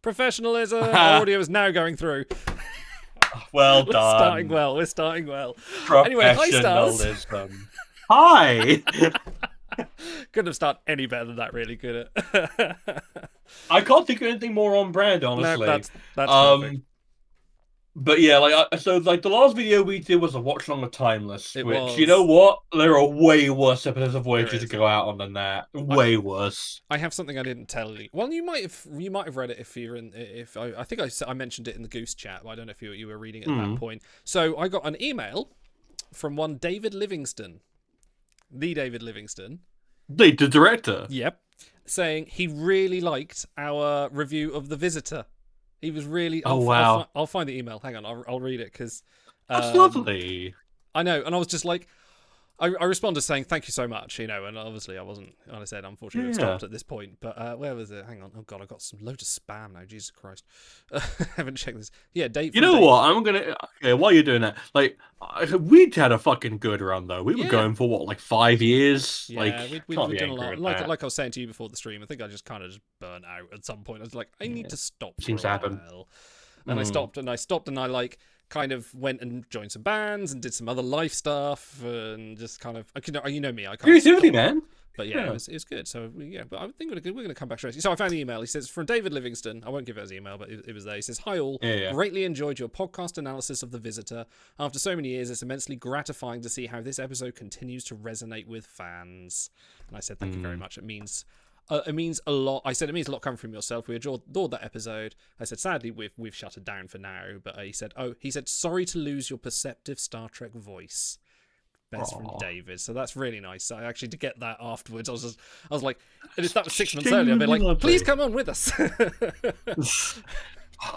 Professionalism. Our audio is now going through. Well We're done. starting well. We're starting well. Anyway, hi stars. Professionalism. Hi. Couldn't have started any better than that, really, could it? I can't think of anything more on brand, No, honestly. that's perfect. But yeah, like the last video we did was a watch along of Timeless, It which you know was. what? There are way worse episodes of There Voyager to is. go out on than that. Way worse. I have something I didn't tell you. Well, you might have read it if you're in. If I think I mentioned it in the Goose chat, but I don't know if you were reading it at that point. So I got an email from one David Livingston, the David Livingston. The director. Yep, saying he really liked our review of The Visitor. He was really. Wow. I'll find the email. Hang on, I'll read it because. That's lovely. I know, and I was just like, I responded saying thank you so much, and obviously I wasn't. And I said unfortunately it stopped at this point. But where was it? Hang on. Oh god, I got some loads of spam now. Jesus Christ, I haven't checked this. Yeah, date. You know what? I'm gonna. Okay, while you're doing that, like we had a fucking good run though. We were going for what, like 5 years? Yeah, like we've done a lot. Like I was saying to you before the stream, I think I just kind of burnt out at some point. I was like, I need to stop. Seems to happen. And I stopped, and I like kind of went and joined some bands and did some other life stuff and just kind of, you know me, I can't creativity, man. But yeah, it was good. So yeah, but I think we're going to come back straight. So I found the email. He says, from David Livingston. I won't give it his email, but it was there. He says, hi all. Greatly enjoyed your podcast analysis of The Visitor. After so many years, it's immensely gratifying to see how this episode continues to resonate with fans. And I said, thank you very much. It means a lot. I said it means a lot coming from yourself. We adored that episode. I said, sadly, we've shut it down for now. But he said, sorry to lose your perceptive Star Trek voice. Best from David. So that's really nice. So actually, to get that afterwards, I was like, and if that was 6 months earlier, I'd be like, please come on with us.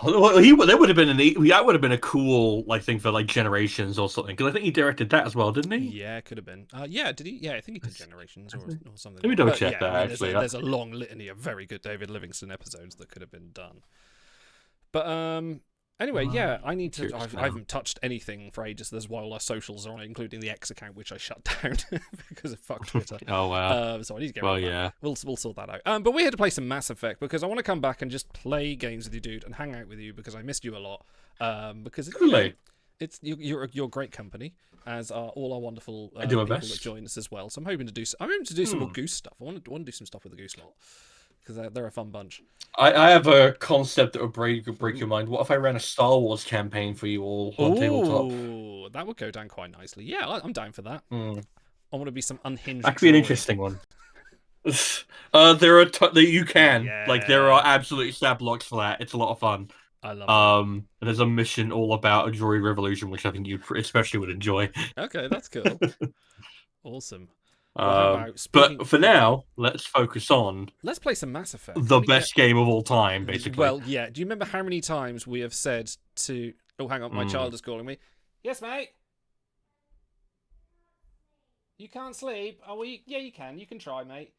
Well, that would have been that would have been a cool thing for Generations or something, because I think he directed that as well, didn't he? Yeah, it could have been. Yeah, did he? Yeah, I think he did Generations or something. Let me double check that. Actually, there's a long litany of very good David Livingston episodes that could have been done. But anyway, yeah, I need to. I haven't touched anything for ages. There's while our socials are on, including the X account, which I shut down because of fuck Twitter. Oh wow. So I need to get rid of that. We'll sort that out. But we're here to play some Mass Effect because I want to come back and just play games with you, dude, and hang out with you because I missed you a lot. Because it's you're great company, as are all our wonderful people that join us as well. So I'm hoping to do some more Goose stuff. I want to do some stuff with the Goose lot because they're a fun bunch. I have a concept that would break your mind. What if I ran a Star Wars campaign for you all on tabletop? Oh, that would go down quite nicely. Yeah, I'm down for that. I want to be some unhinged. That could be an interesting one. There are you can there are absolutely stat blocks for that. It's a lot of fun. I love it. And there's a mission all about a droid revolution, which I think you especially would enjoy. Okay, that's cool. Awesome. But for now, let's focus on. Let's play some Mass Effect. The best game of all time, basically. Well, yeah. Do you remember how many times we have said to? Oh, hang on, my child is calling me. Yes, mate. You can't sleep. Oh, well, yeah, you can. You can try, mate.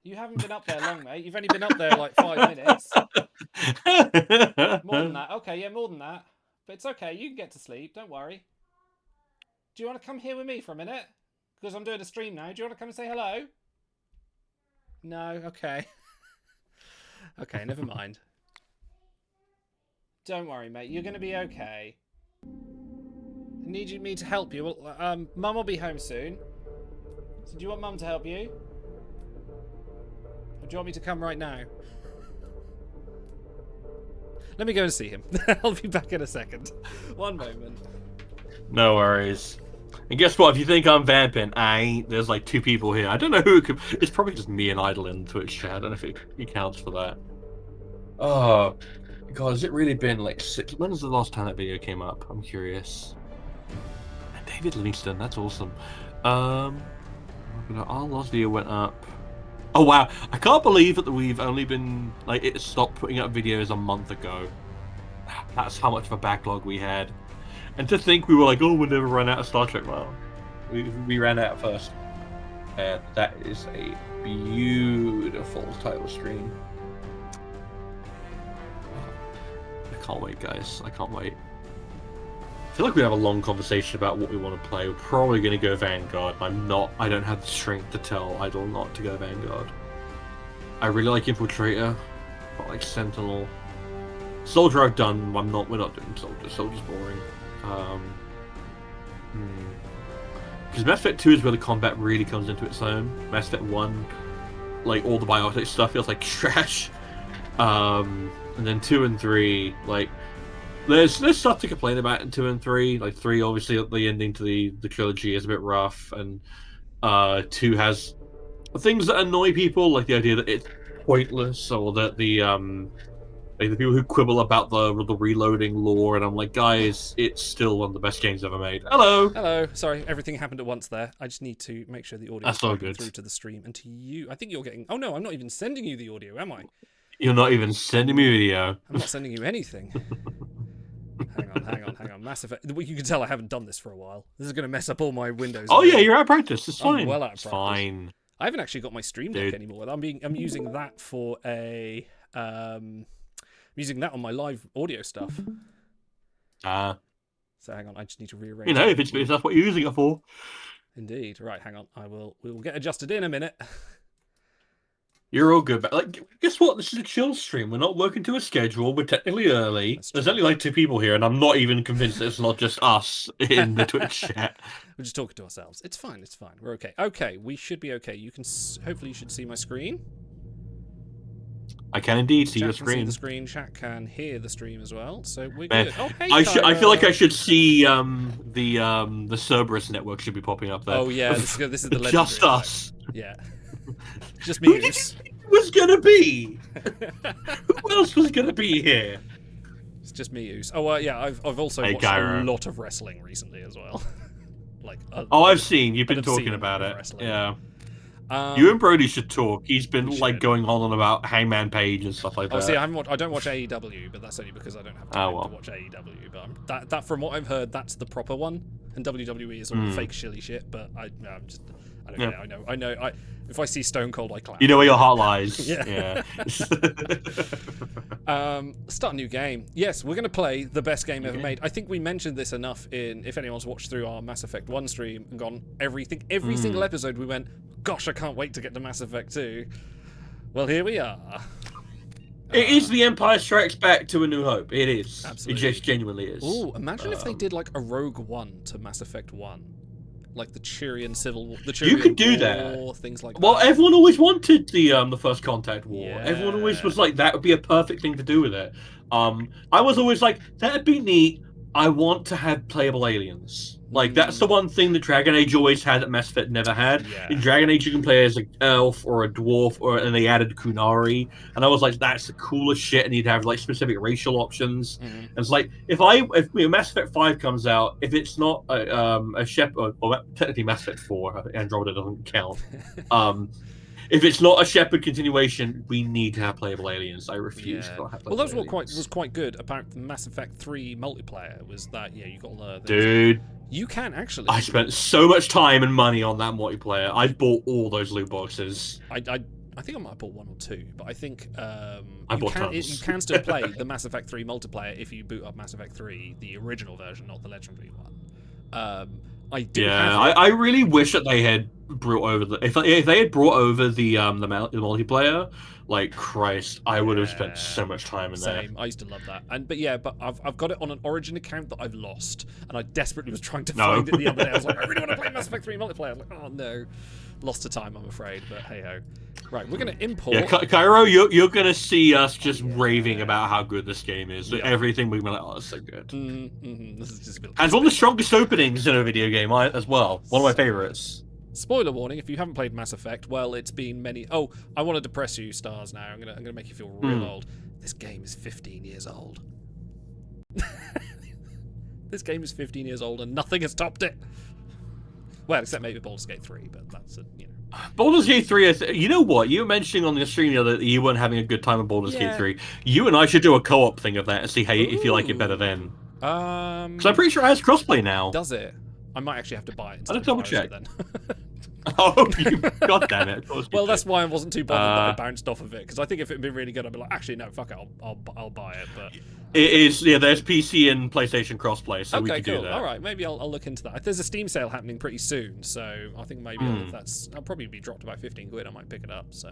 You haven't been up there long, mate. You've only been up there like 5 minutes. More than that. Okay, yeah, more than that. But it's okay. You can get to sleep. Don't worry. Do you want to come here with me for a minute? Because I'm doing a stream now. Do you want to come and say hello? No? Okay. Okay, never mind. Don't worry, mate. You're going to be okay. I need me to help you. Well, Mum will be home soon. So do you want Mum to help you? Or do you want me to come right now? Let me go and see him. I'll be back in a second. One moment. No worries. And guess what? If you think I'm vamping, I ain't. There's 2 people here. I don't know who it could. It's probably just me and Idle in Twitch chat. I don't know if it counts for that. Oh, God, has it really been 6? When was the last time that video came up? I'm curious. And David Livingston, that's awesome. Our last video went up. Oh wow! I can't believe that we've only been it stopped putting up videos a month ago. That's how much of a backlog we had. And to think we were oh, we'll never run out of Star Trek. Well, we ran out first. And that is a beautiful title screen. I can't wait, guys. I can't wait. I feel like we have a long conversation about what we want to play. We're probably going to go Vanguard. I don't have the strength to tell Idle not to go Vanguard. I really like Infiltrator. got like Sentinel. Soldier I've done. We're not doing Soldier. Soldier's boring. Because Mass Effect 2 is where the combat really comes into its own. Mass Effect 1, like all the biotic stuff feels like trash. And then 2 and 3, like there's stuff to complain about in 2 and 3. Like 3, obviously, the ending to the trilogy is a bit rough, and 2 has things that annoy people, like the idea that it's pointless, or that like the people who quibble about the reloading lore, and I'm like, guys, it's still one of the best games ever made. Hello. Hello. Sorry, everything happened at once there. I just need to make sure the audio is good through to the stream and to you. I think you're getting. Oh no, I'm not even sending you the audio, am I? You're not even sending me video. I'm not sending you anything. Hang on. Mass Effect. You can tell I haven't done this for a while. This is going to mess up all my windows. Oh yeah, you're out of practice. It's fine. I'm well out of practice. Fine. I haven't actually got my Stream Deck anymore. I'm using that for a using that on my live audio stuff. So hang on, I just need to rearrange. You know, if that's what you're using it for. Indeed. Right, hang on. We will get adjusted in a minute. You're all good. But like, guess what? This is a chill stream. We're not working to a schedule. We're technically early. There's only like 2 people here, and I'm not even convinced that it's not just us in the Twitch chat. We're just talking to ourselves. It's fine. It's fine. We're okay. Okay, we should be okay. You can hopefully you should see my screen. I can indeed see your Chat can screen. see the screen. Chat can hear the stream as well. So we're good. Oh, hey, I feel like I should see the Cerberus network should be popping up there. Oh yeah, this is the legendary just us. Effect. Yeah, just me. Who did you think it was gonna be? Who else was gonna be here? It's just me. Use. Oh yeah, I've also watched a lot of wrestling recently as well. Like. I've seen. You've been talking about it. Wrestling. Yeah. You and Brody should talk. He's been like going on about Hangman Page and stuff like that. See, I don't watch AEW, but that's only because I don't have time to watch AEW. But that from what I've heard, that's the proper one, and WWE is all fake shilly shit. But I don't know. If I see Stone Cold, I clap. You know where your heart lies. Yeah. Start a new game. Yes, we're going to play the best game ever made. I think we mentioned this enough if anyone's watched through our Mass Effect 1 stream and gone every single episode we went, gosh, I can't wait to get to Mass Effect 2. Well, here we are. It is the Empire Strikes Back to A New Hope. It is. Absolutely. It just genuinely is. Ooh, imagine if they did like a Rogue One to Mass Effect 1. Like the Cheerian Civil War. You could do that. Things like that. Well, everyone always wanted the First Contact War. Yeah. Everyone always was like, that would be a perfect thing to do with it. I was always like, that'd be neat. I want to have playable aliens. Like, that's the one thing that Dragon Age always had that Mass Effect never had. Yeah. In Dragon Age, you can play as an elf or a dwarf, and they added Kunari. And I was like, that's the coolest shit, and you'd have, like, specific racial options. And it's like, if Mass Effect 5 comes out, if it's not a Shepard, well, technically Mass Effect 4, Andromeda doesn't count. If it's not a Shepard continuation, we need to have playable aliens. I refuse to not have playable aliens. Well, that was quite good. Apparently, Mass Effect 3 multiplayer was that. Yeah, you got dude. You can actually. I spent so much time and money on that multiplayer. I bought all those loot boxes. I think I might have bought 1 or 2, but I think you can still play the Mass Effect 3 multiplayer if you boot up Mass Effect 3, the original version, not the legendary one. I really wish that they had brought over if they had brought over the multiplayer. Like Christ, I would have spent so much time in there. Same. I used to love that. But I've got it on an Origin account that I've lost, and I desperately was trying to find it the other day. I was like, I really want to play Mass Effect 3 multiplayer. I was like, oh no, lost to time, I'm afraid. But hey ho. Right, we're gonna import. Yeah, Cairo, you're gonna see us just raving about how good this game is. Yeah. Everything we're like, oh, it's so good. This is just. And one of the strongest openings in a video game as well. One of my favorites. Spoiler warning: if you haven't played Mass Effect, well, it's been many. Oh, I want to depress you, Stars. Now I'm gonna make you feel real old. This game is 15 years old. This game is 15 years old, and nothing has topped it. Well, except maybe Baldur's Gate 3, but that's it. Baldur's Gate 3. You know what? You were mentioning on the stream the other that you weren't having a good time with Baldur's Gate 3. You and I should do a co-op thing of that and see if you like it better then. Because I'm pretty sure it has crossplay now. Does it? I might actually have to buy it. I'll double check then. Oh, god damn it! Well, that's why I wasn't too bothered that I bounced off of it, because I think if it had been really good, I'd be like, actually, no, fuck it, I'll buy it. But it is, yeah. There's PC and PlayStation crossplay, so we can do that. All right, maybe I'll look into that. There's a Steam sale happening pretty soon, so I think maybe I'll probably be dropped about 15 quid. I might pick it up. So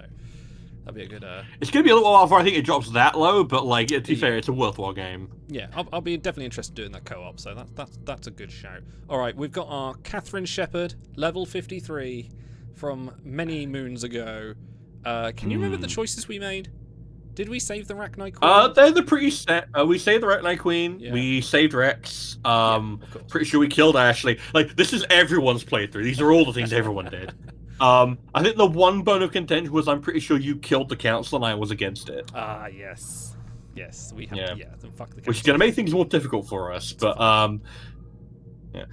That'd be a good. It's gonna be a little while before I think it drops that low, but like to be fair, it's a worthwhile game. Yeah, I'll be definitely interested in doing that co-op. So that's a good shout. All right, we've got our Catherine Shepherd, level 53, from many moons ago. Can you remember the choices we made? Did we save the Rachni Queen? They're the pretty set. We saved the Rachni Queen. Yeah. We saved Rex. Of course. Pretty sure we killed Ashley. Like, this is everyone's playthrough. These are all the things everyone did. I think the one bone of contention was I'm pretty sure you killed the council and I was against it. Ah, yes. Yes, we have. Yeah. Then fuck the council. Which is gonna make things more difficult for us. But yeah.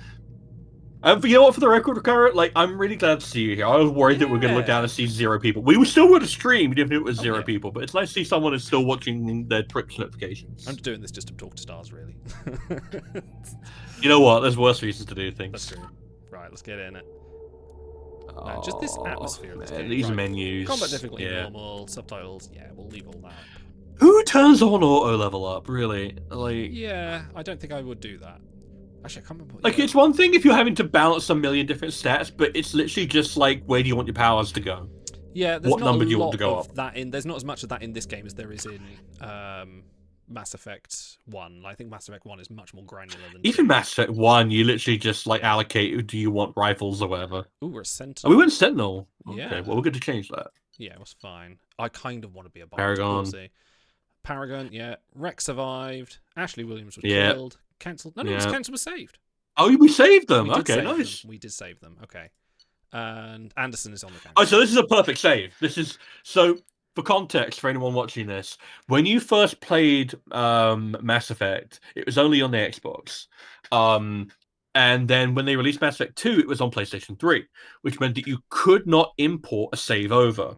But you know what, for the record, Ricardo, like, I'm really glad to see you here. I was worried that we're going to look down and see 0 people. We still would have streamed if it was 0 people, but it's nice to see someone is still watching their Twitch notifications. I'm doing this just to talk to stars, really. You know what? There's worse reasons to do things. That's true. Right, let's get in it. No, just this atmosphere. Man, these menus. Combat difficulty normal, subtitles. Yeah, we'll leave all that. Who turns on auto level up, really? Like, yeah, I don't think I would do that. Actually, I can't remember. Like, it's one thing if you're having to balance a million different stats, but it's literally just like, where do you want your powers to go? Yeah, there's what not number a do you lot want to go of up? that in. There's not as much of that in this game as there is in Mass Effect 1. I think Mass Effect 1 is much more granular than Even 2. Mass Effect 1, you literally just like allocate, do you want rifles or whatever? Ooh, we're a Sentinel. Oh, we went Sentinel. Yeah. Okay, well, we're going to change that. Yeah, it was fine. I kind of want to be a bard. Paragon. We'll see. Paragon, yeah. Rex survived. Ashley Williams was killed. Cancelled. No, cancelled was saved. Oh, we saved them. We Okay, nice. We did save them. Okay. And Anderson is on the cancel. Oh, so this is a perfect save. This is so. For context, for anyone watching this, when you first played Mass Effect, it was only on the Xbox. And then when they released Mass Effect 2, it was on PlayStation 3, which meant that you could not import a save over.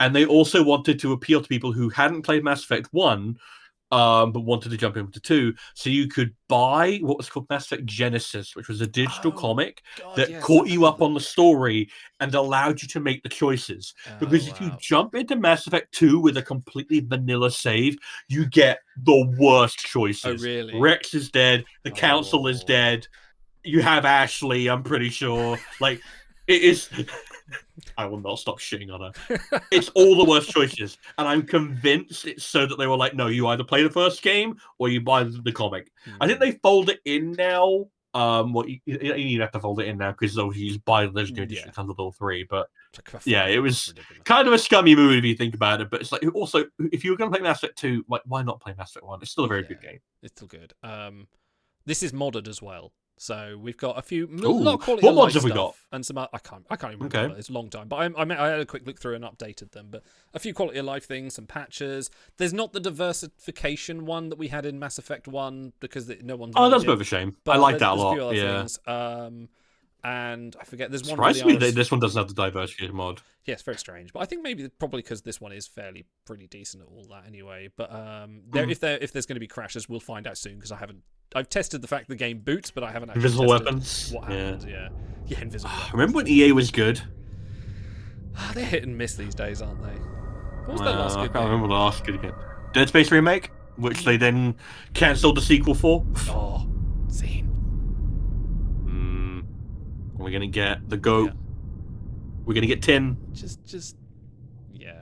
And they also wanted to appeal to people who hadn't played Mass Effect 1, but wanted to jump into 2. So you could buy what was called Mass Effect Genesis, which was a digital comic that caught you up on the story and allowed you to make the choices. Because if you jump into Mass Effect 2 with a completely vanilla save, you get the worst choices. Oh, really? Rex is dead. The Council is dead. You have Ashley, I'm pretty sure. Like, it is... I will not stop shitting on her. It's all the worst choices. And I'm convinced it's so that they were like, no, you either play the first game or you buy the comic. I think they fold it in now. You have to fold it in now because obviously you just buy the Legendary Edition comes with all 3. But yeah, it was kind of a scummy move if you think about it. But it's like, also, if you were going to play Mass Effect 2, like, why not play Mass Effect 1? It's still a very good game. It's still good. This is modded as well. So we've got a lot of quality. What mods have we got? And some I can't even remember. It's a long time, but I had a quick look through and updated them. But a few quality of life things, some patches. There's not the diversification one that we had in Mass Effect 1 because no one's. Oh, that's a bit of a shame. But I like that a lot. Things. And I forget. There's one. Surprised me that this one doesn't have the diversity mod. Yeah, it's very strange. But I think probably because this one is pretty decent at all that anyway. But if there's going to be crashes, we'll find out soon because I've tested the fact the game boots, but I haven't actually Invisible tested weapons. What happens? Yeah, invisible weapons. Remember when EA was good? They're hit and miss these days, aren't they? What was their last good I game? can't remember the last good game. Dead Space remake, which they then cancelled the sequel for. Oh, scene. We're gonna get the goat. Yeah. We're gonna get Tin. Just, yeah.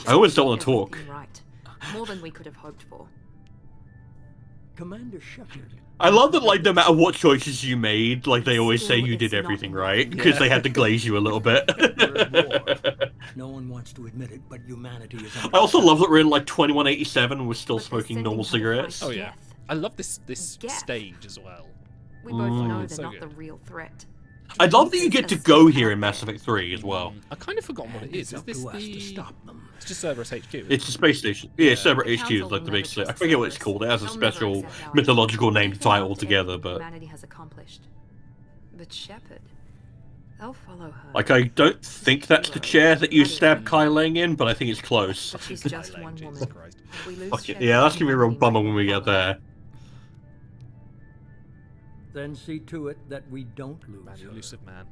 I always don't want to talk. Right. More than we could have hoped for. Commander Shepard. I love that, like, no matter what choices you made, like, they always say you did everything right, because they had to glaze you a little bit. No one wants to admit it, but humanity is... I also love that we're in, like, 2187 and we're still smoking normal cigarettes. Oh, yeah. I love this stage as well. We both know they're not the real threat. I love that you get to go here in Mass Effect 3 as well. I kind of forgot what it is. Is this to stop them. It's just Cerberus HQ. It's the space station. Yeah, Cerberus HQ is like the big slip. I forget what it's called. It has a special mythological name to tie it all together, but... Humanity has accomplished. But Shepard, they'll follow her. Like, I don't think that's the chair that you stabbed Kai Lang in, but I think it's close. But she's just one woman. Yeah, that's gonna be a real bummer when we get there. Then see to it that we don't lose. Man, elusive man.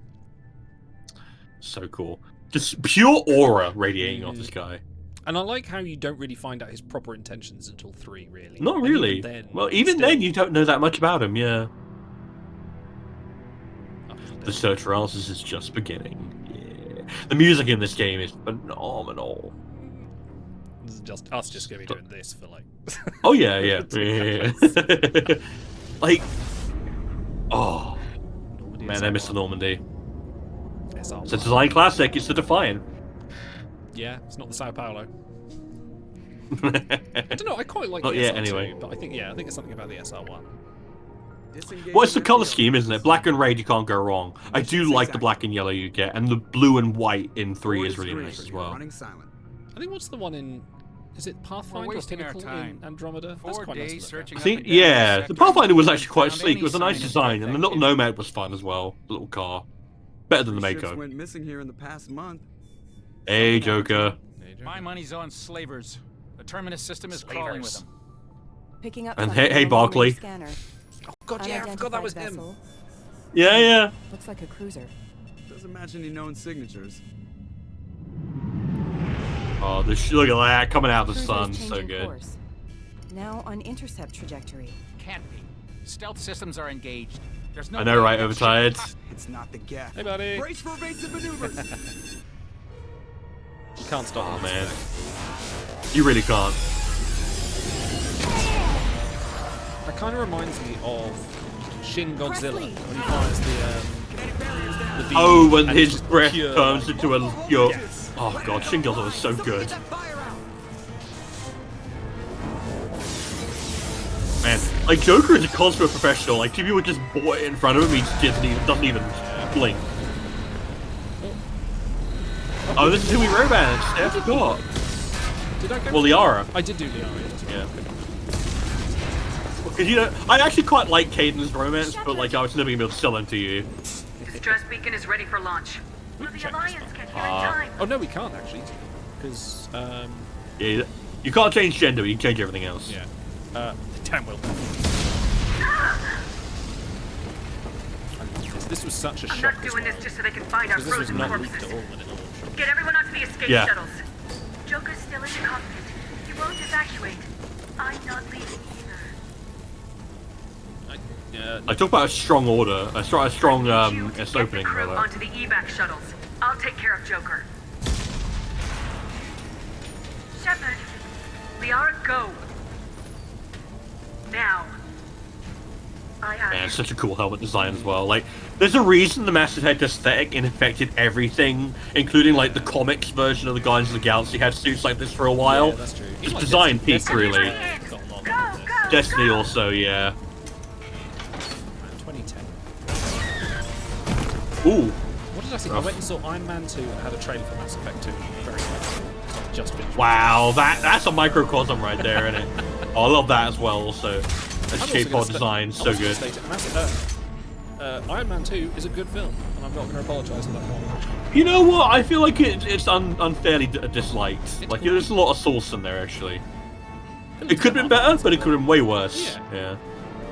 So cool. Just pure aura radiating off this guy. And I like how you don't really find out his proper intentions until 3, really. Not really. Even then, you don't know that much about him, yeah. Oh, The search for answers is just beginning. Yeah. The music in this game is phenomenal. This is just us just gonna be doing this for like. Oh yeah. Like, oh Normandy man, I miss the Normandy. SR1. It's a design classic. It's the Defiant. Yeah, it's not the Sao Paulo. I don't know. I quite like Not the yet, SR2, anyway. but I think it's something about the SR1. Well, it's the color scheme, isn't it? Black and red, you can't go wrong. I do like the black and yellow you get, and the blue and white in 3 is really nice as well. I think what's the one in? Is it Pathfinder or Pinnacle in Andromeda? That's quite nice. I think, yeah, the Pathfinder was actually quite sleek. It was a nice design, and the little Nomad was fun as well. The little car, better than the Mako. Went missing here in the past month. Hey, Joker. My money's on slavers. The terminus system is crawling with them. Picking up And something hey, from a Barkley. scanner. Oh God, yeah, I forgot that was him. Vessel. Yeah. Looks like a cruiser. Doesn't match any known signatures. Oh, look at that coming out of the Cruiser's sun, so changing good. course. Now on intercept trajectory. Can't be. Stealth systems are engaged. There's no I know, way right? that Overtired. ship- It's not the gap. Hey, buddy. Brace for evasive maneuvers. You can't stop. Oh him. man, you really can't. That kind of reminds me of Shin Godzilla Presley. when he fires the beam. Oh, when and it's his just breath pure, turns like- into a pure. Yes. Oh god, Shin Godzilla was so good. Man, like Joker is a consummate professional. Like two people just bought it in front of him, he just doesn't even blink. Oh, this is who we romance. I forgot. Did I go? Well, Liara. I did do Liara. Yeah. Because you know, I actually quite like Caden's romance, but like I was never gonna be able to sell them to you. Distress beacon is ready for launch. Will the Alliance get here in time? Oh no, we can't actually, because Yeah, you can't change gender, but you can change everything else. yeah, damn well. This was such a I'm shock not as doing well, this just so they can find our because this was frozen not corpses. leaked at all when it launched. Get everyone onto the escape Yeah. shuttles. Joker's still in the cockpit. He won't evacuate. I'm not leaving either. I talk about a strong order, a strong You S get opening the crew rather. onto the evac shuttles. I'll take care of Joker. Shepard, Liara, go. Now. Aye, aye. Man, such a cool helmet design as well. Like, there's a reason the Massive Head aesthetic infected everything, including like the comics version of the Guardians of the Galaxy had suits like this for a while. Yeah, that's true. It's Like design Destiny- peak, really. Destiny's got a lot of Go, this. go, Destiny go. also, yeah. 2010. Ooh, What did I see? I went and saw Iron Man 2 and had a trailer for Mass Effect 2. Very nice. So I just finished. wow, that's a microcosm right there, isn't it? Oh, I love that as well. Also, I'm that's also K-pop gonna sta- design, I'm so also gonna good. state it. Iron Man 2 is a good film, and I'm not going to apologise for that one. You know what? I feel like it's unfairly disliked. It's Like, cool. there's a lot of sauce in there actually. It could have been better, but it could have been way worse. Yeah.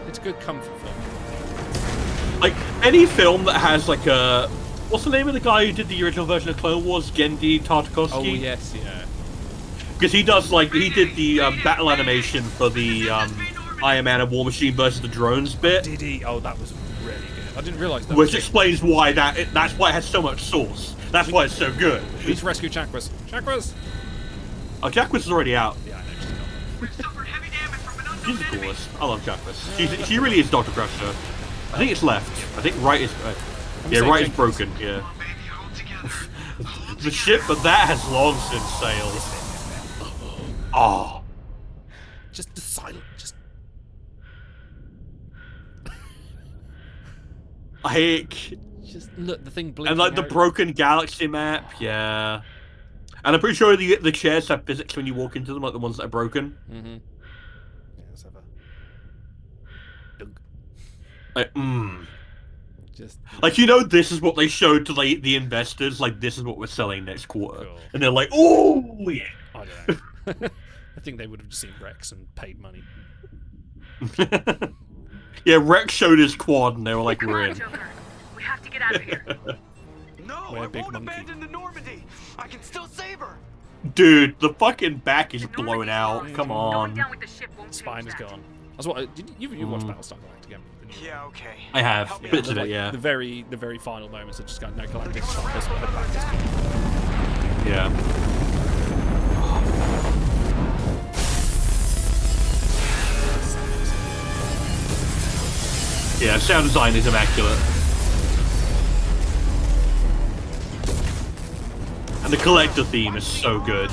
It's a good comfort film. Like any film that has like a what's the name of the guy who did the original version of Clone Wars? Genndy Tartakovsky. Oh yes, yeah. Because he did the battle animation for the Iron Man and War Machine versus the drones bit, Did he? Oh, that was really good. I didn't realise that. which was explains why that's why it has so much sauce. That's why it's so good. We need to rescue Chakras. Chakras! Oh, Jacqueline is already out. Yeah, I know she's gone. She's the coolest. I love Jacqueline. She really is Dr. Crusher. I think it's left. I think right is yeah, saying right is Jenkins. broken. Yeah. The ship, but that has long since sailed. Oh. Just the silent. Just. Like, Just look, the thing blinking. and like the out. broken galaxy map, yeah. And I'm pretty sure the chairs have physics when you walk into them, like the ones that are broken. Mm-hmm. Yeah, let's have a. Dunk. Like, Just. Like, you know, this is what they showed to like the investors. Like, this is what we're selling next quarter, Cool. and they're like, "Oh yeah." I don't know. I think they would have just seen Rex and paid money. Yeah, Rex showed his quad, and they were like, Come "We're on, in." Joker. We have to get out of here. No, We're I a big won't monkey. abandon the Normandy. I can still save her. Dude, the fucking back is The blowing Normandy's out. lost. Come Going on. down with the ship won't Spine change is that. gone. That's what. You watched Battlestar Galactica, didn't Yeah, okay. I have Help me bits out. of it, Like, yeah. the very final moments are just going, no, Galactic, stop this, put it back this way. Yeah. Yeah, sound design is immaculate. And the collector theme is so good.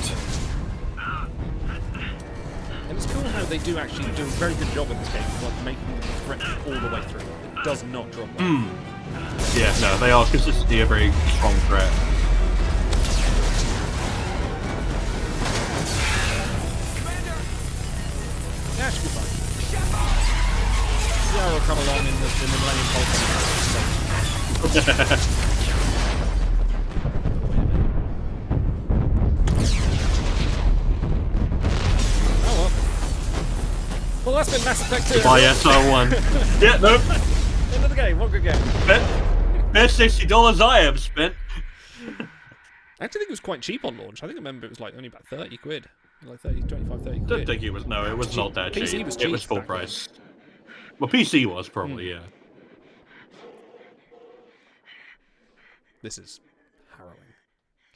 And it's cool how they do actually do a very good job in this game of like making the threat all the way through. It does not drop off. Yeah, no, they are consistently a very strong threat. Yeah, it should be fine. Yeah, we'll come along in the Millennium Falcon. Well, that's been Mass Effect 2. Buy SR1. Yeah, no. End of the game. What good game. Best $60 I have spent. I actually think it was quite cheap on launch. I think I remember it was like only about 30 quid. Like 30, 25, 30 I quid. don't think it was. No, it was not that cheap. PC was It was cheap full back then. price. Well, PC was probably, yeah. This is harrowing.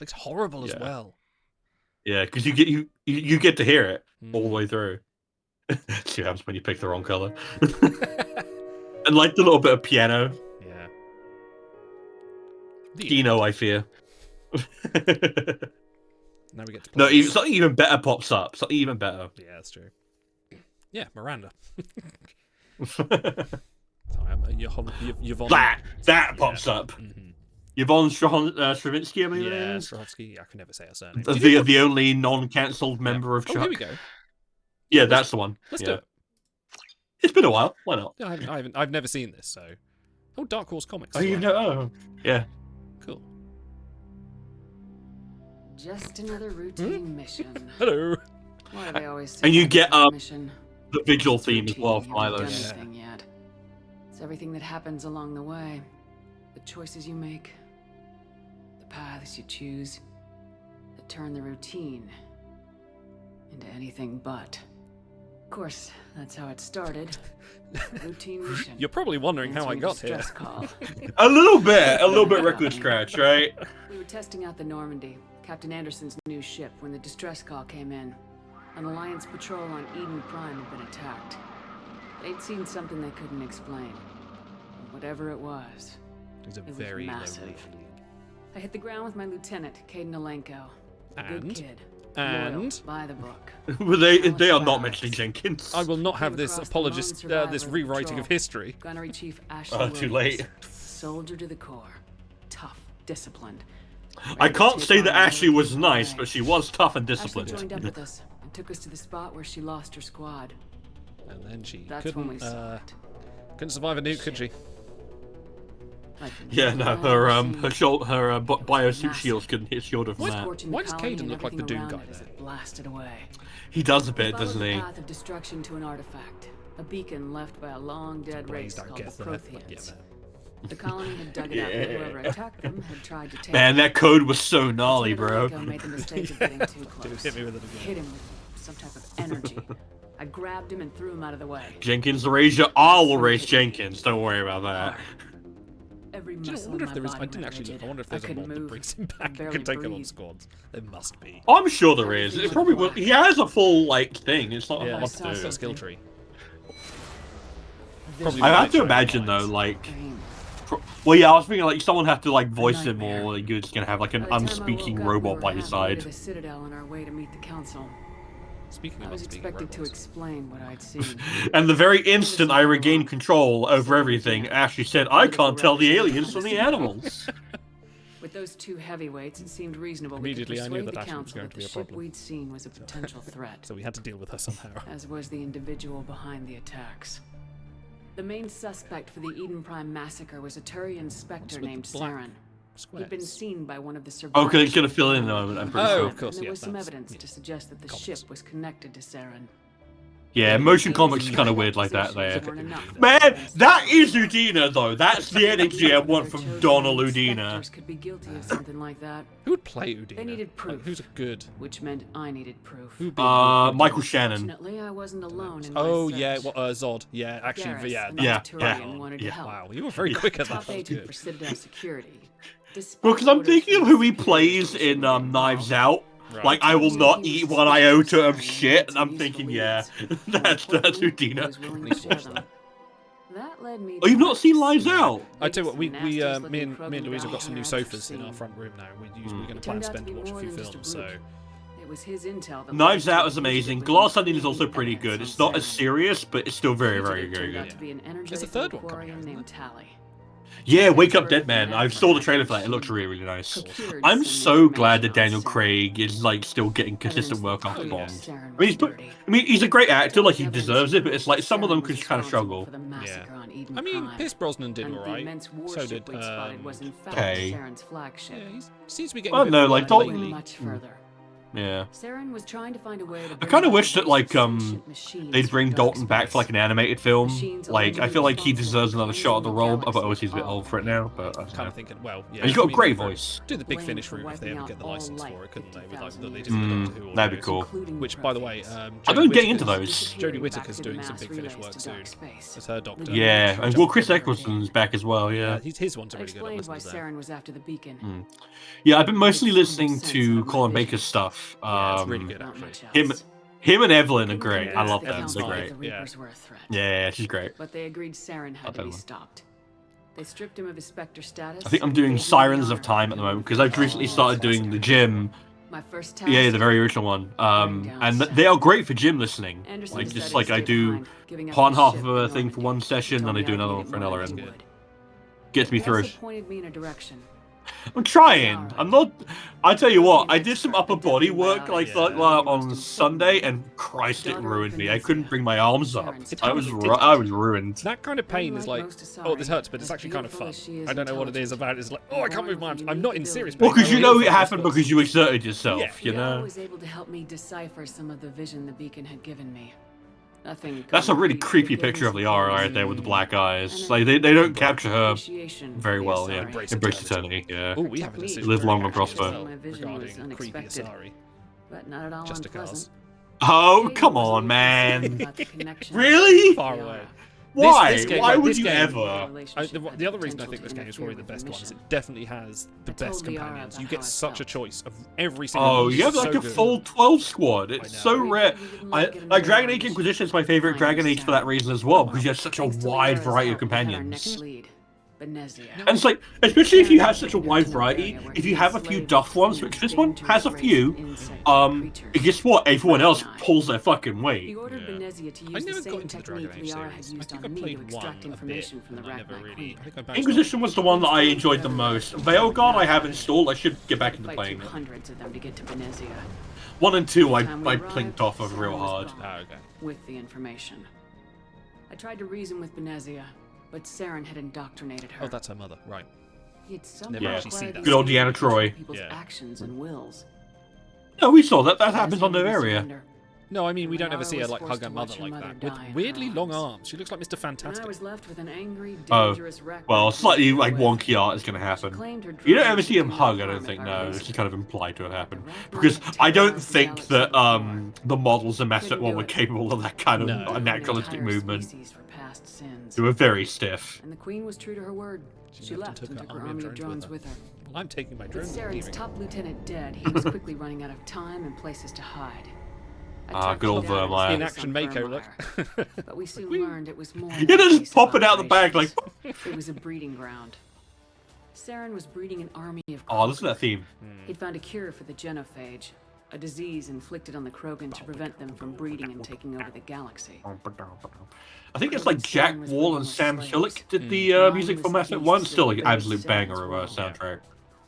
It's horrible as Yeah. well. Yeah, because you get to hear it all the way through. See what happens when you pick the wrong color. And like the little bit of piano. Yeah. Dino, I fear. Now we get to No, play something even better pops up. Something even better. Yeah, that's true. Yeah, Miranda. Sorry, I'm Yvonne. That pops up. Mm-hmm. Yvonne Stravinsky, I mean. Yeah, Strahovski. I can never say her surname. The only non-cancelled member of Chuck. Oh, here we go. Yeah, that's the one. Let's yeah. do it. It's been a while. Why not? Yeah, I've never seen this, so. Oh, Dark Horse Comics. Oh, as you well. know? Oh, yeah. Cool. Just another routine mission. Hello. Why do they always say And you that get before a mission? the vigil It's theme as routine, well, you haven't done Milos. anything yet. It's everything that happens along the way. The choices you make. The paths you choose. That turn the routine into anything but. Of course, that's how it started. Routine mission. You're probably wondering how I Answering got here. distress call. A little bit record scratch, right? We were testing out the Normandy, Captain Anderson's new ship, when the distress call came in. An Alliance patrol on Eden Prime had been attacked. They'd seen something they couldn't explain. And whatever it was, He's a it was very low massive. rating. I hit the ground with my lieutenant, Caden Alenko. A good And? kid. And? Loyal, by the book. But they are not mentioning Jenkins. I will not have Came this across the apologist, lone survivor this of the rewriting patrol. of history. Gunnery Chief Ashley Oh, too Williams. late. Soldier to the core. Tough, disciplined. I Ready to can't take say on that Ashley was anything nice, away. but she was tough and Ashley disciplined. joined up with us and took us to the spot where she lost her squad. And then she That's when we couldn't, saw it. couldn't survive a nuke, could she? Like Yeah, no, nothing I've ever seen. her biosuit massive. shields couldn't hit shorter than that. Scorching Why the does colony Caden and look like the everything Doom around guy it as there? it blasted away. He does a We bit, followed doesn't the he? path of destruction to an artifact, a beacon left by a long-dead race Blazed out called the guess there. But yeah, Protheans. man. The colony had dug it up, and whoever attacked them had tried to take Man, it. that code was so gnarly, Lieutenant bro. Alenko made the mistake of getting too Dude, close. hit me with it again. Hit him with some type of energy. I grabbed him and threw him out of the way. Jenkins raise your I will raise Jenkins. Don't worry about that. Every Do you know, I muscle wonder in if my there is. body I didn't went actually look. rigid. I wonder if I there's a couldn't mod that move. brings him I back and barely can take him on breathed. squads. There must be. I'm sure there is. It probably will. He has a full like thing. It's not Yeah, hard it's to got do. a skill tree. Vision. I have to Probably imagine lines. though, like, Pain. well, yeah, I was thinking like someone have to like voice him nightmare. more. Like, you're just gonna have like an By the time I unspeaking woke up, robot we by were your halfway to side. the Citadel on our way to meet the council. Speaking I of was unspeaking expected to robots. explain what I'd seen. And the very instant I regained control over everything, Ashley said, "I can't tell the aliens from the animals." With those two heavyweights, it seemed reasonable Immediately we I could knew persuade that the Ashley was council going that to the be a ship problem. we'd seen was a potential threat, So we had to deal with her somehow. as was the individual behind the attacks. The main suspect for the Eden Prime massacre was a Turian Spectre with named the black Saren. He'd been Squares. seen by one of the survivors. Oh, because it's gonna fill in in a moment. I'm pretty Oh, sure. of course, And there yeah, was some that's- evidence yeah. to suggest that the Comics. ship was connected to Saren. Yeah, motion comics are kind of weird like that. There, man, that is Udina though. That's the energy I want from Donald Udina. Could be guilty of something like that. Who would play Udina? They needed proof. Like, who's a good? Which meant I needed proof. Who'd be Michael Shannon. Fortunately, I wasn't alone in my Oh search. yeah, Zod. Yeah, actually, Garrus, yeah. another Yeah. Turian, wanted to help. Wow, you were very quick at that. Top That was agent for good. Citadel Security. Well, because I'm thinking of who he plays in Knives Out. Right. Like, I will not eat one iota of shit, and I'm thinking, yeah, that's Udina. That led me Oh, you've not seen Lives Out? I tell you what, me and Louise have got some new sofas in our front room now. We're going to plan to spend to watch a few films. So it was his intel that Knives Out is amazing. Glass Onion is also pretty good. It's not as serious, but it's still very, very, very good. There's a third one coming out, isn't there? Yeah, Wake Up Dead Man. I saw the trailer for that. It looks really, really nice. I'm so glad that Daniel Craig is like still getting consistent work after Bond. I mean, he's a great actor, like he deserves it. But it's like some of them could kind of struggle. Yeah. I mean, Pierce Brosnan did alright. So did Okay. Yeah, he seems to be getting. Oh a bit no, like better Dalton. lately. Yeah. Saren was trying to find a way to I kind of wish that like they'd bring Dalton back for like an animated film. Like I feel like he deserves another shot at the role. But obviously he's a bit old for it now. But I I'm kind of thinking, well, yeah. and he's got I a mean, great voice. Do the Big Finish route if they ever get the license for it, couldn't they? With like they did Mm, with Doctor Who. that'd be almost. cool. Which, by the way, I don't get into those. Jodie Whittaker's doing some Big Finish work soon. That's her Doctor. Yeah, and well, Chris Eccleston's back as well. Yeah. His ones are really good. I've Explained why listened to them. Saren was after the beacon. Yeah, I've been mostly listening to Colin Baker's stuff. Yeah, it's really good Not actually. much else. Him and Evelyn are great. Yeah, I love Evelyn's them. They're fine. great. The Reapers were a threat. Yeah, she's great. But they agreed Saren had to be tell them. stopped. They stripped him of his Spectre status. I think I'm doing Sirens of Time at the moment because I've recently started doing the gym. My first task. Yeah, the very original one. And they are great for gym listening. Anderson Like decided just to like I stay do behind, giving up part and his half ship of a in thing for one Normandy. session, Told then I me do I'd another need one it for more another than end. he would. Gets me He through. also pointed me in a direction. I'm trying. I'm not. I tell you what, I did some upper body work like on Sunday, and Christ, it ruined me. I couldn't bring my arms up. I was ruined. That kind of pain is like, oh, this hurts, but it's actually kind of fun. I don't know what it is about it. It's like, oh, I can't move my arms. I'm not in serious pain. Well, because you I'm know really it happened focused. because you exerted yourself. Yeah. You know. was able to help me decipher some of the vision the beacon had given me. Nothing. That's a really concrete, creepy but it gave picture of me Liara some right there with the black eyes. And Like they don't capture her appreciation very for the well. Yeah, Asari. Embrace Eternity. Yeah. Oh, we have a decision. Live long and actually, prosper. as well, My vision was regarding creepy unexpected. Asari. But not at all Just a unpleasant. Oh, Kate come was a on, little man. concerned about the connection Really? with Far Liara. away. Why? This game- Why like, would this you game- ever? The other reason I think this game is probably the best one is it definitely has the I told best Liara companions. about You how get I such a felt. choice of every single Oh, one. you have It's like so a good. full 12 squad. It's I so know. rare. Like Dragon Age Inquisition Inquisition is my favorite Dragon Age for that reason as well, because you have such a Thanks to wide Liara's variety of help, we had our next companions. lead, Benezia. And it's like, especially if you have such a wide variety, if you have a few duff ones, which this one has a few, guess what? Everyone else pulls their fucking He weight. ordered Yeah. Benezia to I use never the got same into the Dragon technique Age Liara had series. I used think on I me to played one extract a bit, information from the and I never Ragnite really. Queen. I think I bounced Inquisition was the one that I enjoyed the most. Veilguard I have installed. I should get back into Fight playing through it. hundreds of them to get to Benezia 1 and 2 I Time we plinked arrived, off of Saren real was hard. gone. Oh, okay. with the information. I tried to reason with Benezia, but Saren had indoctrinated her. Oh, that's her mother, right? He had somehow Never actually acquired see that. the Good old ability Deanna to control Troi. People's Yeah. actions and wills. No, we saw that. That happens on the area. No, I mean we don't ever Liara see her was like forced hug her to mother watch her like mother that die with in her weirdly long arms. arms. She looks like Mr. And I Fantastic. was left with an angry, Oh, dangerous Ragnite well, Queen slightly to like deal with. wonky art is going to She happen. claimed her You don't drones ever see him would do hug, no I don't harm think. if I No, released it's just her. kind of implied to have happened. The Ragnite Because had I don't terrorized the think galaxy that before. the models in Mass Effect Couldn't 1 do were it. capable of that kind of No. a naturalistic An entire movement. species for past sins. They were very stiff. And the Queen was true to her word. She left and took her army of drones with her. Well, I'm taking my With drones. and Saren's leaving. top lieutenant dead, he was quickly running out of time and places to hide. I Ah, tracked good old him down Vermeer. and In focused action, on Mako, look. Vermeer. But we soon learned it was more than You're a just base of popping out the bag like. operations. It was a breeding ground. Saren was breeding an army of Oh, listen to that theme. He'd found a cure for the genophage, a disease inflicted on the Krogan to prevent them from breeding and taking over the galaxy. I think it's like Jack Wall and Sam Hillick did the music for Mass Effect 1. Still like an absolute banger of a soundtrack.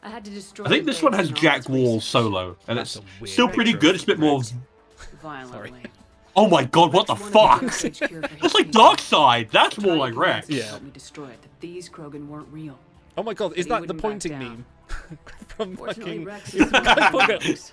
I had to destroy I think this one has Jack Wall solo, and That's it's a weird still pretty picture good. of It's a bit more. violently. Oh my god, what the One of fuck? genophage cure for his That's like people. Darkseid. That's Tried more to like convince Rex. him to Yeah. help me destroy it, that these Krogan weren't real. Oh my god, is But he that the wouldn't back pointing down. meme? From Fortunately, fucking. Rex is one of Fucking- those.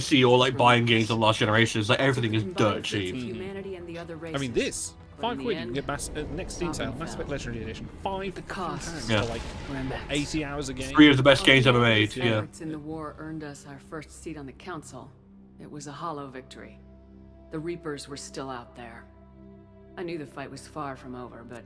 PC or like buying games on last generation. It's like everything is dirt cheap. Humanity and the other races. I mean, this But in £5 the you can end, get next Steam sale, Mass Effect Legendary Edition, £5 The costs Yeah. for like were immense. 80 hours a game. 3 of the best While games ever humanity's made. Yeah. efforts in the war earned us our first seat on the council, it was a hollow victory. The Reapers were still out there. I knew the fight was far from over, but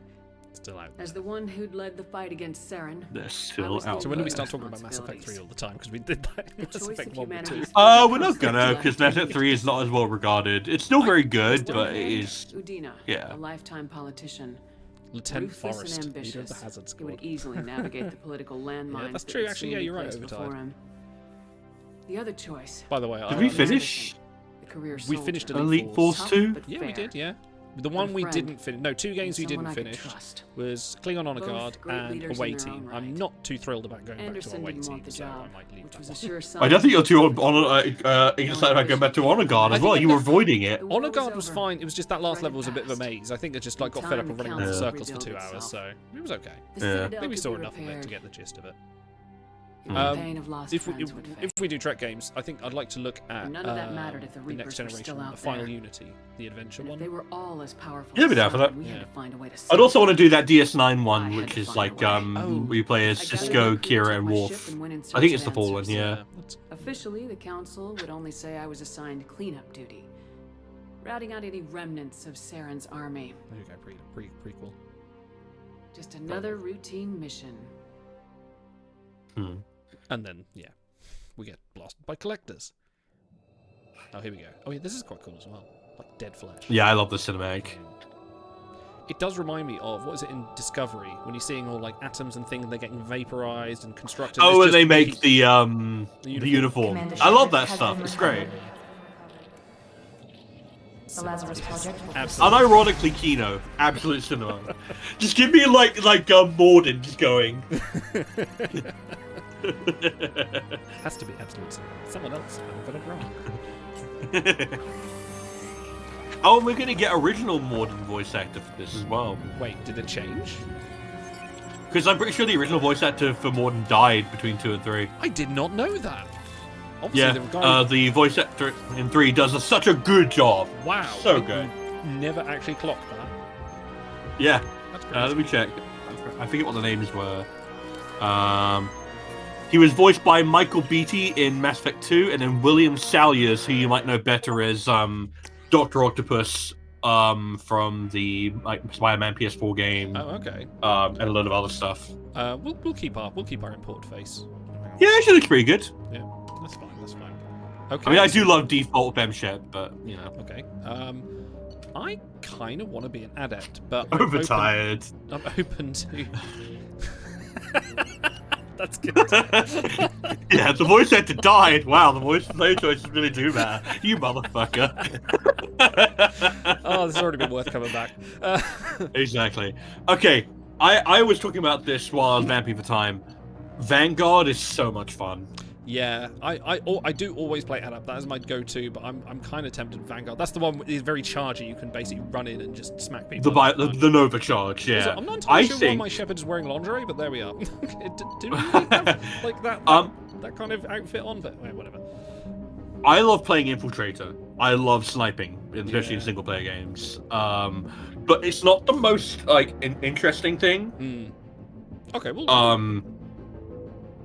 Still out. as the one who'd led the fight against Saren, They're I still was the out. So when do we there. start talking about Mass Effect 3 all the time? Because we did that in The Mass choice Effect of 1 and 2. humanity's We're not gonna, because Mass Effect 3 is not as well regarded. It's still very good, but it is. Udina, Yeah. a lifetime politician. Lieutenant Ruthless Forrest, and leader of ambitious, the Hazard he would Squad. easily navigate the political landmines. that's that true, would actually, soon yeah, be you're right, placed Overtide. before him. The other choice, By the way, Did we finish? the career We soldier. finished Elite Force Tough 2? but Yeah, we fair. did, yeah. The one we friend. didn't finish. No, 2 games we Someone didn't I could finish trust. was Klingon Honor Both Guard great and leaders in Away their Team. own I'm right. not too thrilled about going Anderson back to Away didn't Team, want the so job, I might leave which that was a one. sure sign. I don't think you're too excited about going back to Honor Guard as I well. think You were that- avoiding it. The war Honor Guard was over. fine. It was just that last Threat level was a bit of a passed. maze. I think it just like got In fed up time, of the running in council circles for 2 rebuilt hours, so itself. it was okay. The Yeah. Citadel I think we could saw be enough of it to repaired. get the gist of it. The pain of lost If we, friends would if fade. we do Trek games, I think I'd like to look at And none of that mattered if the the Reapers next were generation, still the out Final there. Unity, the adventure And if one. they were all as powerful Yeah, as be down for Saren, that. we had Yeah. to find a way to I'd save also want to them. do that DS9 I one, had which to is find like a way. Oh. we play as I gathered Cisco, my crew, Kira, took and my Worf. ship and went in I search think it's of the Fallen, answers. yeah. That's- Officially, the council would only say I was assigned cleanup duty, routing out any remnants of Saren's army. There you go, prequel. Just another routine mission. Hmm. And then, yeah, we get blasted by collectors. Oh, here we go. Oh, yeah, this is quite cool as well. Like Dead Flesh. Yeah, I love the cinematic. It does remind me of, what is it in Discovery? When you're seeing all like atoms and things, and they're getting vaporized and constructed. Oh, It's and just they make making- the uniform. Commander I love Shepard that has stuff. been It's great. recovered. The Lazarus Project will Absolutely. Unironically, Kino, absolute cinema. Just give me like Morden just going. Has to be absolute. Someone else got it wrong. Oh, and we're gonna get original Morden voice actor for this as well. Wait, did it change? Because I'm pretty sure the original voice actor for Morden died between 2 and 3. I did not know that. Obviously, Yeah, the guy. the voice actor in 3 does such a good job. Wow. so I good. Never actually clocked that. Yeah. That's Let crazy. me check. I forget what the names were. He was voiced by Michael Beatty in Mass Effect 2, and then William Salyers, who you might know better as Dr. Octopus from the Spider-Man PS4 game, Oh, okay. and a lot of other stuff. We'll keep our import face. Yeah, she looks pretty good. Yeah, that's fine. That's fine. Okay. I mean, I do love default Femshet, but you know, Okay. I kind of want to be an adept, but I'm overtired. open to. That's good. Yeah, the voice actor died. Wow, the voice play choices really do matter. You motherfucker. Oh, this has already been worth coming back. Exactly. Okay, I was talking about this while I was vamping for time. Vanguard is so much fun. Yeah, I do always play Adept. That is my go-to, but I'm kind of tempted Vanguard. That's the one that is very chargy. You can basically run in and just smack people. The Nova Charge, yeah. Also, I'm not entirely sure why think my Shepard is wearing lingerie, but there we are. Do we have like that kind of outfit on? But whatever. I love playing Infiltrator. I love sniping, especially in Yeah. single player games. But it's not the most like interesting thing. Okay, well.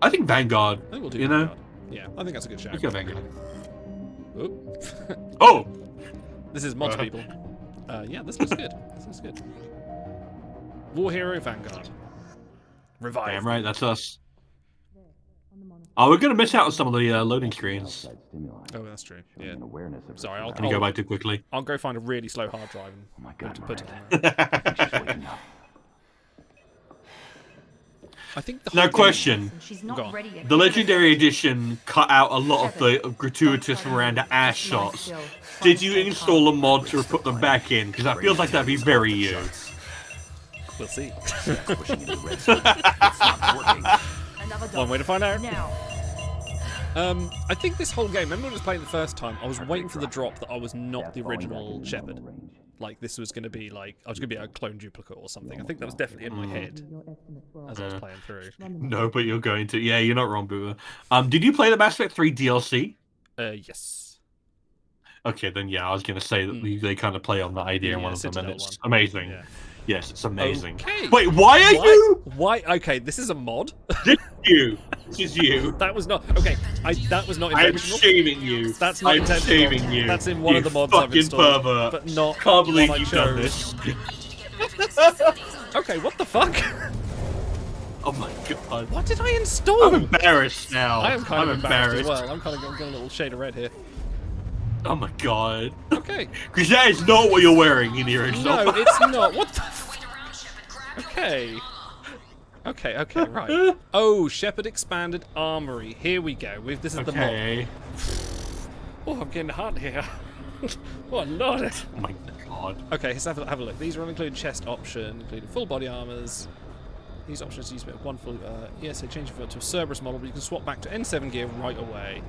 I think Vanguard. I think we'll do you know? Vanguard. Yeah, I think that's a good shout. Let's go Vanguard. Oop. Oh, This is mods, people. Yeah, this looks good. This looks good. War Hero Vanguard. Revive. damn right, that's us. Oh, we're gonna miss out on some of the loading screens. Oh, that's true. Yeah. Sorry, Let me go back too quickly. I'll go find a really slow hard drive and have to put it in there. I think the Now, whole question. She's Go on. not ready yet. The Legendary Edition cut out a lot of the gratuitous Miranda ass shots. Did you install a mod to put them back in? Because that feels like that'd be very you. We'll see. Another One way to find out. now. I think this whole game, remember when I was playing the first time, I was waiting for the drop that I was not the original Shepard. Like, this was going to be like, I was going to be a clone duplicate or something. I think that was definitely in my head as I was playing through. No, but you're going to. Yeah, you're not wrong, Boomer. Did you play the Mass Effect 3 DLC? Yes. Okay, then yeah, I was going to say that they kind of play on that idea in Yeah, one of them, and Citadel it's one. amazing. Yeah. Yes, it's amazing. Okay. Wait, why are you? Why? Okay, this is a mod. You. This is you. That was not okay. That was not I'm intentional. shaming you. That's not I'm intentional. shaming you. That's in one you of the mods I've fucking installed, pervert. but not Can't believe one I you've done chose. this. Okay, what the fuck? Oh my god. What did I install? I'm embarrassed now. I am kind of embarrassed as embarrassed. well. I'm kind of getting a little shade of red here. Oh my god. Okay. Because that is not what you're wearing in the original. No, it's not. What the Okay. Okay, right. Oh, Shepherd Expanded Armory. Here we go. This is the mod. Okay. Oh, I'm getting hot here. Oh, lord. Oh my god. Okay, let's have a look. These are all included chest option, including full body armors. These options use one full. ESA change to a Cerberus model, but you can swap back to N7 gear right away.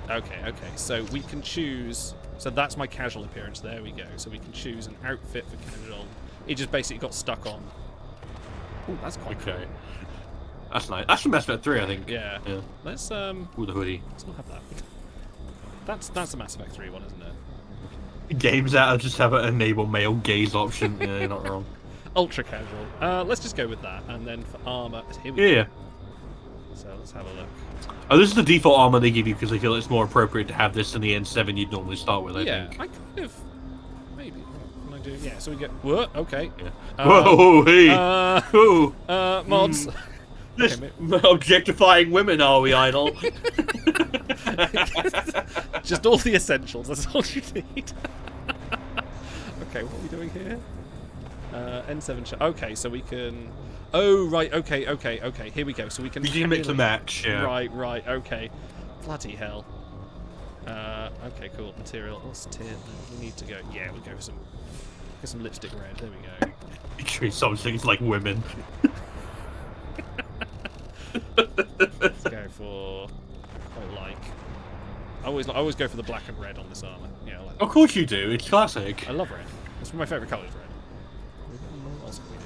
Okay. So we can choose. So that's my casual appearance. There we go. So we can choose an outfit for casual. It just basically got stuck on. Oh, that's quite cool. That's nice. That's from Mass Effect 3, I think. Yeah. Let's Ooh, the hoodie. Let's not have that. That's the Mass Effect 3 one, isn't it? Games that just have an enable male gaze option. Yeah, you're not wrong. Ultra casual. Let's just go with that, and then for armor, here we go. Yeah. So let's have a look. Oh, this is the default armor they give you because they feel it's more appropriate to have this than the N7 you'd normally start with. I think. I kind of maybe. Can I do? Yeah. So we get. What? Okay. Yeah. Whoa, hey. Mods. This objectifying women, are we, Idol? Just all the essentials. That's all you need. Okay, what are we doing here? N7. Okay, so we can. Oh right. Okay. Here we go. So we can. You can mix and match. Yeah. Right. Okay. Bloody hell. Okay, cool. Material. What's the tier? We need to go. Yeah, we'll go for some lipstick red. There we go. You treat some things like women. Let's go for. I like. I always go for the black and red on this armor. Yeah, I like that. Of course you do. It's classic. I love red. It's one of my favourite colours, red. What else can we do?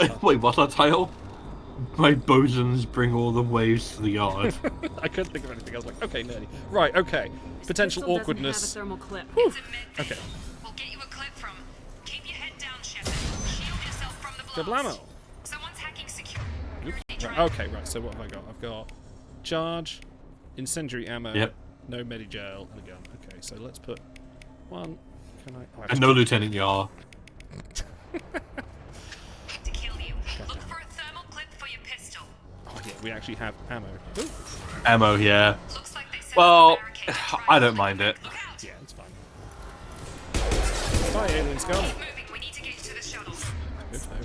Hang on. Wait, what's our title? My bosons bring all the waves to the yard. I couldn't think of anything. I was like, okay, nerdy. Right, okay. Potential awkwardness. Have a thermal clip. Okay. We'll get you a clip from. Keep your head down, Shepard. Shield yourself from the Kablamo. Someone's hacking secure. Right, okay, right. So what have I got? I've got charge, incendiary ammo, no medi-gel, and a gun. Okay, so let's put one. Can I? Oh, And no Lieutenant Yar. To kill you. Look for a thermal clip for your pistol. Oh yeah, we actually have ammo. Ooh. Ammo, yeah. Looks like they set Well, up a barricade to try I and don't mind it. look out. Yeah, it's fine. Bye, alien scum. Keep moving. We need to get you to the shuttle.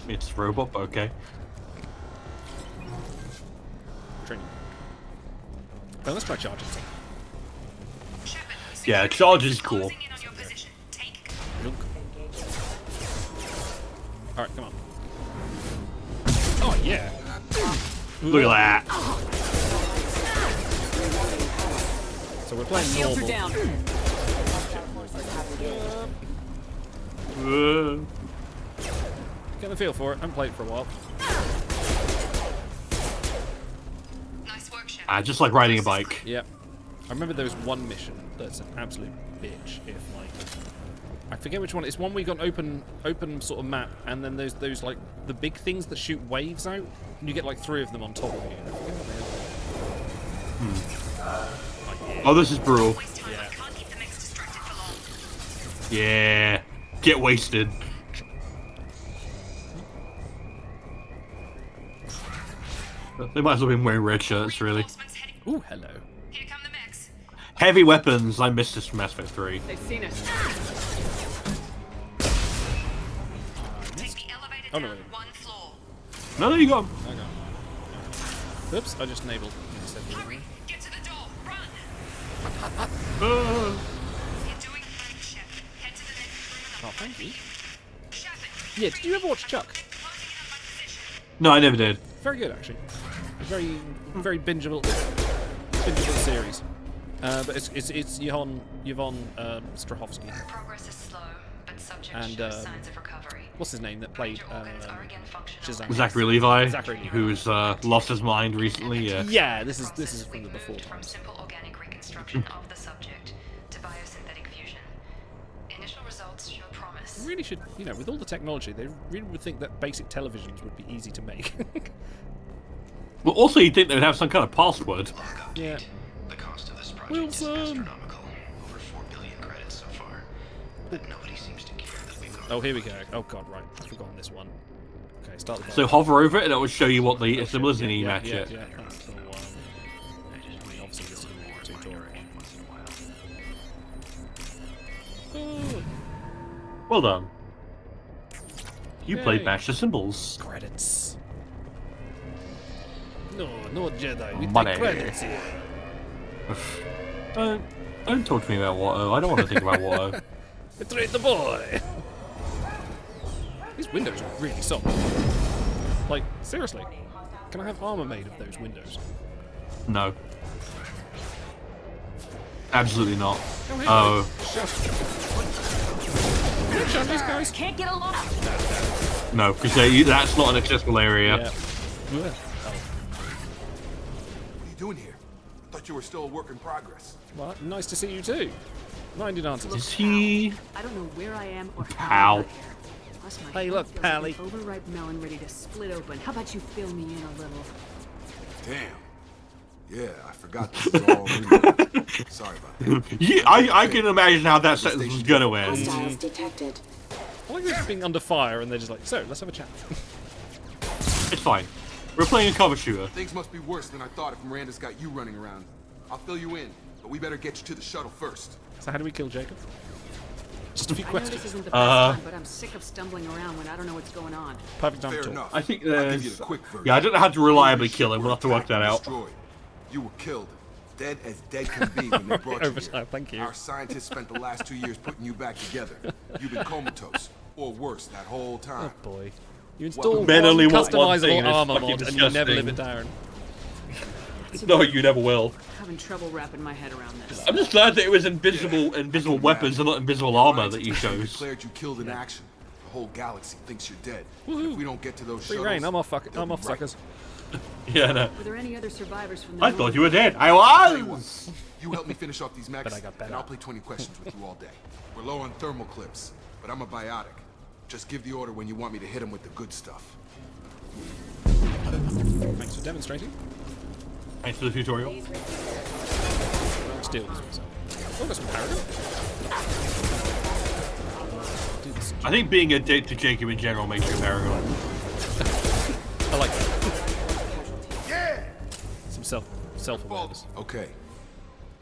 It's robot, but okay. Training. Well, let's try charging. Shepard, Yeah, charge is cool. closing in on your position. Take Look. All right, come on. Oh yeah. Look at that. So we're playing normal. down. Get the feel for it. I haven't played it for a while. nice work, Shepard. Just like riding a bike. Yep. I remember there was one mission that's an absolute bitch. If like, I forget which one. It's one where you got an open sort of map, and then there's those like the big things that shoot waves out, and you get like 3 of them on top of you. I forget what they are. Like, yeah. Oh, this is brutal. Waste time. I can't keep the mix distracted for long. Yeah. Get wasted. They might as well have been wearing red shirts, really. Reinforcements heading. Ooh, hello. Here come the mechs. Heavy weapons. I missed this from Mass Effect 3. They've seen us. Take the elevator Oh, down no, wait. 1 floor. No, there you go. I got. Oops, I just enabled. Hurry! Get to the door! Run! Uh, You're doing great, Shepard. Head to the next room. Oh, thank you. Shepard! Yeah, did you ever watch Chuck? Closing in on my position. no, I never did. Very good, actually. Very bingeable series. But it's Yvonne Strahovski. Progress is slow, but subject And, shows signs of recovery. What's his name that played Major organs are again functional. Shazam? Zachary Levi, Zachary Levi. who's lost his mind recently. Yeah. Yeah, this is from the We before moved from times. simple organic reconstruction of the subject to biosynthetic fusion. Initial results show promise. Really should, with all the technology, they really would think that basic televisions would be easy to make. Well, also you'd think they would have some kind of password. Yeah. The cost of this project is Wilson. astronomical. Over 4 billion credits so far. But nobody seems to care that we've gone. Oh, here we go. Oh god, right. I've forgotten this one. Okay, start the So hover over it and it will show you what the symbol is and you match yeah, it. yeah. That's the one. I mean, obviously this is a tutorial. Ooh, Well done. You played Yay. Bash the Symbols. credits. No, no Jedi. We Money. take credits here. Don't talk to me about Watto. I don't want to think about Watto. Betrayed the boy. These windows are really soft. Like, seriously. Can I have armor made of those windows? No. Absolutely not. Oh. Oh. Hey, these guys. Can't get along. No, because that's not an accessible area. Yeah. Oh. What are you doing here? I thought you were still a work in progress. Well, nice to see you too. 90 answers. Is he... I don't know where I am or Pal. how I got here. Plus my Hey, head look, feels Pally. like an overripe melon ready to split open. How about you fill me in a little? Damn. Yeah, I forgot this was all real. Sorry about that. Yeah, I can imagine how that sentence was gonna end. Hostiles detected. I like this being under fire and they're just like, so, let's have a chat. It's fine. We're playing a cover shooter. Things must be worse than I thought if Miranda's got you running around. I'll fill you in, but we better get you to the shuttle first. So how do we kill Jacob? Just a few I know questions. this isn't the best time, but I'm sick of stumbling around when I don't know what's going on. Perfect time Fair to talk. enough. I think I'll give you there's... the quick version. Yeah, I don't know how to reliably Your kill him. ship We'll have to work that out. destroyed. You were killed. Dead as dead can be when they brought you Overtime, here. thank you. Our scientists spent the last 2 years putting you back together. You've been comatose, or worse, that whole time. Oh boy. You install Men one only want one thing customizable and it's armor fucking mod and you never live it disgusting. down. No, you never will. I'm having trouble wrapping my head around this. I'm just glad that it was invisible weapons and not invisible armor that you Alliance chose. declared you killed in action. The whole galaxy thinks you're dead. Woohoo. If we don't get to those Free shuttles, reign, I'm off, they'll I'm be off, right. suckers. Yeah, no. Were there any other survivors from the I North? thought you were dead. I Tell you what, was! you help me finish off these mechs, But I got better. and I'll play 20 questions with you all day. We're low on thermal clips, but I'm a biotic. Just give the order when you want me to hit him with the good stuff. Thanks for demonstrating. Thanks for the tutorial. Steal this myself. Oh, there's some paragon. Do this. I think being a dick to Jacob in general makes you a paragon. I like that. Yeah! Some self-awareness. Okay.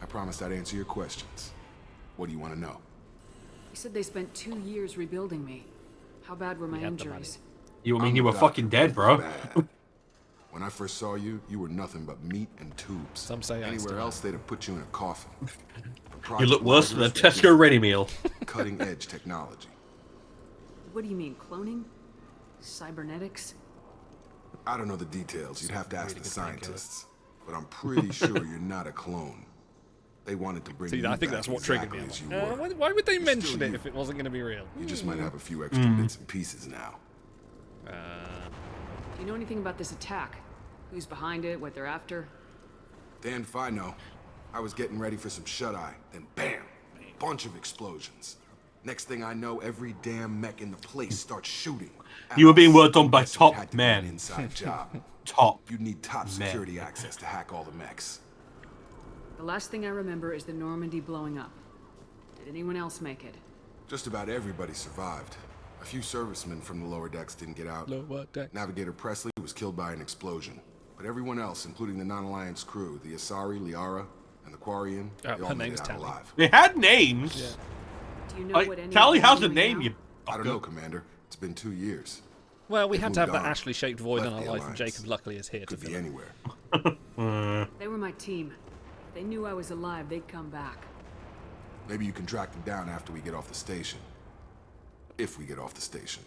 I promised I'd answer your questions. What do you want to know? You said they spent 2 years rebuilding me. How bad were my had the money. injuries? You mean I'm you the were fucking doctor. dead, bro? Bad. When I first saw you, you were nothing but meat and tubes. Some say I Anywhere still else, they'd have put you in a coffin. You look worse than a Tesco ready meal. Cutting-edge technology. What do you mean, cloning? Cybernetics? I don't know the details. You'd have to ask Really the good painkiller. scientists. But I'm pretty sure you're not a clone. They wanted to bring See, you I think back that's what triggered exactly me. as I'm you like, were. why would they You're mention still it you. if it wasn't going to be real? You just might have a few extra bits and pieces now. Do you know anything about this attack? Who's behind it? What they're after? Damn if I know. I was getting ready for some shut-eye, then bam! Bunch of explosions. Next thing I know, every damn mech in the place starts shooting. You were being worked on by Guess it top had to be an men. inside job. Top. You'd need top men. security access to hack all the mechs. The last thing I remember is the Normandy blowing up. Did anyone else make it? Just about everybody survived. A few servicemen from the lower decks didn't get out. Lower deck. Navigator Presley was killed by an explosion. But everyone else, including the non-alliance crew, the Asari, Liara, and the Quarian, they her all made name's it out Tally. alive. They had names. Do you know Like, what any Tally of them has are a doing name, now? you I don't know, fucker. Commander. It's been 2 years. Well, we They've had to have moved that on. Ashley-shaped void in Left our the life, and Alliance. Jacob luckily is here to Could fill be it. anywhere. They were my team. If they knew I was alive, they'd come back. Maybe you can track them down after we get off the station. If we get off the station.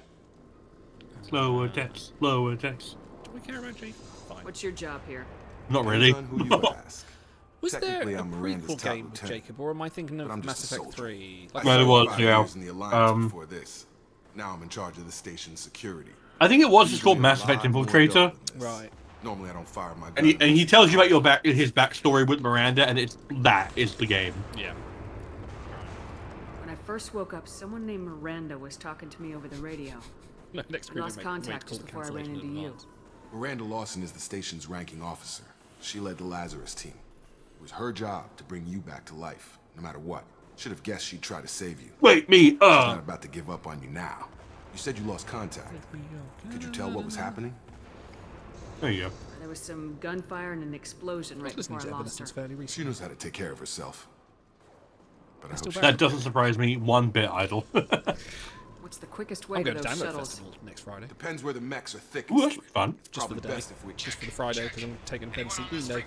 Lower decks. Lower decks. Do we care about Jake? Fine. What's your job here? Not really. Depends on who you ask. Was there Technically, a I'm Miranda's prequel top game with lieutenant, Jacob, or am I thinking of but I'm Mass just a Effect soldier. 3? I Well, it served was, 5 yeah. years in the Alliance before this. Now I'm in charge of the station's security. I think it was just called Usually a Mass Effect lot more Infiltrator. dope than this. Right. Normally I don't fire my gun. And he tells you about his backstory with Miranda, and that is the game. Yeah. When I first woke up, someone named Miranda was talking to me over the radio. Next I lost contact just before I ran into you. Miranda Lawson is the station's ranking officer. She led the Lazarus team. It was her job to bring you back to life, no matter what. Should have guessed she'd try to save you. Wait, me, She's not about to give up on you now. You said you lost contact. Could you tell what was happening? There you go. There was some gunfire and an explosion right before I lost her. She knows how to take care of herself. But I hope That doesn't surprise me one bit, Idle. What's the quickest way I'm to going to those Download shuttles? Festival next Friday. Depends where the mechs are thickest. Ooh, that's fun. Just for the day. Best if we Just for the Friday, because I'm taking Ben to see Green Day.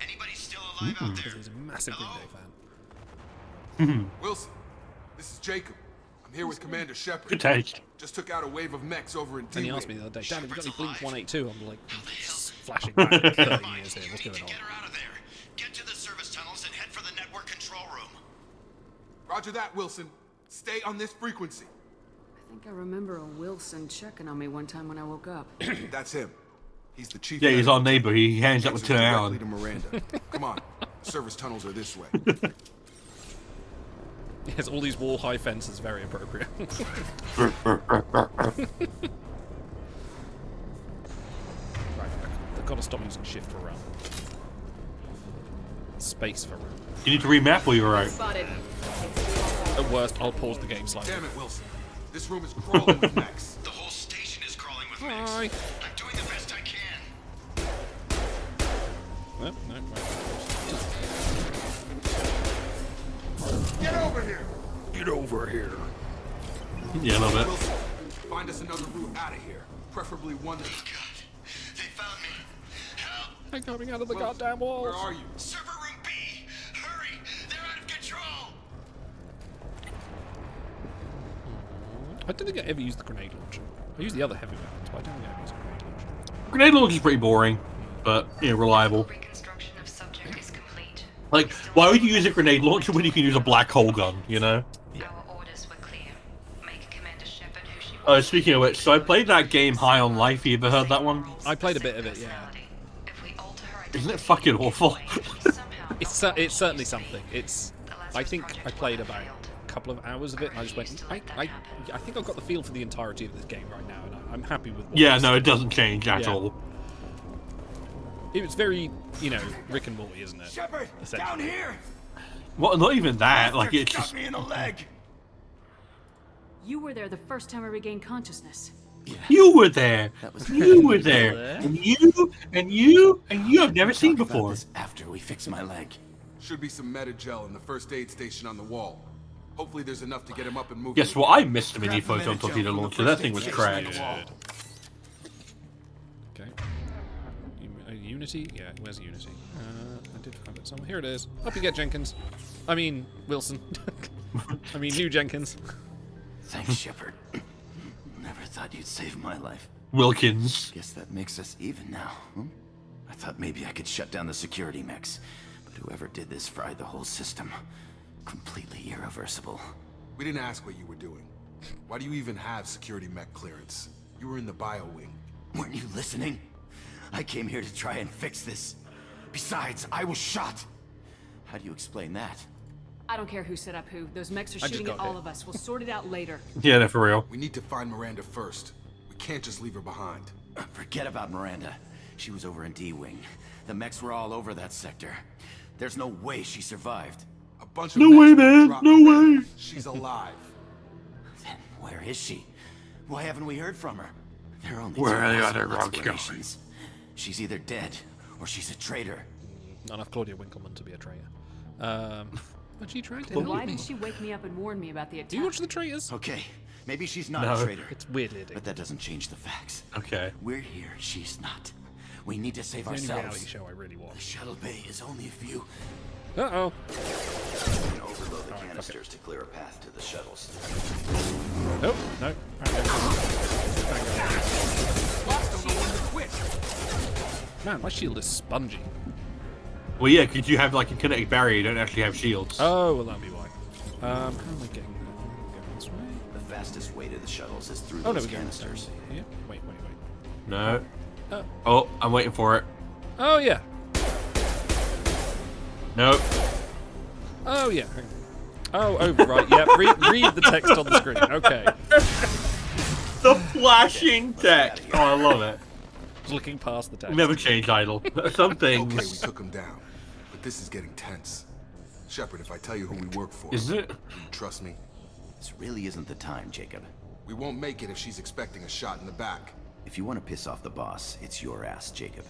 Anybody still alive out there? Because he's a massive Green Day fan. Wilson, this is Jacob. I'm here with Commander Shepard. Good taste. Just took out a wave of mechs over in And he D-Wing. asked me the other day, Dad, have you got any Blink 182? I'm like, flashing back 30 years here. What's going on? Get her out of there. Get to the service tunnels and head for the network control room. Roger that, Wilson. Stay on this frequency. I think I remember a Wilson checking on me one time when I woke up. That's him. He's the chief. Yeah, he's our neighbor. He hangs up with Answers Tim directly Allen. to Miranda. Come on. Service tunnels are this way. Yes, all these wall high fences, very appropriate. Right, they've got to stop using shift for run. Space for run. You need to remap or you're right. Spotted. At worst, I'll pause the game slightly. Damn it, Wilson. This room is crawling with mechs. The whole station is crawling with Hi. mechs. I'm doing the best I can. No, no, right. Get over here! Get over here. Yeah, a little bit. Wilson, find us another route out of here. Preferably one that... God, they found me. Help! They're coming out of the Wilson, goddamn walls. Where are you? Server room B! Hurry! They're out of control! I don't think I ever used the grenade launcher. I used the other heavy weapons, but I don't think I ever used the grenade launcher. Grenade launch is pretty boring, but reliable. Reconstruction of subject is complete. Like, why would you use a grenade launcher when you can use a black hole gun? You know. Our orders were clear. Make Commander Shepard who she Oh, speaking of which, so I played that game High on Life. You ever heard that one? I played a bit of it, yeah. If we alter her Isn't it fucking awful? It's certainly something. It's. I think I played about a couple of hours of it, and I just went. I think I've got the feel for the entirety of this game right now, and I'm happy with. What Yeah, it's- no, it doesn't change at Yeah. all. It was very, Rick and Morty, isn't it? Shepard, Essentially. down here! Well, not even that. Like, it's Shot just. me in the leg! You were there the first time I regained consciousness. You were there. was You were there. And you I've never seen Talk about before. this after we fix my leg. Should be some Metagel in the first aid station on the wall. Hopefully there's enough to get him up and moving. Guess what? I missed a mini photon torpedo launcher. That thing was cracked. Okay. Unity? Yeah, where's Unity? I did have it somewhere. Here it is. Up you get, Jenkins. I mean, Wilson. I mean, New Jenkins. Thanks, Shepard. Never thought you'd save my life. Wilkins. Guess that makes us even now. I thought maybe I could shut down the security mechs, but whoever did this fried the whole system. Completely irreversible. We didn't ask what you were doing. Why do you even have security mech clearance? You were in the bio wing. Weren't you listening? I came here to try and fix this. Besides, I was shot. How do you explain that? I don't care who set up who. Those mechs are just shooting at got all hit. of us. We'll sort it out later. Yeah, no, for real. We need to find Miranda first. We can't just leave her behind. Forget about Miranda. She was over in D-Wing. The mechs were all over that sector. There's no way she survived. A bunch of No mechs way, were man. dropped No Miranda. way. She's alive. Then where is she? Why haven't we heard from her? There are only Where two are the possible other rogues explanations. She's either dead or she's a traitor. Not enough Claudia Winkleman to be a traitor. But she tried to Then help why me. did she wake me up and warn me about the attack? Do you watch The Traitors? Okay, maybe she's not No. a traitor. It's weirdly addictive. But that doesn't change the facts. Okay. We're here, she's not. We need to save The only reality ourselves. show I really The watch. shuttle bay is only a few. Uh-oh. Overload the canisters to clear a path to the shuttles. Oh, no. Man, my shield is spongy. Well, yeah, because you have like a kinetic barrier. You don't actually have shields. Oh, well, that'll be why. How am I getting there? Going this way? The fastest way to the shuttles is through Oh, no, those we're going canisters. here. Wait. No. Oh. Oh, I'm waiting for it. Oh, yeah. Nope. Oh, yeah. Hang on. Oh, right, yeah. Read the text on the screen. Okay. The flashing text. Oh, I love it. looking past the text. Never change idle. Some things. Okay, we took him down. But this is getting tense. Shepard, if I tell you who we work for... Is it? Will you trust me? This really isn't the time, Jacob. We won't make it if she's expecting a shot in the back. If you want to piss off the boss, it's your ass, Jacob.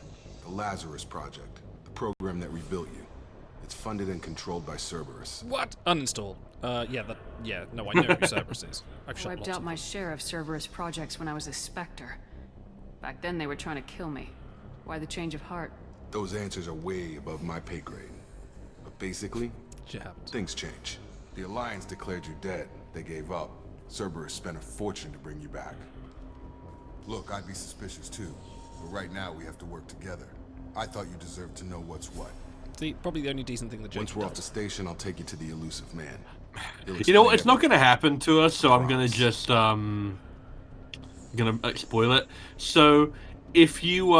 The Lazarus Project. The program that rebuilt you. It's funded and controlled by Cerberus. What? Uninstall. Yeah, no, I know who Cerberus is. I've I shot wiped lots out of my them. share of Cerberus projects when I was a Spectre. Back then they were trying to kill me. Why the change of heart? Those answers are way above my pay grade. But basically, Shit happens. things change. The Alliance declared you dead. They gave up. Cerberus spent a fortune to bring you back. Look, I'd be suspicious too. But right now we have to work together. I thought you deserved to know what's what. See, probably the only decent thing that Jacob Once we're off the does. station, I'll take you to the elusive man. He'll You know what? explain It's not going to everything. happen to us, so I'm going to Promise. just gonna spoil it. So if you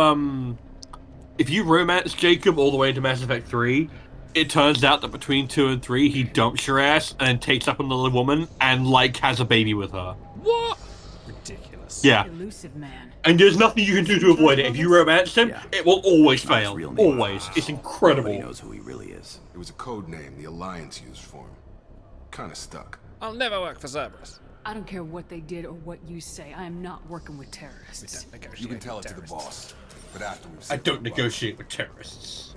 romance Jacob all the way to Mass Effect 3, it turns out that between 2 and 3 he dumps your ass and takes up another woman and like has a baby with her. What? Ridiculous. Yeah. Elusive man. And there's nothing you can do to avoid it. If you romance him, Yeah. it will always It's not his fail. real name. Always. It's Nobody incredible. knows who he really is. It was a code name the Alliance used for him. Kinda stuck. I'll never work for Cerberus. I don't care what they did or what you say. I am not working with terrorists. You can tell it to the boss. But after we've I saved don't our lives. negotiate with terrorists.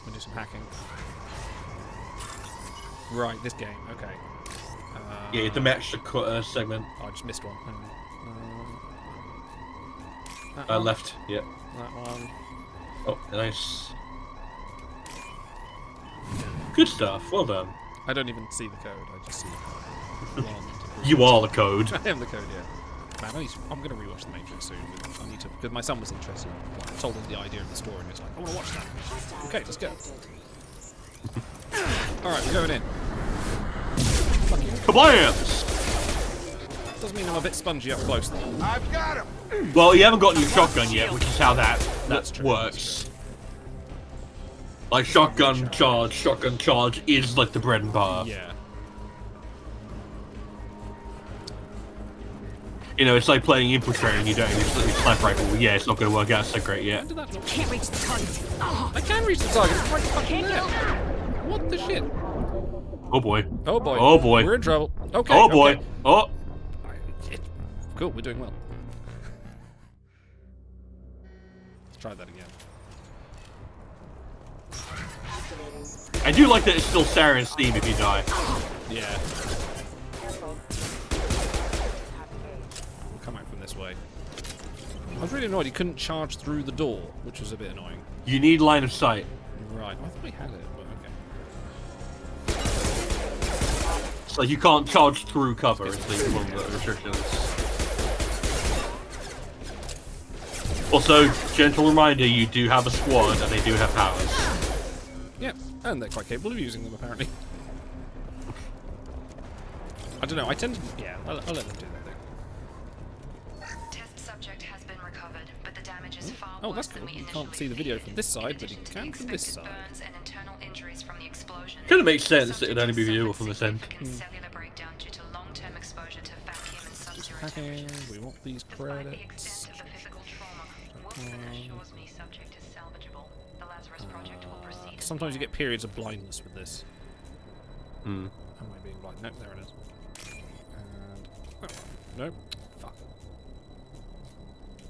We'll do some hacking. Right, this game. Okay. Yeah, the match segment. I just missed one. Hang on. That one, Left. Yeah. That one. Oh, nice. Good stuff. Well done. I don't even see the code. I just see blonde. You are the code. I am the code, yeah. Man, I'm going to rewatch The Matrix soon. I need to, because my son was interested. I told him the idea of the story, and he's like, I want to watch that. Okay, let's go. All right, we're going in. Kablams! Does mean I'm a bit spongy up close, though. I've got him! Well, you haven't gotten your shotgun yet, which is how That's true, works. Like shotgun charge is like the bread and butter. Yeah. You know, it's like playing infiltrator and you don't use the sniper rifle. Yeah, it's not going to work out so great yet. When did that not... Can't reach the target. Oh, I can reach the target. It's right fucking there. What the shit? Oh boy. Oh boy. Oh boy. We're in trouble. Okay. Oh boy. Okay. Oh. Cool, we're doing well. Let's try that again. I do like that it's still Saren's theme if you die. Yeah. We'll come out from this way. I was really annoyed he couldn't charge through the door, which was a bit annoying. You need line of sight. Right, I thought we had it, but okay. So you can't charge through cover, is one of the restrictions. Also, gentle reminder, you do have a squad and they do have powers. Yeah, and they're quite capable of using them, apparently. I don't know, I tend to... Yeah, I'll let them do that thing. Test subject has been recovered, but the damage is far Oh, worse that's than cool. we You initially can't see the video from this feared. side, but you In addition to can the from this expected side. burns and internal injuries from the explosion, Kind of makes sense that subject it'd only be has viewable suffered from this end. significant cellular breakdown due to long-term exposure to vacuum and sub-zero Hacking, temperatures. we want these Despite the credits. extent of the physical trauma, Wilson assures me subject is salvageable. The Lazarus Project will proceed. as Sometimes you planned. get periods of blindness with this. Hmm. Am I being blind? Nope, there it is. And... Oh, nope. Fuck.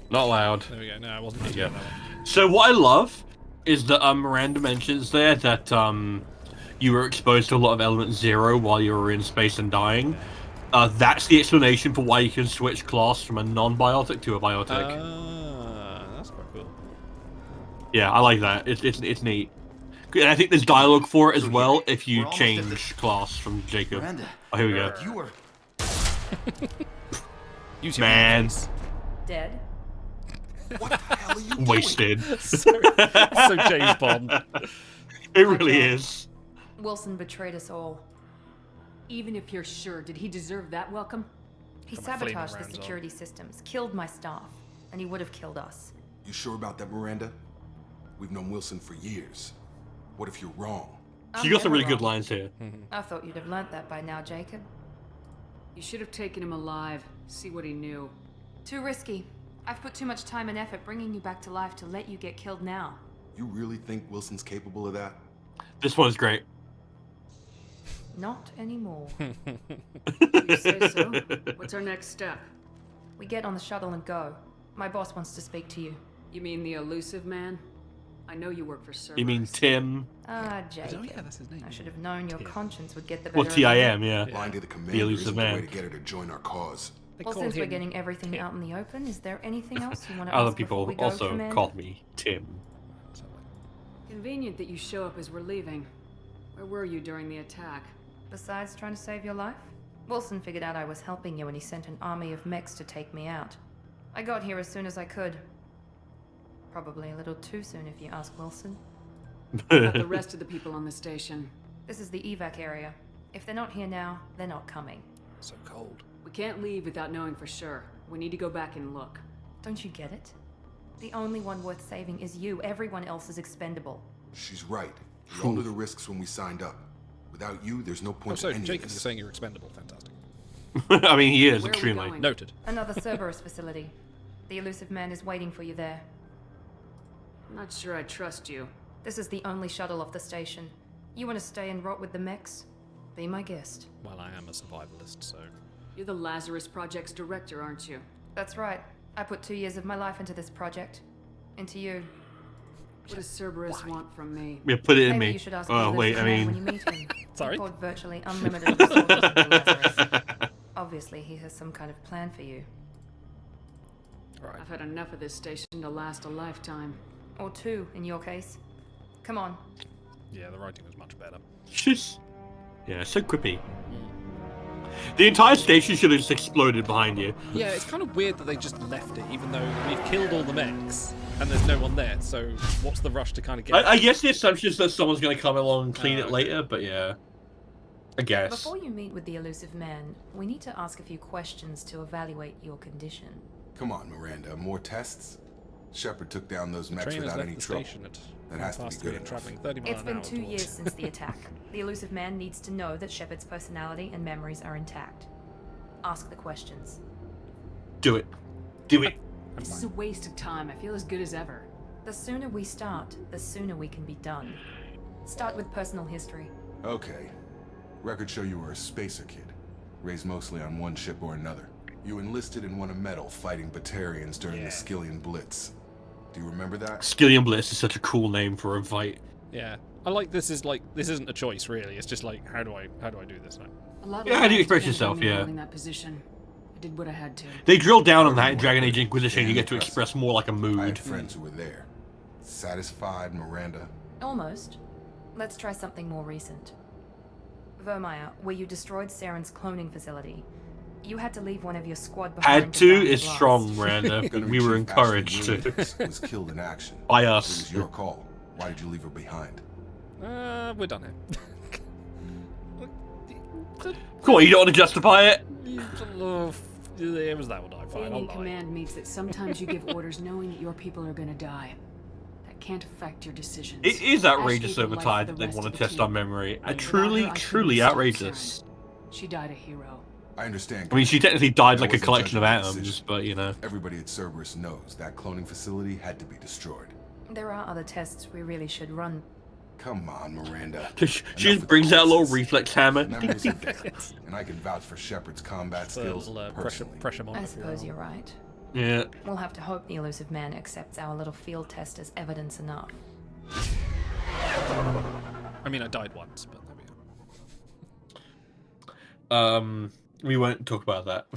Not allowed. There we go. No, I wasn't meant to Yeah. get that one. So what I love is that Miranda mentions there that you were exposed to a lot of element 0 while you were in space and dying. That's the explanation for why you can switch class from a non-biotic to a biotic. That's quite cool. Yeah, I like that. It's neat. And I think there's dialogue for it as well if you We're almost at change class from Jacob. Miranda, Oh, here we go. you were... YouTube Man, dead. What the hell are you doing? wasted. so James Bond. It really is. Wilson betrayed us all. Even if you're sure, did he deserve that welcome? He Got my flaming sabotaged the rounds on. security systems, killed my staff, and he would have killed us. You sure about that, Miranda? We've known Wilson for years. What if you're wrong? She got some really good wrong. lines here. I thought you'd have learnt that by now, Jacob. You should have taken him alive. See what he knew. Too risky. I've put too much time and effort bringing you back to life to let you get killed now. You really think Wilson's capable of that? This one's great. Not anymore. You say so? What's our next step? We get on the shuttle and go. My boss wants to speak to you. You mean the elusive man? I know you work for Cerberus. You mean Tim? Ah, Jacob. Oh yeah, that's his name. I should have known your conscience would get the Well, better of you. TIM, yeah. Lying to the The commander elusive isn't the way man. to get her to join our cause. Well, since we're getting everything out in the open, is there anything else you want to Other ask before people we go, also Commander? called me Tim. Convenient that you show up as we're leaving. Where were you during the attack? Besides trying to save your life? Wilson figured out I was helping you and he sent an army of mechs to take me out. I got here as soon as I could. Probably a little too soon if you ask Wilson. About the rest of the people on the station. This is the evac area. If they're not here now, they're not coming. So cold. We can't leave without knowing for sure. We need to go back and look. Don't you get it? The only one worth saving is you. Everyone else is expendable. She's right. We all knew the risks when we signed up. Without you, there's no Oh, point so in any Jacob, of you're this. saying you're expendable. Fantastic. I mean, he is Where are we extremely. going? Noted. Another Cerberus facility. The elusive man is waiting for you there. I'm not sure I trust you. This is the only shuttle off the station. You want to stay and rot with the mechs? Be my guest. Well, I am a survivalist, so. You're the Lazarus Project's director, aren't you? That's right. I put 2 years of my life into this project. Into you. What does Cerberus want from me? Yeah, put it in Maybe me. you should ask Oh, the wait, elusive I man when mean. you meet him. Sorry? He poured virtually unlimited resources into Lazarus. Obviously, he has some kind of plan for you. Right. I've had enough of this station to last a lifetime. Or 2, in your case. Come on. Yeah, the writing was much better. Just. Yeah, so quippy. The entire station should have just exploded behind you. Yeah, it's kind of weird that they just left it, even though we've killed all the mechs and there's no one there. So what's the rush to kind of get? I guess the assumption is that someone's going to come along and clean it okay. later, but yeah. I guess. Before you meet with the elusive man, we need to ask a few questions to evaluate your condition. Come on, Miranda. More tests? Shepard took down those mechs Train has without left any the trouble. station at That has to be past good 3 and enough. traveling 30 miles It's an been hour 2 towards- years since the attack. The elusive man needs to know that Shepard's personality and memories are intact. Ask the questions. Do it. Do it. This is a waste of time. I feel as good as ever. The sooner we start, the sooner we can be done. Start with personal history. Okay. Records show you were a spacer kid, raised mostly on one ship or another. You enlisted and won a medal fighting Batarians during the Skillian Blitz. Do you remember that? Skillian Blitz is such a cool name for a fight. Yeah, I like this. This isn't a choice really. It's just like how do I do this now? A lot of Yeah, how do you lives express depended yourself, on me yeah. holding that position. I did what I had to. They drill down on that in Dragon Age Inquisition. You get to express more like a I had mood. friends who were there. Satisfied, Miranda? Almost. Let's try something more recent. Vermeer, where you destroyed Saren's cloning facility. You had to leave one of your squad behind. Had to die in is blast. strong, Miranda. Gunnery We were Chief encouraged Ashley to. Williams was killed in action. By It us. was your call. Why did you leave her behind? We're done here. Come on, you don't want to justify it? It was that one. Fine, Being I'll in lie. command means that sometimes you give orders knowing that your people are gonna die. That can't affect your decisions. It is outrageous Ashley over gave life time for that the they want rest to of the test team. our memory. And without Truly, her, I couldn't truly stop outrageous. Saren. She died a hero. I understand. I mean, she technically died That like a wasn't collection of judgment atoms, decision. but you know. Everybody at Cerberus knows that cloning facility had to be destroyed. There are other tests we really should run. Come on, Miranda. She Enough just with brings the out a little nonsense. reflex hammer. Memories are there, and I can vouch for Shepard's combat Just a skills little, personally. pressure I monitor. suppose you're right. Yeah. We'll have to hope the elusive man accepts our little field test as evidence enough. I mean, I died once, but there we go. We won't talk about that.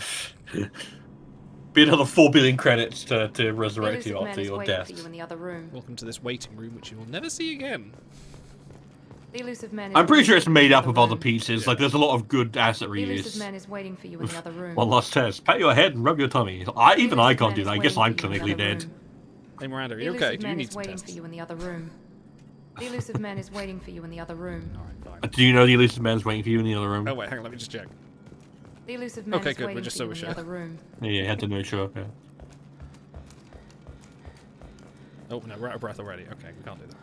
Be another 4 billion credits to The resurrect you elusive man after is your waiting death. for you in the other room. Welcome to this waiting room, which you will never see again. The elusive man is I'm pretty waiting sure it's for you in made the up of other room. pieces. Like, there's a lot of good asset The elusive reuse. man is waiting for you in the other room. One last test. Pat your head and rub your tummy. The Even I elusive can't man do is that. I guess waiting I'm for you in the clinically other dead. room. Hey Miranda, are The you okay? elusive Do you man need is some waiting tests? for you in the other room. The elusive man is waiting for you in the other room. Alright, fine. Do you know the elusive man's waiting for you in the other room? Oh wait, hang on, let me just check. The elusive man Okay, is good, we're waiting just for so you in we're the sure. other room. Yeah, had to make sure. Yeah. Oh no, we're out of breath already. Okay, we can't do that.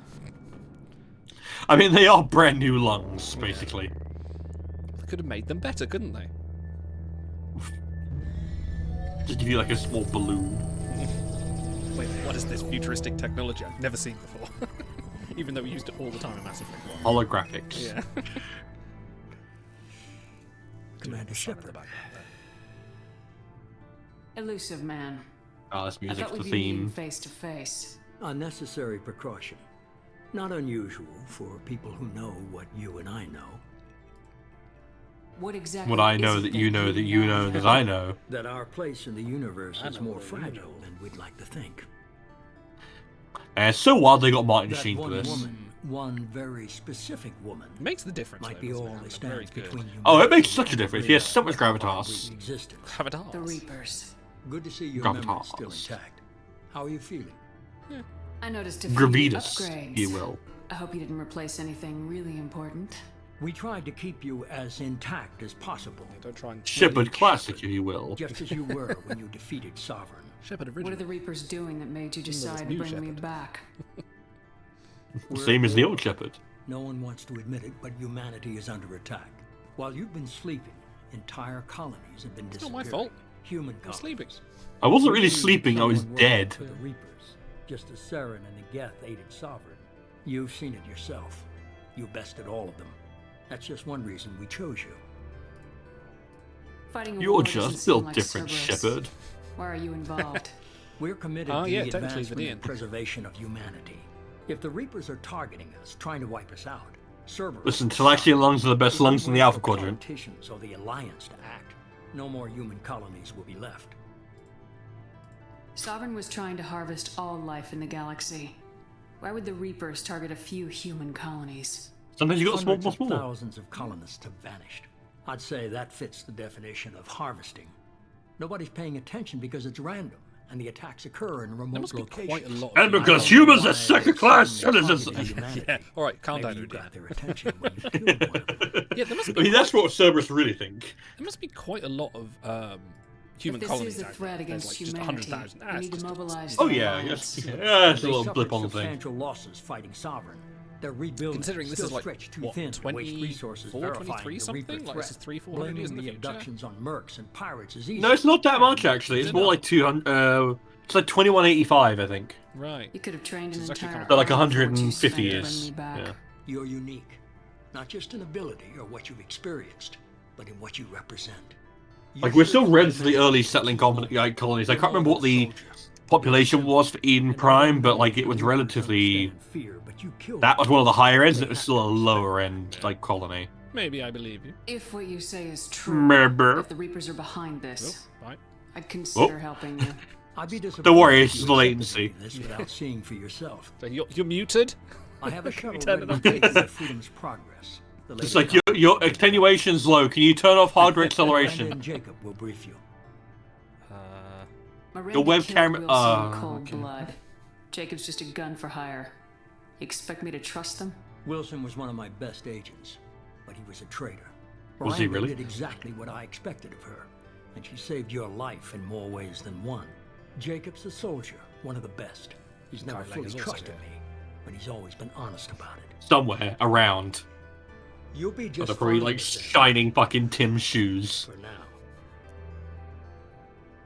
I mean, they are brand new lungs, basically. They could have made them better, couldn't they? Just give you like a small balloon. Wait, what is this futuristic technology I've never seen before? Even though we used it all the time in Mass Effect 1. Holographics. Yeah. Commander Shepard. Elusive man. Oh, this I music's thought the we'd be meeting theme. face to face. Unnecessary precaution. Not unusual for people who know what you and I know. What exactly? What I know is it that you know that you know that I know. That our place in the universe I is know more what you fragile know. than we'd like to think. And it's so wild they got Martin That Sheen for one this. woman, one very specific woman, It makes the difference. might though, be doesn't all it? that They're very stands good. between you. Oh, it makes such a difference. He has so much gravitas. Gravitas. The Reapers. Good to see your Gravitas. memory still intact. How are you feeling? I noticed a few Gravitas, upgrades. if you will. I hope you didn't replace anything really important. We tried to keep you as intact as possible. Yeah, don't try and Shepard Classic, if you will. Just as you were when you defeated Sovereign. Shepard What are original. the Reapers doing that made you there's decide to new bring me Shepard. back? We're Same at as the war. old Shepard. No one wants to admit it, but humanity is under attack. While you've been sleeping, entire colonies have been It's disappearing. not my fault. Human I'm colonies. sleeping. I wasn't really We needed sleeping, I was someone dead. working for the Reapers, just as Saren and the Geth aided Sovereign. You've seen it yourself. You bested all of them. That's just one reason we chose you. Fighting a You're war doesn't just seem built like different, Cerberus. Shepard. Why are you involved? We're committed Oh, to yeah, the technically, advancement Vidian. and preservation of humanity. If the Reapers are targeting us, trying to wipe us out, Cerberus... Listen, will Talaxian stop. lungs are the best If we lungs in the wait Alpha for Quadrant. Politicians or the Alliance to act, no more human colonies will be left. Sovereign was trying to harvest all life in the galaxy. Why would the Reapers target a few human colonies? Sometimes you got small, Hundreds small, of small. thousands of colonists have vanished. I'd say that fits the definition of harvesting. Nobody's paying attention because it's random, and the attacks occur in There remote must be locations. quite a lot. And of because I don't know humans are why second-class they're suddenly citizens. targeting humanity. Yeah. All right, calm Maybe down, you Rudy. got their attention when you killed one of them. Yeah, there must I be. mean, that's what Cerberus really think. There must be quite a lot of human If this colonies is a out threat there. There's against like just humanity, 100,000. we need to mobilize Oh the yeah, Alliance. yeah, it's a They little blip suffered on the thing. substantial losses fighting Sovereign. Their rebuilding Considering this still is like, stretched too what, thin to waste 24, resources 23 verifying the something? Reaper Like, threat. this is 300-400 years in Blaming the the future? abductions on mercs and pirates is easy. No, it's not that much actually. It's Is it more not? like 200. It's like 2185, I think. Right. You could have trained an It's actually entire kind So like army before you 150 spent to bring years. me back. Yeah. You're unique, not just in ability or what you've experienced, but in what you represent. Like we're still relatively early settling colonies. I can't remember what the population was for Eden Prime, but like it was relatively. That was one of the higher ends, and it was still a lower end like colony. Maybe I believe you. If what you say is true, Maybe. if the Reapers are behind this, Oh, right. I'd consider helping you. I'd be disappointed Don't worry, if it's you the accepted latency. this without seeing for yourself. So you're muted. I have a Can we shuttle turn it ready up, to take please? you to Freedom's Progress. The It's latest like your attenuation's low. Can you turn off hardware Miranda acceleration? and Jacob will brief you. Miranda webcam- killed Wilson in oh, cold okay. blood. Jacob's just a gun for hire. You expect me to trust them? Wilson was one of my best agents, but he was a traitor. Was he Miranda really? did exactly what I expected of her, and she saved your life in more ways than one. Jacob's a soldier, one of the best. He's never Kyle fully Lang is also trusted me, but he's always been honest about it. Somewhere around. You'll be Or just they're probably fine like with it shining fucking Tim's shoes. for now.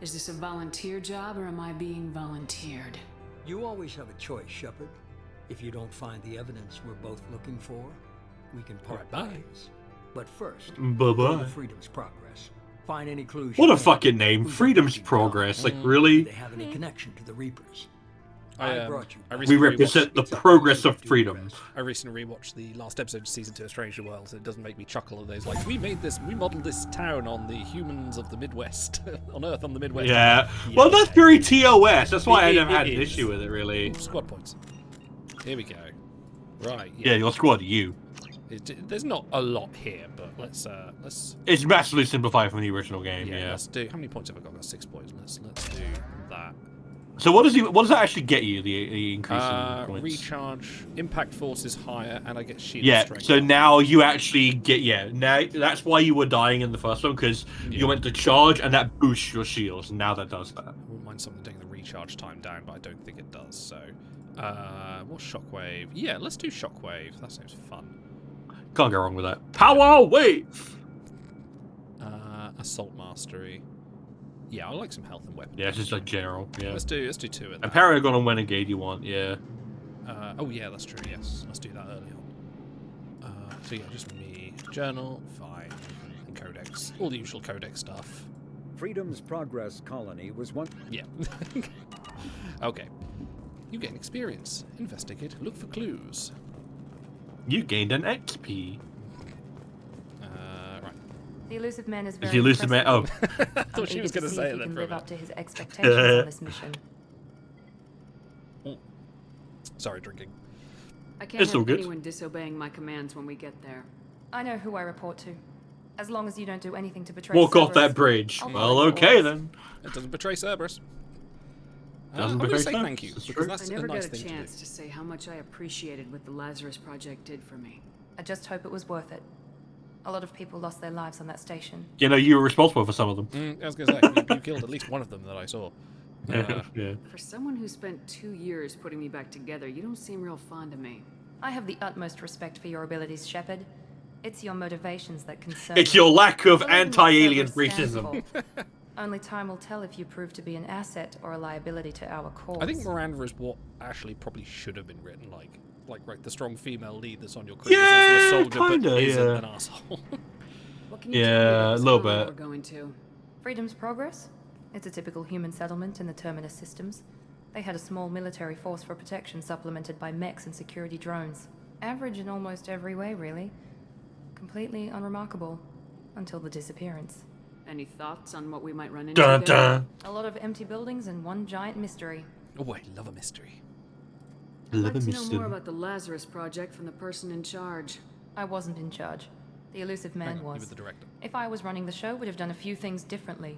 Is this a volunteer job or am I being volunteered? You always have a choice, Shepard. If you don't find the evidence we're both looking for, we can part Alright, bye. ways. But first, Bye go bye. to Freedom's Progress. Find any clues. What you a can. fucking name, Who's Freedom's abducting Progress. Like Kyle? really? Do they have any connection to the Reapers? I brought you. I back. We recently represent the rewatched- progress of freedom. I recently rewatched the last episode of season 2 of Strange New Worlds, and it doesn't make me chuckle at those. Like, we modelled this town on the humans of the Midwest, on Earth on the Midwest. Yeah. Well, that's very TOS. That's why I It- never it had an is. issue with it, really. Ooh, squad points. Here we go. Right. Yeah, your squad, you. There's not a lot here, but let's. It's massively simplified from the original game. Yeah, Yeah. let's do. How many points have I got? I've got 6 points. Let's do that. So what does that actually get you? The increase in points. Recharge, impact force is higher, and I get shield Yeah. strength. So now you actually get Now that's why you were dying in the first one because you went to charge and that boosts your shields. And now that does that. I wouldn't mind something taking the recharge time down, but I don't think it does. So, what's shockwave? Yeah, let's do shockwave. That sounds fun. Can't go wrong with that. Power wave. Assault mastery. Yeah, I like some health and weapons. Yeah, it's just like general. Yeah. Let's do 2 at And Paragon and Renegade you want, yeah. Oh yeah, that's true. Yes, let's do that early on. So yeah, just me, journal, fine, and codex, all the usual codex stuff. Freedom's Progress colony was one. Yeah. Okay. You gain experience. Investigate. Look for clues. You gained an XP. Right. The elusive man is very The elusive man. Oh. I thought she was going to say it he then. can For a live up minute. to his expectations on this mission. Sorry, drinking. I can't It's all have good. anyone disobeying my commands when we get there. I know who I report to. As long as you don't do anything to betray Walk off Cerberus, that bridge. I'll Well, follow your okay orders. then. It doesn't betray Cerberus. Doesn't I'm going to betray say Cerberus, thank you, that's because true. that's I never a nice got a thing chance to to say how much I appreciated what the Lazarus Project did for me. I just hope it was worth it. A lot of people lost their lives on that station. You know, you were responsible for some of them. do. I was going to say, you killed at least one of them that I saw. Yeah. For someone who spent 2 years putting me back together, you don't seem real fond of me. I have the utmost respect for your abilities, Shepard. It's your motivations that concern It's me. your lack of Well, I don't know anti-alien what Cerberus racism. stands for. Only time will tell if you prove to be an asset or a liability to our cause. I think Miranda is what actually probably should have been written like right, the strong female lead that's on your crew. Yeah, is also a soldier, kinda, but isn't yeah. an asshole. What can you tell me Yeah, about a this little colony bit. we're going to? Freedom's Progress? It's a typical human settlement in the Terminus systems. They had a small military force for protection supplemented by mechs and security drones. Average in almost every way, really. Completely unremarkable. Until the disappearance. Any thoughts on what we might run into Dun there? dun. A lot of empty buildings and one giant mystery. Oh, I love a mystery. I'd like Love to a know more mystery. about the Lazarus Project from the person in charge. I wasn't in charge. The elusive man Hang on, you was. were the director. If I was running the show, would have done a few things differently.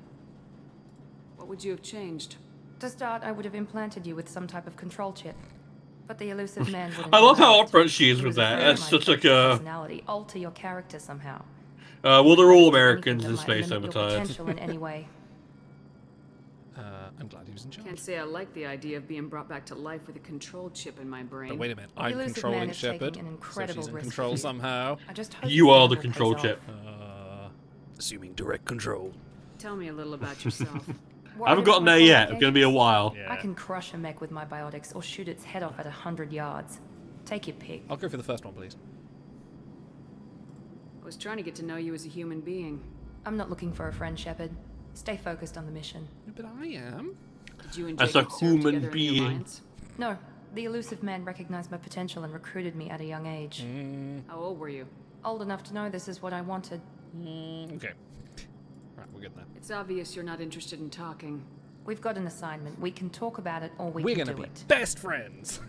What would you have changed? To start, I would have implanted you with some type of control chip. But the elusive man wouldn't. I love how allow it. upfront she is He with was that. afraid That's I might such like affect your a. personality, alter your character somehow. Well, they're all Anything Americans that in might space limit your sabotage. potential in any way. I'm glad he was in charge. Can't say I like the idea of being brought back to life with a control chip in my brain. But wait a minute, The I'm elusive controlling man is taking Shepard, an so incredible she's in risk control here. somehow. I just hope You this are the gamble control pays chip. off. Assuming direct control. Tell me a little about yourself. I haven't gotten there yet. It's gonna be a while. I can crush a mech with my biotics or shoot its head off at 100 yards. Take your pick. I'll go for the first one, please. I was trying to get to know you as a human being. I'm not looking for a friend, Shepard. Stay focused on the mission. But I am. Did you and As a Jacob serve human together in the being. Alliance? No, the elusive man recognized my potential and recruited me at a young age. How old were you? Old enough to know this is what I wanted. Okay. Right, we're good now. It's obvious you're not interested in talking. We've got an assignment. We can talk about it or we We're can gonna do be it. best friends.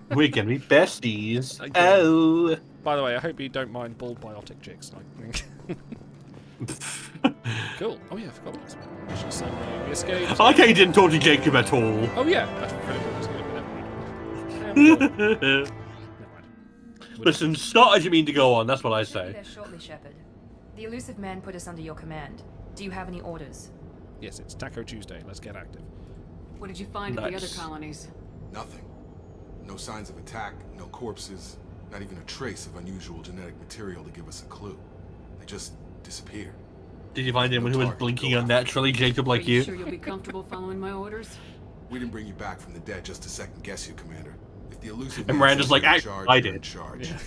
We're gonna be besties. Okay. Oh. By the way, I hope you don't mind bald biotic chicks. Like, cool. Oh yeah, I forgot about this one. Mission summary. We escaped. I like how you didn't talk to Jacob at all. Oh yeah. That's pretty good. Never mind. Listen, start as you mean to go on. That's what I Be say. there shortly, Shepard. The elusive man put us under your command. Do you have any orders? Yes, it's Taco Tuesday. Let's get active. What did you find at the other Nice. colonies? Nothing. No signs of attack, no corpses, not even a trace of unusual genetic material to give us a clue. They just disappeared. Did you find anyone who was blinking unnaturally, Jacob, like Are you? sure you'll be comfortable following my orders? We didn't bring you back from the dead just to second guess you, Commander. If the elusive And man Miranda's says like, you're in "Actually, charge, I you're did." in charge. Yeah.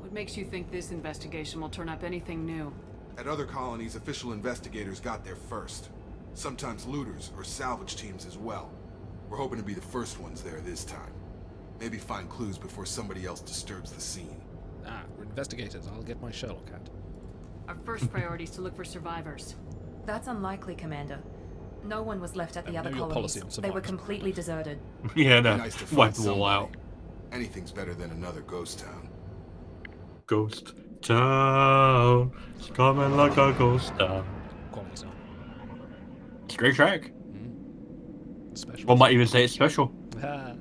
What makes you think this investigation will turn up anything new? At other colonies, official investigators got there first. Sometimes looters or salvage teams as well. We're hoping to be the first ones there this time. Maybe find clues before somebody else disturbs the scene. Ah, we're investigators. I'll get my Sherlock hat. Our first priority is to look for survivors. That's unlikely, Commander. No one was left at the I other know your colonies. policy on They were survivors, completely deserted. Yeah, no. Nice to Wipe find them all out. somebody. Anything's better than another ghost town. Ghost town. It's coming like a ghost town. Quality song. It's a great track. Special. One might even say it's special. Ah.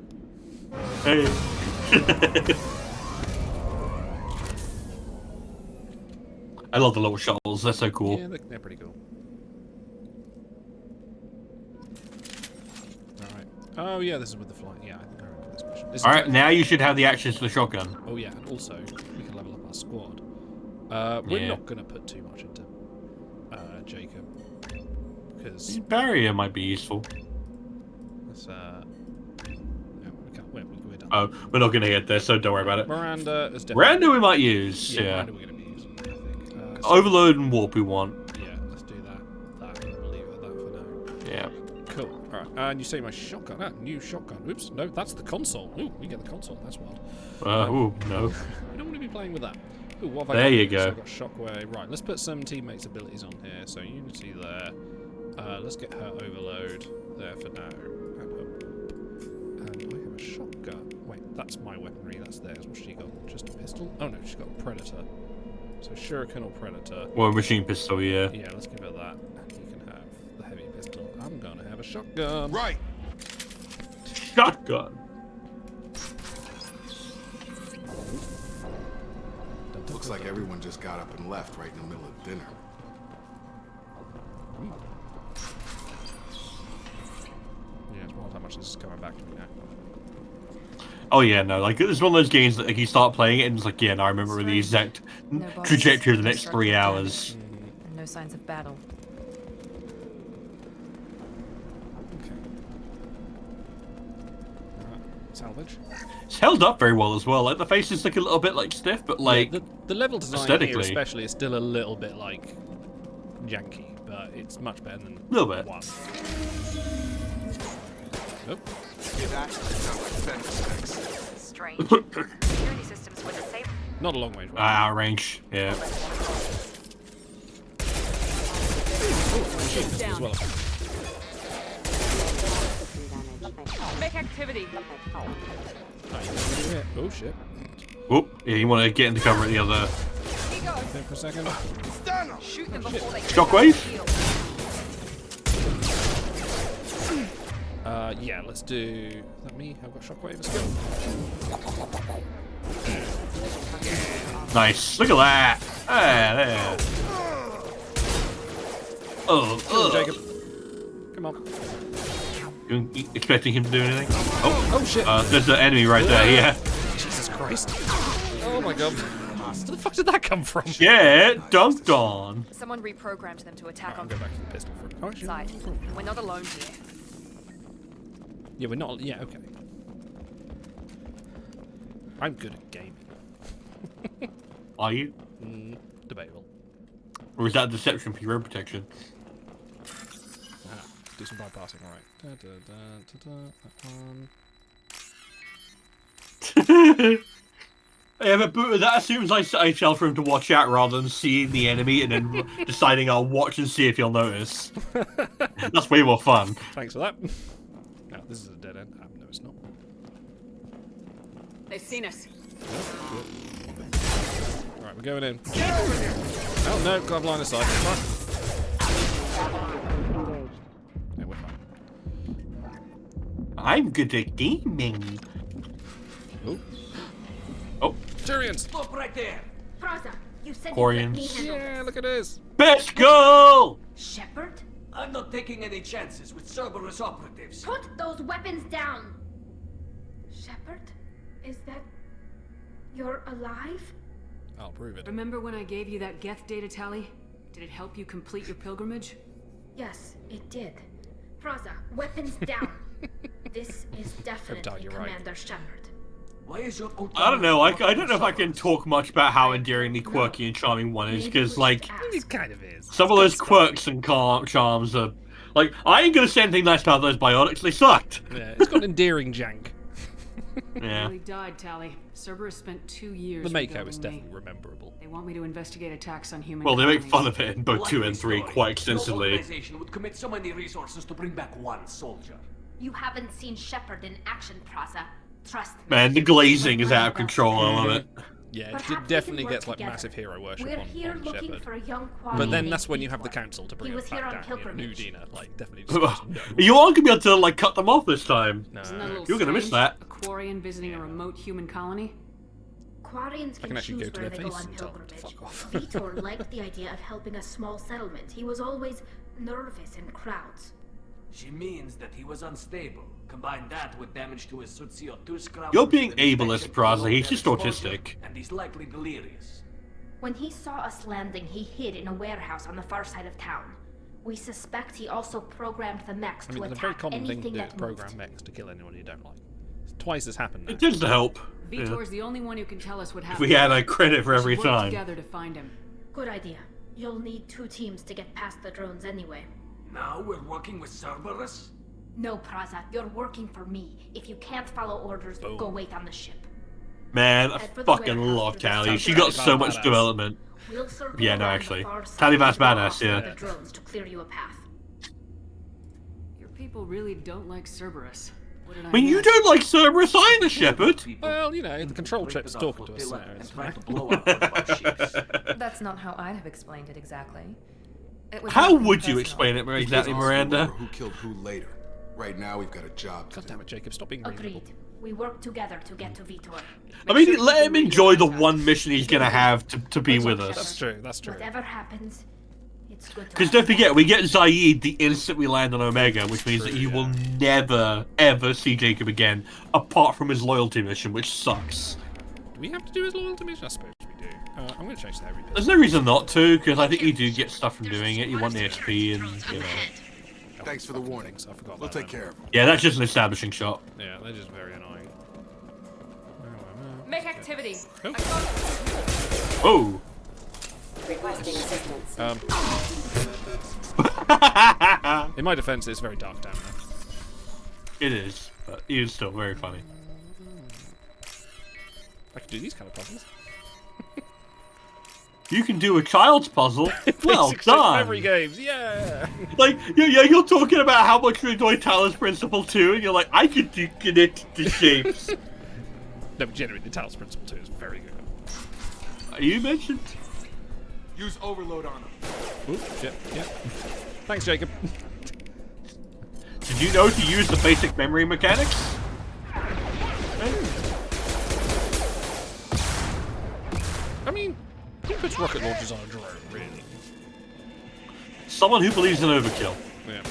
Hey. I love the little shuttles. They're so cool. Yeah, they're pretty cool. Alright. Oh, yeah, this is with the flight. Yeah, I think I remember this mission. This is Alright, now you should have the access to the shotgun. Oh, yeah, and also, we can level up our squad. We're Yeah. not going to put too much into Jacob. Because barrier might be useful. Let's we're done. Oh, we're not gonna get there, so don't worry about it. Miranda is definitely. Miranda we might use. Yeah. Miranda we're gonna be using. I think. Overload and warp we want. Yeah, let's do that. We'll leave it at that for now. Yeah. Cool. Alright, and you say my shotgun. New shotgun. Oops, no, that's the console. Ooh, we get the console. That's wild. Ooh, no. We don't want to be playing with that. Ooh, what have I there got you here? go. So I've got Shockwave. Right, let's put some teammates' abilities on here. So Unity there. Let's get her overload there for now. And I have a shotgun. Wait, that's my weaponry. That's theirs. What's she got? Just a pistol? Oh no, she's got a Predator. So Shuriken or Predator. Or machine pistol, yeah. Yeah, let's give her that. And you can have the heavy pistol. I'm gonna have a shotgun. Right. Shotgun. Looks like everyone just got up and left right in the middle of dinner. Yeah, it's wild how much this is coming back to me now. Oh yeah, no, like it's one of those games that like, you start playing it and it's like, yeah, no, I remember the exact trajectory of the next 3 hours. And no signs of battle. Okay. Salvage. It's held up very well as well. Like the face is like a little bit like stiff, but like yeah, the level design aesthetically, here especially is still a little bit like janky, but it's much better than a little bit. One. Oh. Strange. Security systems with a safe. Not a long way. Out range, yeah. As well. Make activity. Oh shit. Whoop, yeah, you want to get into cover at the other. There for a second. Shoot them before they Shockwave? Yeah, let's do. Is that me? I've got shockwave. Let's go. Nice. Look at that. Ah, there. Oh, Jacob. Come on. You expecting him to do anything? Oh shit. There's an enemy right there, yeah. Jesus Christ. Oh my god. Where the fuck did that come from? Yeah, dunked on. Someone reprogrammed them to attack I'll on go back to the pistol for a minute. side. We're not alone here. Yeah, we're not. Yeah, okay. I'm good at gaming. Are you? Debatable. Or is that a deception for your own protection? Do some bypassing, alright. That one. Yeah, but that assumes I tell for him to watch out rather than seeing the enemy and then deciding I'll watch and see if he'll notice. That's way more fun. Thanks for that. No, this is a dead end. No, it's not. They've seen us. Alright, we're going in. Oh no, got a line of sight. Yeah, we're fine. I'm good at gaming. Oh. Oh. Tyrians! Stop right there! Praza, you said Corians. Yeah, look at this. Best goal! Shepard? I'm not taking any chances with Cerberus operatives. Put those weapons down! Shepard? Is that... You're alive? I'll prove it. Remember when I gave you that Geth data tally? Did it help you complete your pilgrimage? Yes, it did. Praza, weapons down. This is definitely Commander Shepard. Why is your I don't know. I don't know if I can talk much about how endearingly quirky and charming one is, because like it kind of is. Some of those quirks and charms are like I ain't gonna say anything nice about those biotics. They sucked. Yeah, it's got endearing jank. Yeah. Really died, Tally. Cerberus spent 2 years. The Mako is rebuilding definitely rememberable. They want me to investigate attacks on human. Well, they make colonies. fun of it in both 2 and 3 quite extensively. No organization would commit so many resources to bring back one soldier. You haven't seen Shepard in action, Praza. Trust me. Man, the glazing is out of control. I love it. Yeah, Perhaps it definitely gets like together. massive hero worship We're on here looking Shepard. for a young But then Quarian that's when named you have the Vitor. council to bring He it was here back on down. New pilgrimage. Dina, like definitely. Just no. You aren't gonna be able to like cut them off this time. No. Isn't that a little You're gonna miss strange? that. A Quarian visiting a remote human colony? Quarians I can can actually choose go to where their they go face on and tell them to pilgrimage. fuck off. Vitor liked the idea of helping a small settlement. He was always nervous in crowds. She means that he was unstable. Combine that with damage to his Sutsio 2 scrap. You're being ableist, Praza. He's just autistic. And he's likely delirious. When he saw us landing, he hid in a warehouse on the far side of town. We suspect he also programmed the mechs to it's a very attack common thing to anything do, that is program moved. mechs to kill anyone you don't like. Twice has happened now. It tends to help. Vitor's the only one who can tell us what If happened. we had a credit for We every should work time. together to find him. Good idea. You'll need 2 teams to get past the drones anyway. Now we're working with Cerberus? No, Praza, you're working for me. If you can't follow orders, go wait on the ship. Man, I fucking love Tally. She got so much development. We'll circle Yeah, no, around actually. the far side Taliban's and blow badass, off some of yeah. the drones to clear you a path. Your people really don't like Cerberus. What did I mean, you miss? don't like Cerberus either, Shepard. Well, you know, the control chip's talking to us there. It's fine. That's not how I'd have explained it exactly. It was How nothing would you personal. explain it We exactly, can argue Miranda? over who killed who later. Right now, we've got a job to God damn it, Jacob, stop being reasonable. Agreed. We work together to get to Vitor. I mean, let him enjoy the one mission he's gonna have to be with That's us. true, that's true. Whatever happens, it's good to Because have don't forget, we get Zaid the instant we land on Omega, which means that you will never, ever see Jacob again, apart from his loyalty mission, which sucks. Do we have to do his loyalty mission? I suppose we do. I'm going to change that every bit. There's no reason not to, because I think you do get stuff from doing it. You want the XP and, you know. Thanks for the warning. I forgot We'll about take that. care of them. Yeah, that's just an establishing shot. Yeah, they're just very annoying. Make activity. Oh! Requesting assistance. In my defense, it's very dark down there. It is, but it is still very funny. I can do these kind of puzzles. You can do a child's puzzle? Well Basic done! memory games, yeah! Like, yeah, you're talking about how much you enjoy Talos Principle 2, and you're like, I could do connect the shapes. No, but generally, the Talos Principle 2 is very good. You mentioned? Use overload on them. Ooh, shit, yeah. Thanks, Jacob. Did you know to use the basic memory mechanics? I mean, who puts rocket launchers on a drone, really? Someone who believes in overkill. Yeah.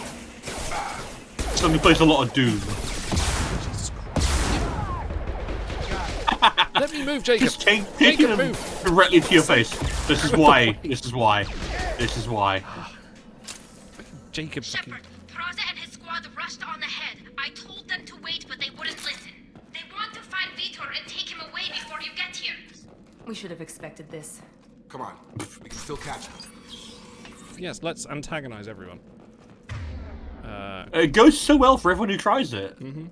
Someone who plays a lot of Doom. Let me move, Jacob. Just taking them directly to your face. This is why. This is why. This is why. Jacob. Shepard, Praza and his squad rushed on ahead. I told them to wait, but they wouldn't listen. They want to find Vitor and take him away before you get here. We should have expected this. Come on. We can still catch them. Yes, let's antagonize everyone. It goes so well for everyone who tries it. Mm-hmm.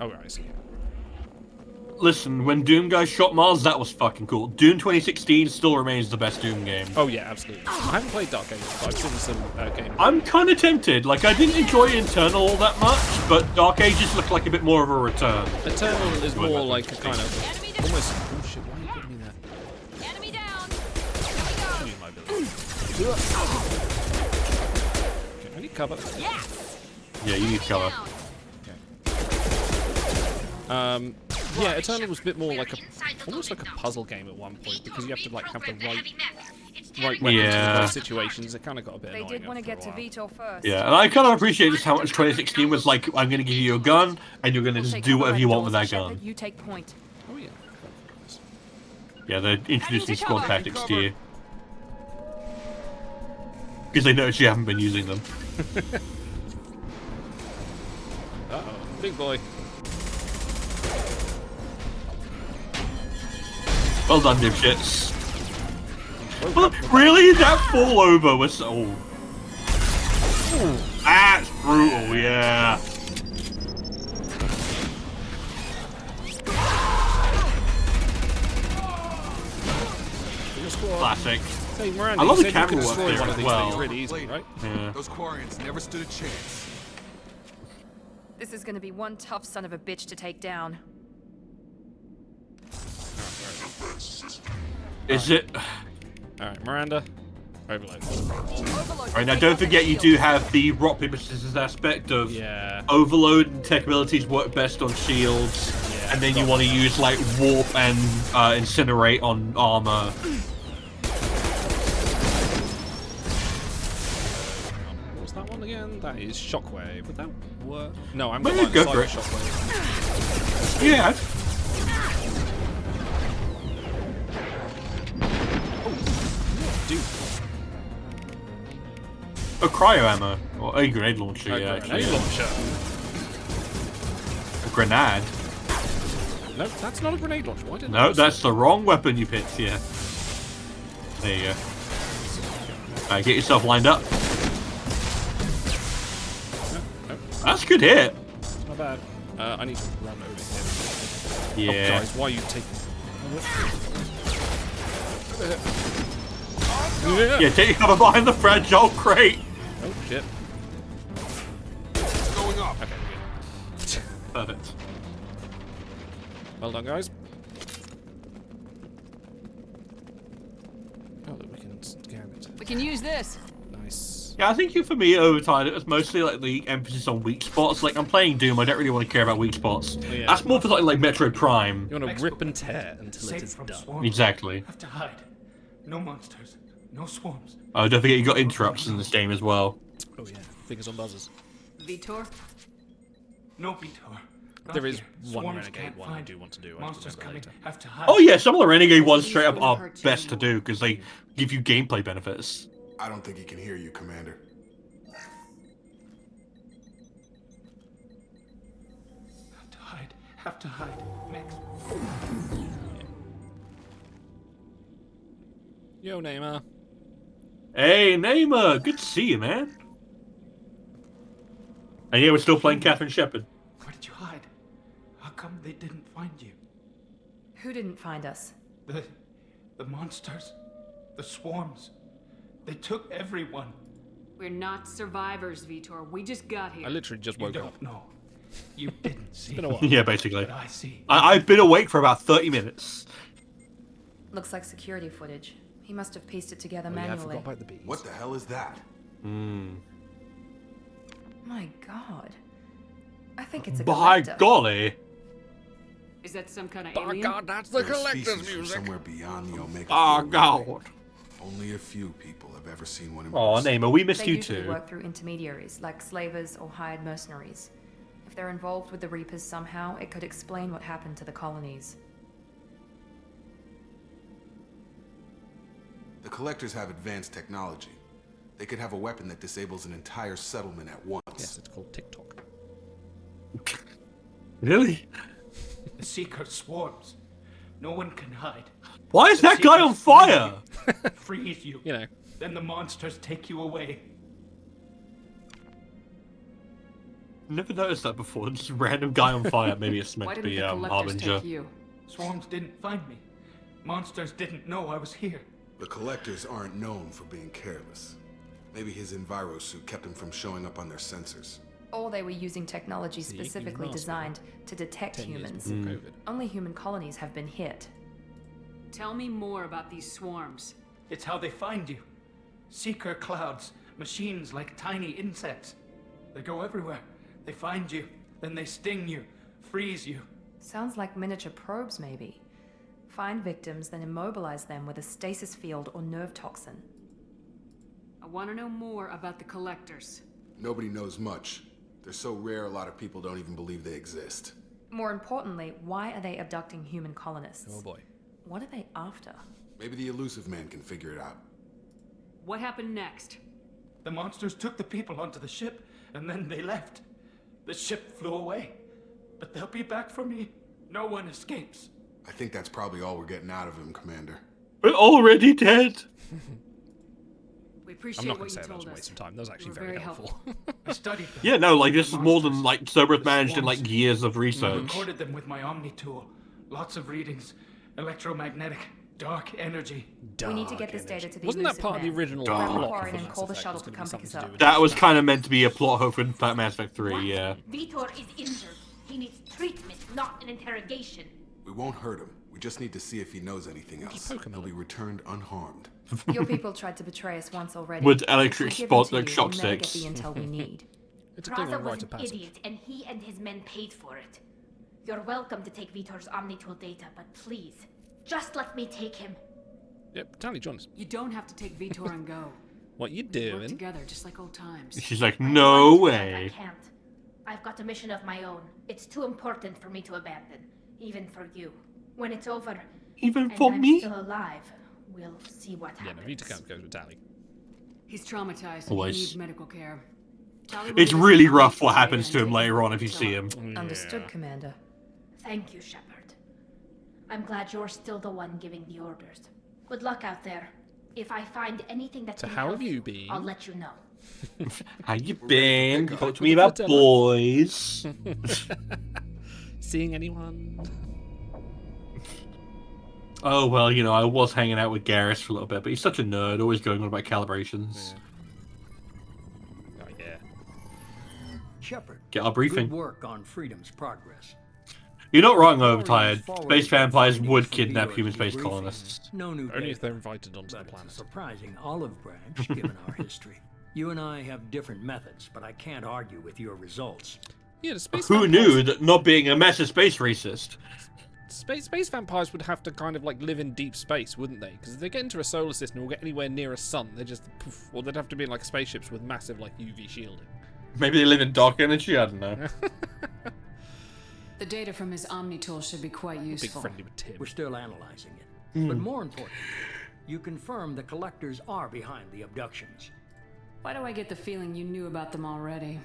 Oh, right, I see. Listen, when Doom guys shot Mars, that was fucking cool. Doom 2016 still remains the best Doom game. Oh yeah, absolutely. I haven't played Dark Ages, but I've seen some games. I'm kind of tempted. Like, I didn't enjoy Eternal all that much, but Dark Ages looked like a bit more of a return. Eternal is more like a kind of almost. Oh shit! Why are you putting me there? Enemy down. Use my ability. Okay, I need cover. Yes. Yeah, you need cover. Yeah, Eternal was a bit more like almost like a puzzle game at one point because you have to like have the right weapons for those situations. It kind of got a bit They annoying. did want to get to Vitor first. Yeah, and I kind of appreciate just how much 2016 was like, I'm going to give you a gun, and you're going to just do whatever you want with that gun. You take point. Oh yeah. Yeah, they're introducing squad tactics to you. Because they notice you haven't been using them. Uh-oh, big boy. Well done, dipshits. Well, really? That fall over was so... That's brutal, yeah. Classic. Hey, Miranda, I love you the said you camera could work destroy there one of as these well. things really easily, right? Yeah. Those Quarians never stood a chance. This is going to be one tough son of a bitch to take down. Is it? Alright, Miranda. Overload. Alright, now don't forget you do have the rock, paper, scissors aspect of overload and tech abilities work best on shields, and then you want to use like warp and incinerate on armor. What was that one again? That is Shockwave. Would that work? No, I'm Maybe going to go line for of sight it. with Shockwave. Yeah. A cryo ammo. Or a grenade launcher, yeah. Grenade launcher. A grenade? No, that's not a grenade launcher. Why didn't No, that's the wrong weapon you picked, yeah. There you go. Alright, get yourself lined up. No. That's a good hit. It's not bad. I need to run over here. Yeah. Oh, guys, why are you taking... Yeah, take your cover behind the fragile crate. Oh, shit. Going up. Okay, we're good. Perfect. Well done, guys. Oh, look, we can scan it. We can use this. Nice. Yeah, I think for me, over time, it was mostly like the emphasis on weak spots. Like, I'm playing Doom, I don't really want to care about weak spots. Oh, yeah. That's more for something like Metroid Prime. You want to rip and tear until it is done. Exactly. Have to hide. No monsters. No swarms. Oh, don't forget you got interrupts in this game as well. Oh yeah, fingers on buzzers. Vitor? No Vitor. There is one Renegade one I do want to do. Monsters coming. Have to hide. Oh yeah, some of the Renegade ones straight up are best to do because they give you gameplay benefits. I don't think he can hear you, Commander. Have to hide. Have to hide. Next. Yo, Neymar. Hey, Neymar, good to see you, man. And yeah, we're still playing Catherine Shepard. Where did you hide? How come they didn't find you? Who didn't find us? The monsters. The swarms. They took everyone. We're not survivors, Vitor. We just got here. I literally just woke up. No. You didn't see. It's been a while. Yeah, basically. But I see. I've been awake for about 30 minutes. Looks like security footage. He must have pieced it together Oh, yeah, I manually. forgot about the bees. What the hell is that? My god. I think it's a By collector. golly. Is that some kind of By alien? God, that's the They're collector's species from music. somewhere beyond the Omega. Oh, Field God. Ring. Only a few people have ever seen one in Oh, person. Neymar, we missed They you usually too. work through intermediaries, like slavers or hired mercenaries. If they're involved with the Reapers somehow, it could explain what happened to the colonies. The collectors have advanced technology. They could have a weapon that disables an entire settlement at once. Yes, it's called TikTok. Really? The Seeker swarms. No one can hide. Why is The that guy Seekers on fire? freeze you. You know. Then the monsters take you away. Never noticed that before. Just a random guy on fire. Maybe it's meant Why to didn't be the collectors Harbinger. take you? Swarms didn't find me. Monsters didn't know I was here. The collectors aren't known for being careless. Maybe his enviro suit kept him from showing up on their sensors. Or they were using technology See, specifically even last designed to detect 10 years humans. before COVID. Only human colonies have been hit. Tell me more about these swarms. It's how they find you. Seeker clouds, machines like tiny insects. They go everywhere. They find you, then they sting you, freeze you. Sounds like miniature probes, maybe. Find victims, then immobilize them with a stasis field or nerve toxin. I want to know more about the collectors. Nobody knows much. They're so rare, a lot of people don't even believe they exist. More importantly, why are they abducting human colonists? Oh boy. What are they after? Maybe the elusive man can figure it out. What happened next? The monsters took the people onto the ship, and then they left. The ship flew away. But they'll be back for me. No one escapes. I think that's probably all we're getting out of him, Commander. We're already dead. We I'm appreciate not going what to say you that was told a waste us. of time. That was actually You were very very helpful. I studied them. Yeah, no, like this The is more than monsters, like Cerberus the managed in like swarms. years of I research. recorded them with my Omni tool. Lots of readings. Electromagnetic. Dark energy. We need to get this data to the Wasn't that elusive part of the man. original Grab plot? the of quarry and Mass call the Effect? shuttle Was to gonna come be pick us something to do up. with That was kind of meant to be a plot hook for Mass Effect 3, yeah. Vitor is injured. He needs treatment, not an interrogation. We won't hurt him. We just need to see if he knows anything else. He'll be returned unharmed. Your people tried to betray us once already. With If electric we give spot, them like to you, shock we'll never get sticks. the intel we need. It's a Praza Klingon was rite of an passage. idiot, and he and his men paid for it. You're welcome to take Vitor's Omnitool data, but please, just let me take him. Yep, Tally, join us. You don't have to take Vitor and go. What you Work doing? together, just like old times. She's like, I no want to, but I way. can't. I've got a mission of my own. It's too important for me to abandon, even for you. When it's over, Even and for I'm me? still alive, we'll see what Yeah, happens. no, Vita can't go with Tally. He's traumatized. Always. He needs medical care. It's really rough what happens to him later on if you see him. Understood, Commander. Thank you, Shepard. I'm glad you're still the one giving the orders. Good luck out there. If I find anything that So can how help have you been? I'll let you know. How you been? Talk to me about boys. Seeing anyone? Oh, well, you know, I was hanging out with Garrus for a little bit, but he's such a nerd, always going on about calibrations. Oh, yeah. Shepard, Get our briefing. good work on Freedom's progress. You're not wrong, Overtired. Space vampires would kidnap human space colonists. No new Only if they're invited onto the but planet. it's a surprising olive branch given our history. You and I have different methods, but I can't argue with your results. Yeah, the space Who vampires... knew that not being a massive space racist? Space vampires would have to kind of like live in deep space, wouldn't they? Because if they get into a solar system or get anywhere near a sun, they just poof, or they'd have to be in like spaceships with massive like UV shielding. Maybe they live in dark energy. I don't know. The data from his Omni tool should be quite useful. Big friendly with Tim. We're still analyzing it. But more importantly, you confirm the collectors are behind the abductions. Why do I get the feeling you knew about them already?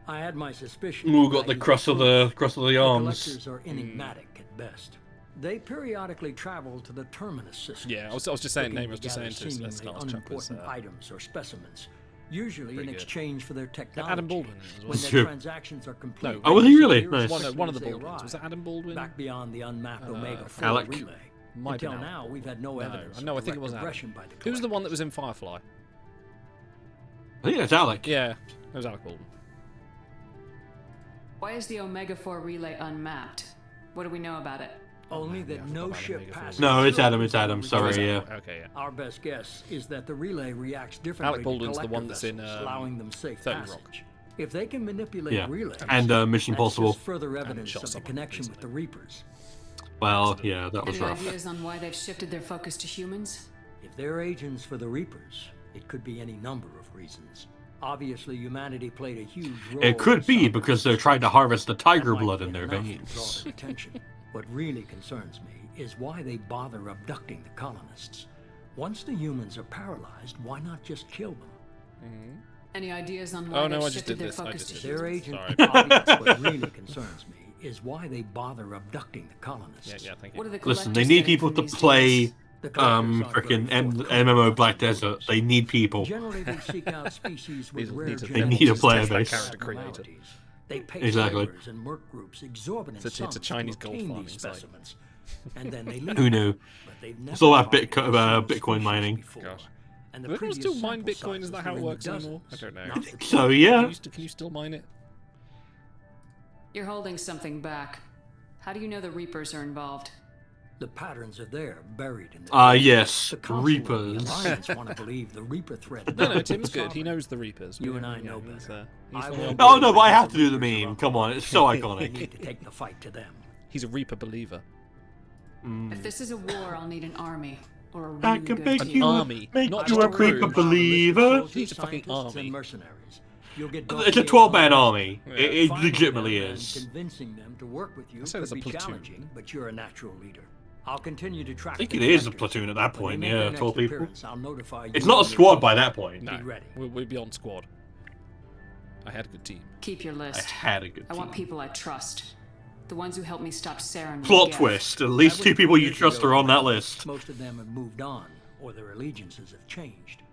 I had my suspicions. Ooh, got the cross of the arms. The collectors are enigmatic at best. They periodically travel to the terminus system. Yeah, I was just saying, name was just saying to us, let's not unimportant items or specimens, usually in pretty good. exchange for their technology. Adam Baldwin as well. When their transactions are complete. No, oh, was he really? Nice. One of the Baldwins. Was it Adam Baldwin? Back beyond the unmapped Omega 4 Alec. relay. Might Until be now, we've had no evidence. No, I of think it was direct Adam. aggression by the Who's the one that collectors. was in Firefly? I think that's Alec. Yeah, it was Alec Baldwin. Why is the Omega 4 relay unmapped? What do we know about it? Only that no ship passes. No, it's through Adam. It's Adam. Sorry, yeah. Okay, yeah. Our best guess is that the relay reacts differently Alec Baldwin's to the one collector that's in, vessels, allowing them safe 30 passage. Rock. If they can manipulate Yeah. relays, And Mission that's Impossible. just further evidence shot of the someone connection with recently. the Reapers. Well, yeah, that was Any rough. ideas on why they've shifted their focus to humans? If they're agents for the Reapers, it could be any number of reasons. Obviously, humanity played a huge role. It could in be some because of they're this trying to destruction. harvest the tiger That might blood be in their enough to veins. draw their attention. What really concerns me is why they bother abducting the colonists. Once the humans are paralyzed, why not just kill them? Any ideas on why Oh, they've no, I just shifted did their this. I focus just to did Their humans? agent, Sorry. obvious, what really concerns me is why they bother abducting the colonists. Yeah, thank you. What are the Listen, they collectors need getting people from to these play deals? The collectors aren't frickin' very forthcoming MMO about Black some Desert. orders. They need people. Generally, they seek out species with These rare need to- They need a player base. character creator. abnormalities. They pay Exactly. slavers and merc groups exorbitant It's a sums Chinese to gold obtain farming these site. specimens, and then they leave. Who knew? But they've never It's all about targeted a single Bitcoin species mining. before. Gosh. And Do everyone previous still mine sample Bitcoin? Is that sizes how were it in the works anymore? I dozens, don't know. not the So, tens. yeah. Can you still mine it? You're holding something back. How do you know the Reapers are involved? The patterns are there, buried in the Yes. The Council Reapers. and the Alliance want to believe the Reaper threat. No, Tim's good. He knows the Reapers. You and I know he's, better. he's I fine. will Oh, no, but I believe have the to do the Reapers are meme. up. Come on, it's so They iconic. need to take the fight to them. He's a Reaper believer. If this is a war, I'll need an army. Or a I really can good make team. you, army, make not you just a a crew. Reaper believer. He's a fucking Scientists army. and mercenaries. You'll get It's a dossiers 12-man on army. Yeah. It Finding legitimately them and is. Convincing them to work with you I'd say could there's a be platoon. challenging, but you're a natural leader. I'll continue to track. I think the it is a collectors. platoon at that When point, they make yeah, their next 12 people. appearance, I'll notify It's you not a and your squad team. by that point. No, Be ready. we'll be on squad. I had a good team. Keep your I list. had a good I want team. people I trust. The ones who helped me stop Saren. and Plot Geth. twist. At least That two was people you years trust ago are on that now. list. Most of them have moved on, or their allegiances have changed.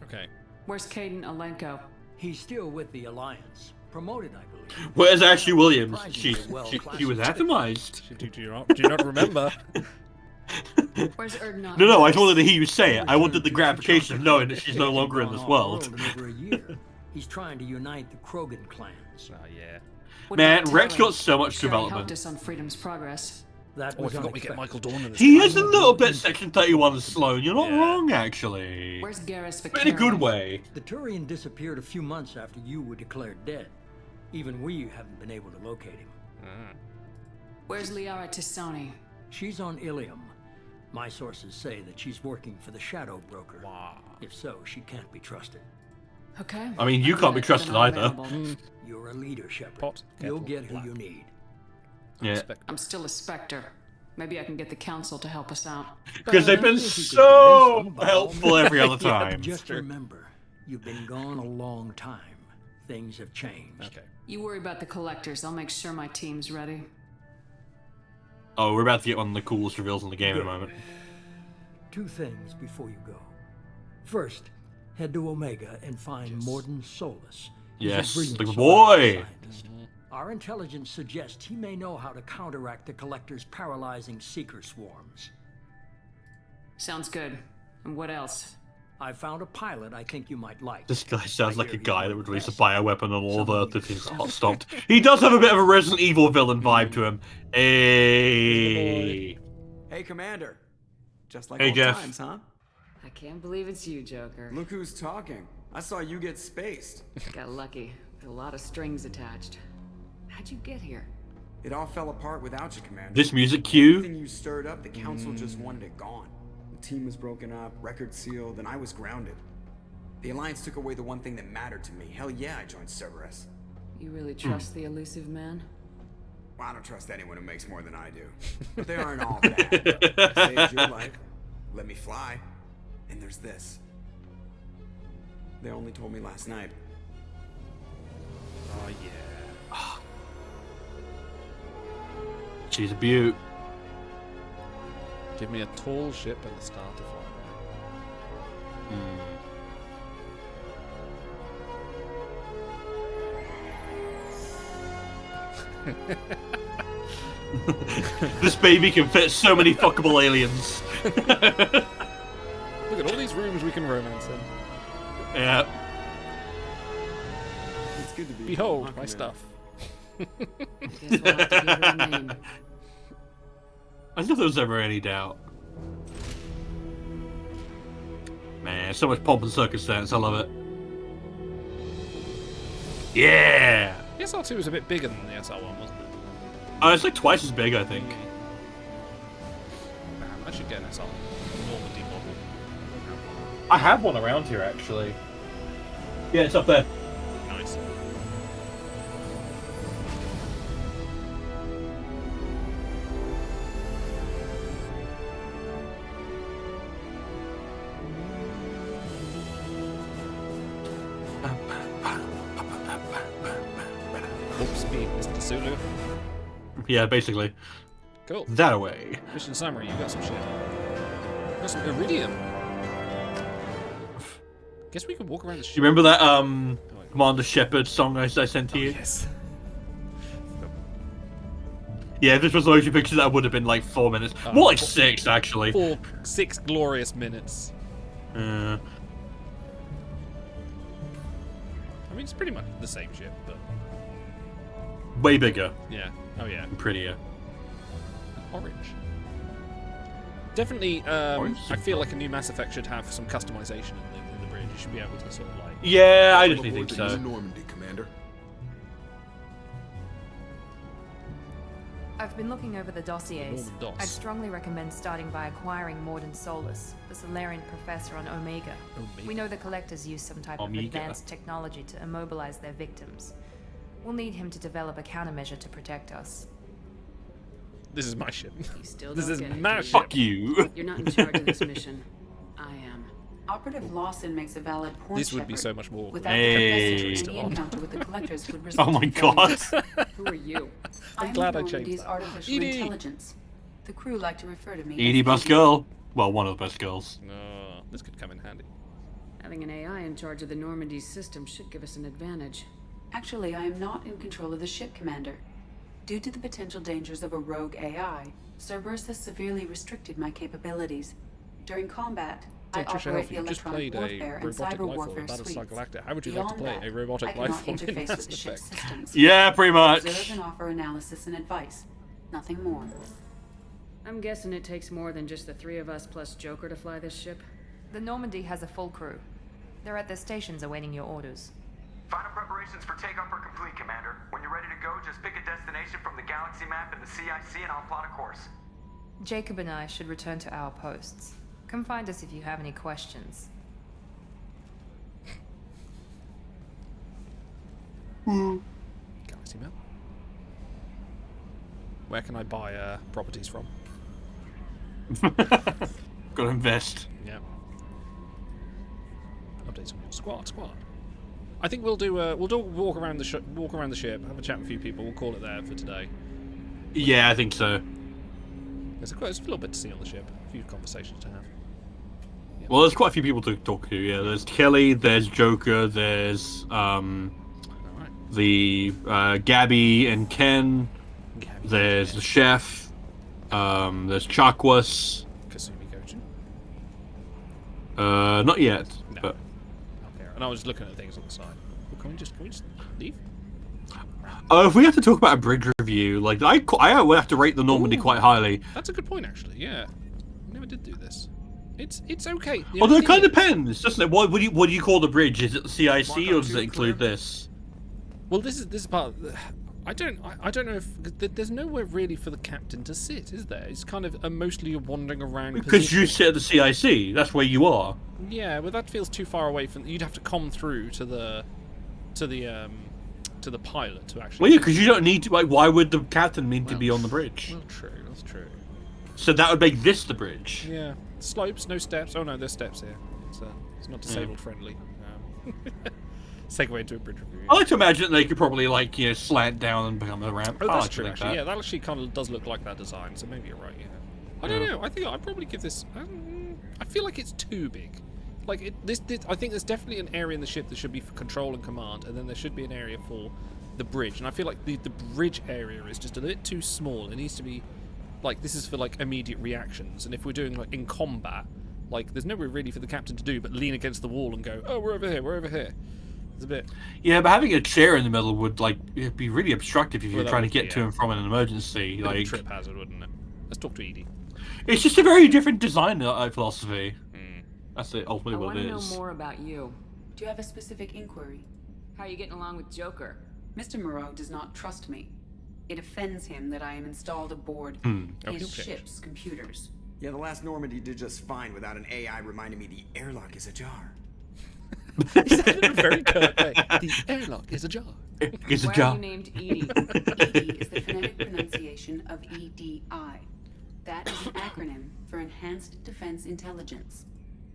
Okay. Where's Caden Alenko? He's still with the Alliance, promoted, I believe. Where's Ashley Williams? She Surprisingly well she was atomized. Do you not remember? Where's Erdnot? No, I just wanted to hear you say it. I wanted the gratification of knowing that she's no longer in this world. In over a year. He's trying to unite the Krogan clans. Oh, yeah. What Man, about Rex Terra? got so much She already helped development. us on Freedom's Progress. That Oh, I was forgot we get unexpected. Michael Dorn in this. He game. is a little bit Section 31 Sloan. You're not Yeah. wrong, actually. Where's Garrus But in a good way. The Turian disappeared a few months after you were declared dead. Even we haven't been able to locate him. Where's Liara Tisoni? She's on Ilium. My sources say that she's working for the Shadow Broker. Wow. If so, she can't be trusted. Okay. I mean, you I'll can't do be it. trusted Then I'm either. available. You're a leader, Shepard. Pot, You'll kettle, get who black. you need. Yeah. I'm still a Spectre. Maybe I can get the council to help us out. Because they've been so helpful every other Yeah, time. just remember, you've been gone a long time. Things have changed. Okay. You worry about the collectors. I'll make sure my team's ready. Oh, we're about to get one of the coolest reveals in the game in a moment. 2 things before you go. First, head to Omega and find Morden Solus. He's a Yes, brilliant the solar boy. scientist. Our intelligence suggests he may know how to counteract the Collector's paralyzing seeker swarms. Sounds good. And what else? I found a pilot I think you might like. This guy sounds like a guy that would release a best. bioweapon on all of Earth if his heart stopped. He does have a bit of a Resident Evil villain vibe to him. Hey. Hey, Commander. Just like Hey, old Jeff. times, huh? I can't believe it's you, Joker. Look who's talking. I saw you get spaced. Got lucky. With a lot of strings attached. How'd you get here? It all fell apart without you, Commander. This music cue. Everything you stirred up, the Council just wanted it gone. The team was broken up, record sealed, and I was grounded. The Alliance took away the one thing that mattered to me. Hell yeah, I joined Cerberus. You really trust the elusive man? Well, I don't trust anyone who makes more than I do. But they aren't all bad. I saved your life. Let me fly. And there's this. They only told me last night. Oh, yeah. She's a beaut. Give me a tall ship and a star to fly This baby can fit so many fuckable aliens. Look at all these rooms we can romance in. Yeah. It's good to be Behold, home, my huh, stuff. Guess we'll have to give her a name. I don't know if there was ever any doubt. Man, so much pomp and circumstance. I love it. Yeah! The SR2 was a bit bigger than the SR1, wasn't it? Oh, it's like twice as big, I think. Man, I should get an SR Normandy model. I have one around here, actually. Yeah, it's up there. Nice. Warp speed, Mr. Sulu. Yeah, basically. Cool. That away. Mission summary, you got some shit. Got some iridium. Guess we could walk around the ship. You remember that Commander Shepard song I sent to you? Yes. Yeah, if this was motion picture, that would have been like 4 minutes. More like 6, actually. 6 glorious minutes. I mean, it's pretty much the same ship, but... Way bigger. Yeah. Oh, yeah. And prettier. Orange. Definitely, I feel like a new Mass Effect should have some customization in the bridge. You should be able to sort of like... Yeah, I definitely think so. Normandy, Commander. I've been looking over the dossiers. Norman Doss. I'd strongly recommend starting by acquiring Morden Solus, the Solarian professor on Omega. We know the Collectors use some type of advanced technology to immobilize their victims. We'll need him to develop a countermeasure to protect us. This is my ship. You still This don't is get it, my do you? ship. Fuck you. You're not in charge of this mission. I am. Operative Lawson makes a valid point. This would be Shepard. so much more. Without Hey. the professor, Still any on. encounter with the Collectors would Oh result my in god. failure. Who are you? I'm glad I changed Normandy's that. artificial Edie. intelligence. The crew like to refer to me Edie as best girl. Well, one of the best girls. No, this could come in handy. Having an AI in charge of the Normandy system should give us an advantage. Actually, I am not in control of the ship, Commander. Due to the potential dangers of a rogue AI, Cerberus has severely restricted my capabilities. During combat, I Trisha operate Helfer, the you just electronic played a warfare and robotic cyber life form in warfare Battlestar suites. Galactica. How would you like to Beyond play that, a robotic I life cannot form in interface Mass with the ship's Effect? systems. Yeah, pretty much. Observe and offer analysis and advice. Nothing more. I'm guessing it takes more than just the 3 of us plus Joker to fly this ship. The Normandy has a full crew. They're at their stations awaiting your orders. Final preparations for takeoff are complete, Commander. When you're ready to go, just pick a destination from the galaxy map in the CIC and I'll plot a course. Jacob and I should return to our posts. Come find us if you have any questions. Galaxy map. Where can I buy properties from? Gotta invest. Yeah. Updates on your squad. I think we'll do a walk around the ship, have a chat with a few people. We'll call it there for today. Yeah, I think so. There's a little bit to see on the ship. A few conversations to have. Yeah. Well, there's quite a few people to talk to. Yeah, there's Kelly, there's Joker, there's the Gabby and Ken. There's the chef. There's Chakwas. Kasumi Gojin. Not yet, No. but. Okay. And I was looking at things on the side. Well, can we just leave? Oh, if we have to talk about a bridge review, like I would have to rate the Normandy quite highly. That's a good point, actually. Yeah, we never did do this. It's okay. Although it kind of depends, doesn't it? What do you call the bridge? Is it the CIC or does it include this? Well, this is part. I don't know if there's nowhere really for the captain to sit, is there? It's kind of mostly wandering around. Because you sit at the CIC, that's where you are. Yeah, well, that feels too far away from. You'd have to come through to the pilot to actually. Well, yeah, because you don't need to. Like, why would the captain need to be on the bridge? Well, true. That's true. So that would make this the bridge. Yeah, slopes, no steps. Oh no, there's steps here. It's not disabled friendly. Segue into a bridge review. I like to imagine they could probably slant down and become a ramp. Oh, that's like true. Actually, that. yeah, that actually kind of does look like that design. So maybe you're right. Yeah. I don't know. I think I'd probably give this. I feel like it's too big. Like this. I think there's definitely an area in the ship that should be for control and command, and then there should be an area for the bridge. And I feel like the bridge area is just a bit too small. It needs to be like this is for like immediate reactions. And if we're doing like in combat, like there's nowhere really for the captain to do but lean against the wall and go, oh, we're over here, we're over here. It's a bit. Yeah, but having a chair in the middle would it'd be really obstructive if you're trying to get to and from an emergency. Like a trip hazard, wouldn't it? Let's talk to Edie. It's just a very different design philosophy. That's ultimately what it is. I want to know more about you. Do you have a specific inquiry? How are you getting along with Joker? Mr. Moreau does not trust me. It offends him that I am installed aboard his ship's computers. Yeah, the last Normandy did just fine without an AI reminding me the airlock is ajar. Very curt way. The airlock is ajar. It's a Why jar. are you named Edie? EDI is the phonetic pronunciation of EDI. That is an acronym for Enhanced Defense Intelligence.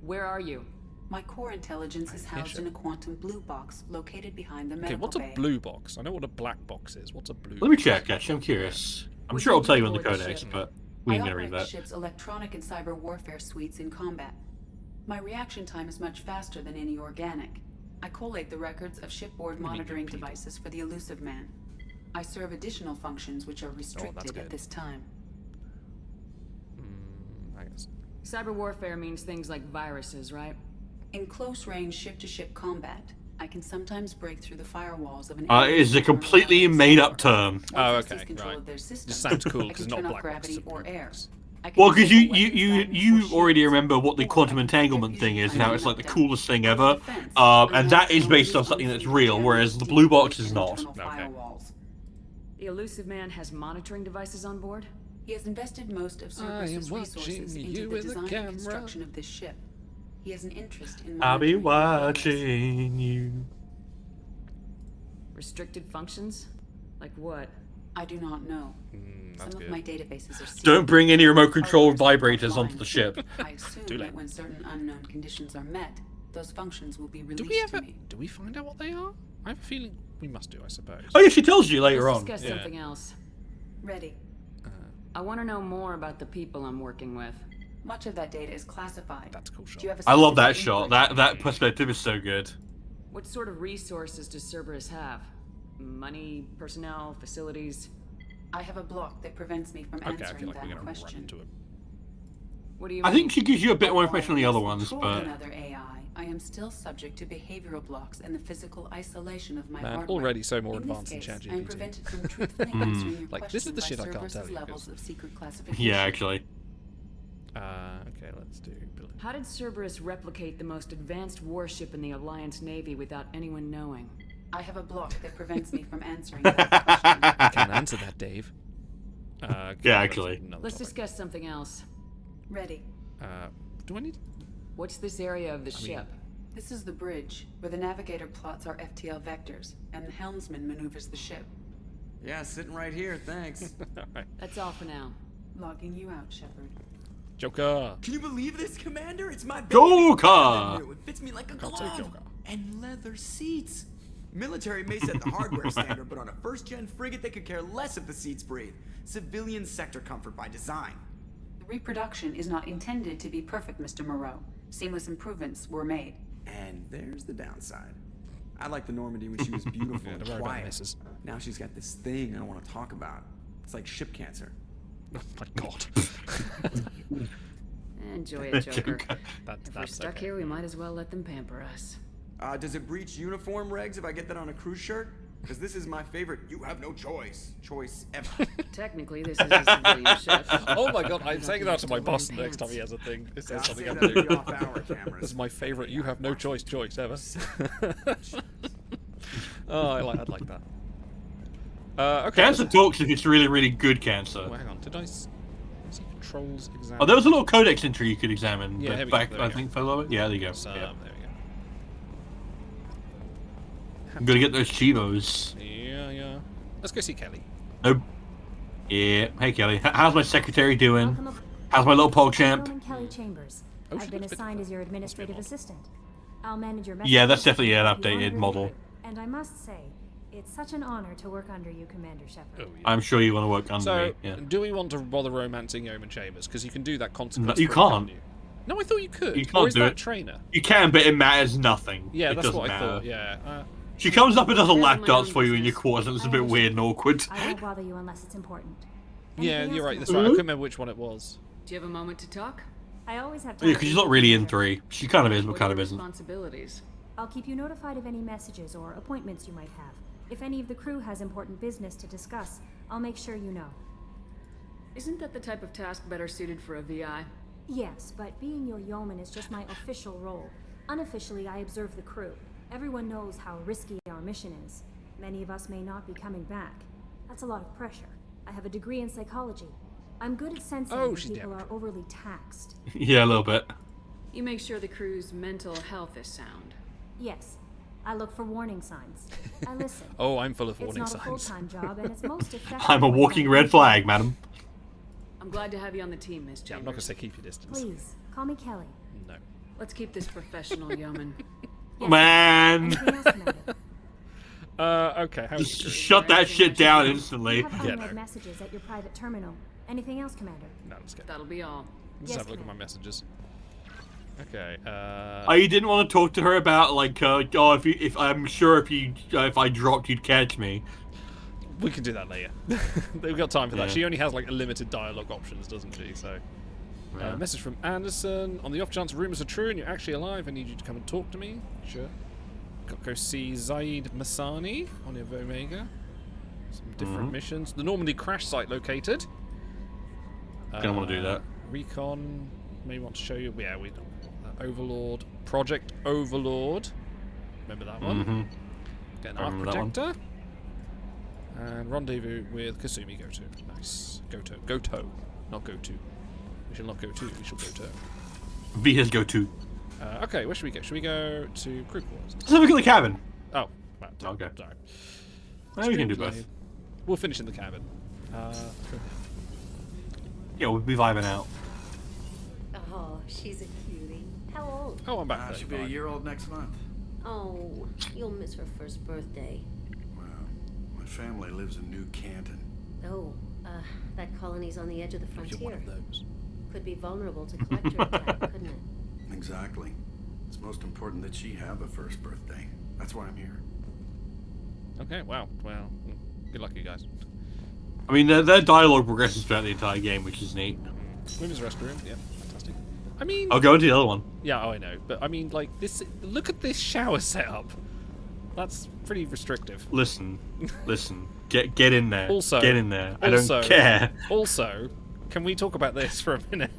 Where are you? My core intelligence is housed in a quantum blue box located behind the medical what's a bay. blue box? I know what a black box is. What's a blue Let me check, actually. I'm curious. I'm sure I'll tell you in the codex, but we can I read operate the that. ship's electronic and cyber warfare suites in combat. My reaction time is much faster than any organic. I collate the records of shipboard monitoring devices for the elusive man. I serve additional functions which are restricted at this time. I guess. Cyber warfare means things like viruses, right? In close-range ship-to-ship combat, I can sometimes break through the firewalls of an It's a completely made-up term. Oh, okay, right. Just sounds cool because it's not black gravity box. or air. Well, because you already remember what the quantum entanglement thing is, and how it's like the coolest thing ever, and that is based on something that's real, whereas the blue box is not. Okay. The elusive man has monitoring devices on board? He has invested most of Cerberus's resources into the design and construction of this ship. He has an interest in I'll be monitoring watching you. Restricted functions? Like what? I do not know. Some of my databases are secret. Don't bring any remote control vibrators onto the ship. I assume that when certain unknown conditions are met, those functions will be released to me. Do we find out what they are? I have a feeling we must do, I suppose. Oh yeah, she tells you later Let's on. discuss something else. Ready. I want to know more about the people I'm working with. Much of that data is classified. That's a cool shot. Do you have a I love that specific shot. inquiry? That perspective is so good. What sort of resources does Cerberus have? Money, personnel, facilities? I have a block that prevents me from Okay, I answering feel like we're that gonna run question. into it. What do you I mean? think she gives you a bit more information on the other ones, Told but another AI, I am still subject to behavioral blocks and the physical isolation of my Man, hardware. already so more In this advanced than case, ChatGPT. I am prevented from truthfully answering your Like, this is question the by shit I can't Cerberus's tell you, levels 'cause- of secret classification. yeah, actually. Okay, let's do. How did Cerberus replicate the most advanced warship in the Alliance Navy without anyone knowing? I have a block that prevents me from answering that question. I can't answer that, Dave. Okay, Yeah, actually. Let's discuss something else. Ready. Do I need? What's this area of the ship? This is the bridge, where the navigator plots our FTL vectors, and the helmsman maneuvers the ship. Yeah, sitting right here, thanks. That's all for now. Logging you out, Shepard. Joker. Can you believe this, Commander? It's my baby. Joker. It fits me like a Can't say glove. Joker. And leather seats. Military may set the hardware standard, but on a first-gen frigate, they could care less if the seats breathe. Civilian sector comfort by design. The reproduction is not intended to be perfect, Mr. Moreau. Seamless improvements were made. And there's the downside. I liked the Normandy when she was beautiful Yeah, and don't worry about quiet. misses. Now she's got this thing I don't want to talk about. It's like ship cancer. Oh my god. Enjoy it, Joker. That's If we're stuck here, we might as well let them pamper us. Does it breach uniform regs if I get that on a cruise shirt? Because this is my favorite "you have no choice" ever. Technically, this is a civilian ship. Oh my god, I'm saying that to my boss Still wearing next time he has a thing. It says I'll something say I'm that doing. to the off-hour cameras. This is my favourite you have no choice ever. Oh, I'd like that. Okay. Cancer talks if it's really, really good cancer. Oh, hang on, did I see controls examine? Oh, there was a little codex entry you could examine. Yeah, here we back, go, there I we think, for a little bit. Yeah, there you go. So, Yeah. there we I'm gonna get those Chivos. go. Yeah. Let's go see Kelly. Nope. Yeah. Hey, Kelly. How's my secretary doing? How's my little pog champ? Kelly Chambers. Oh, I've been assigned as your administrative assistant. I'll manage your Yeah, that's messages definitely an and be updated honored model. with you. And I must say, it's such an honor to work under you, Commander Shepard. I'm sure you want to work under So, me. Yeah. do we want to bother romancing Yeoman Chambers? Because you can do that consequence. No, you free, can't. You? No, I thought you could. You can't or is do that it. trainer? You can, but it matters nothing. Yeah, it that's doesn't what I matter. thought. Yeah. She comes up and does a Handle lap my dance own for you in your business. quarters, and it's a I bit understand. weird and awkward. I won't bother you unless it's important. Yeah, Anything you're else, right. That's Commander? right. I couldn't remember which one it was. Do you have a moment to talk? I always have time. Yeah, because she's not really in 3. She kind of is, but What kind are of your isn't. responsibilities? I'll keep you notified of any messages or appointments you might have. If any of the crew has important business to discuss, I'll make sure you know. Isn't that the type of task better suited for a VI? Yes, but being your yeoman is just my official role. Unofficially, I observe the crew. Everyone knows how risky our mission is. Many of us may not be coming back. That's a lot of pressure. I have a degree in psychology. I'm good at sensing when she's people dead. are overly taxed. Yeah, a little bit. You make sure the crew's mental health is sound. Yes, I look for warning signs. I listen. Oh, I'm full of It's warning not a signs. full-time job, and it's most effective. I'm a when walking done red right. flag, madam. I'm glad to have you on the team, Miss Yeah, I'm not Chambers. gonna say keep your distance. Please, call me Kelly. No. Let's keep this professional, yeoman. Man. Anything else, Commander? Okay. How Just shut that shit down instantly. You have Yeah, unread no. messages at your private terminal. Anything else, Commander? No, let's go. That'll be all. Let's Yes, have a look at my Commander. messages. Okay. Oh, you didn't want to talk to her about like, oh, if I'm sure if I dropped, you'd catch me. We can do that later. We've got time for that. Yeah. She only has like a limited dialogue options, doesn't she? So, Yeah. message from Anderson. On the off chance rumors are true and you're actually alive, I need you to come and talk to me. Sure. Got to go see Zaid Masani on your Omega. Some different missions. The Normandy crash site located. Don't want to do that. Recon. May want to show you. Yeah, we don't. Overlord. Project Overlord. Remember that one? Mm-hmm. Get an I arc remember that one. projector. And rendezvous with Kasumi Goto. Nice. Goto. Not go to. We shall not go to. We shall go to. Vita's go to. Okay, where should we go? Should we go to crew quarters? Let's have a look at the cabin. Oh, right. Okay. Sorry. Well, we can do Screenplay. both. We'll finish in the cabin. Yeah, we'll be vibing out. Oh, she's a cutie. How old? Oh, I'm back. She'll be a year old next month. Oh, you'll miss her first birthday. Well, my family lives in New Canton. Oh, that colony's on the edge of the You're frontier. one of those. Could be vulnerable to collector attack, couldn't it? Exactly. It's most important that she have a first birthday. That's why I'm here. Okay, wow. Well, good luck, you guys. I mean, their dialogue progresses throughout the entire game, which is neat. Women's restroom. Yeah, fantastic. I mean... I'll go into the other one. Yeah, oh, I know. But, I mean, like, this... Look at this shower setup. That's pretty restrictive. Listen. Get in there. Also... Get in there. I don't care. Also, can we talk about this for a minute?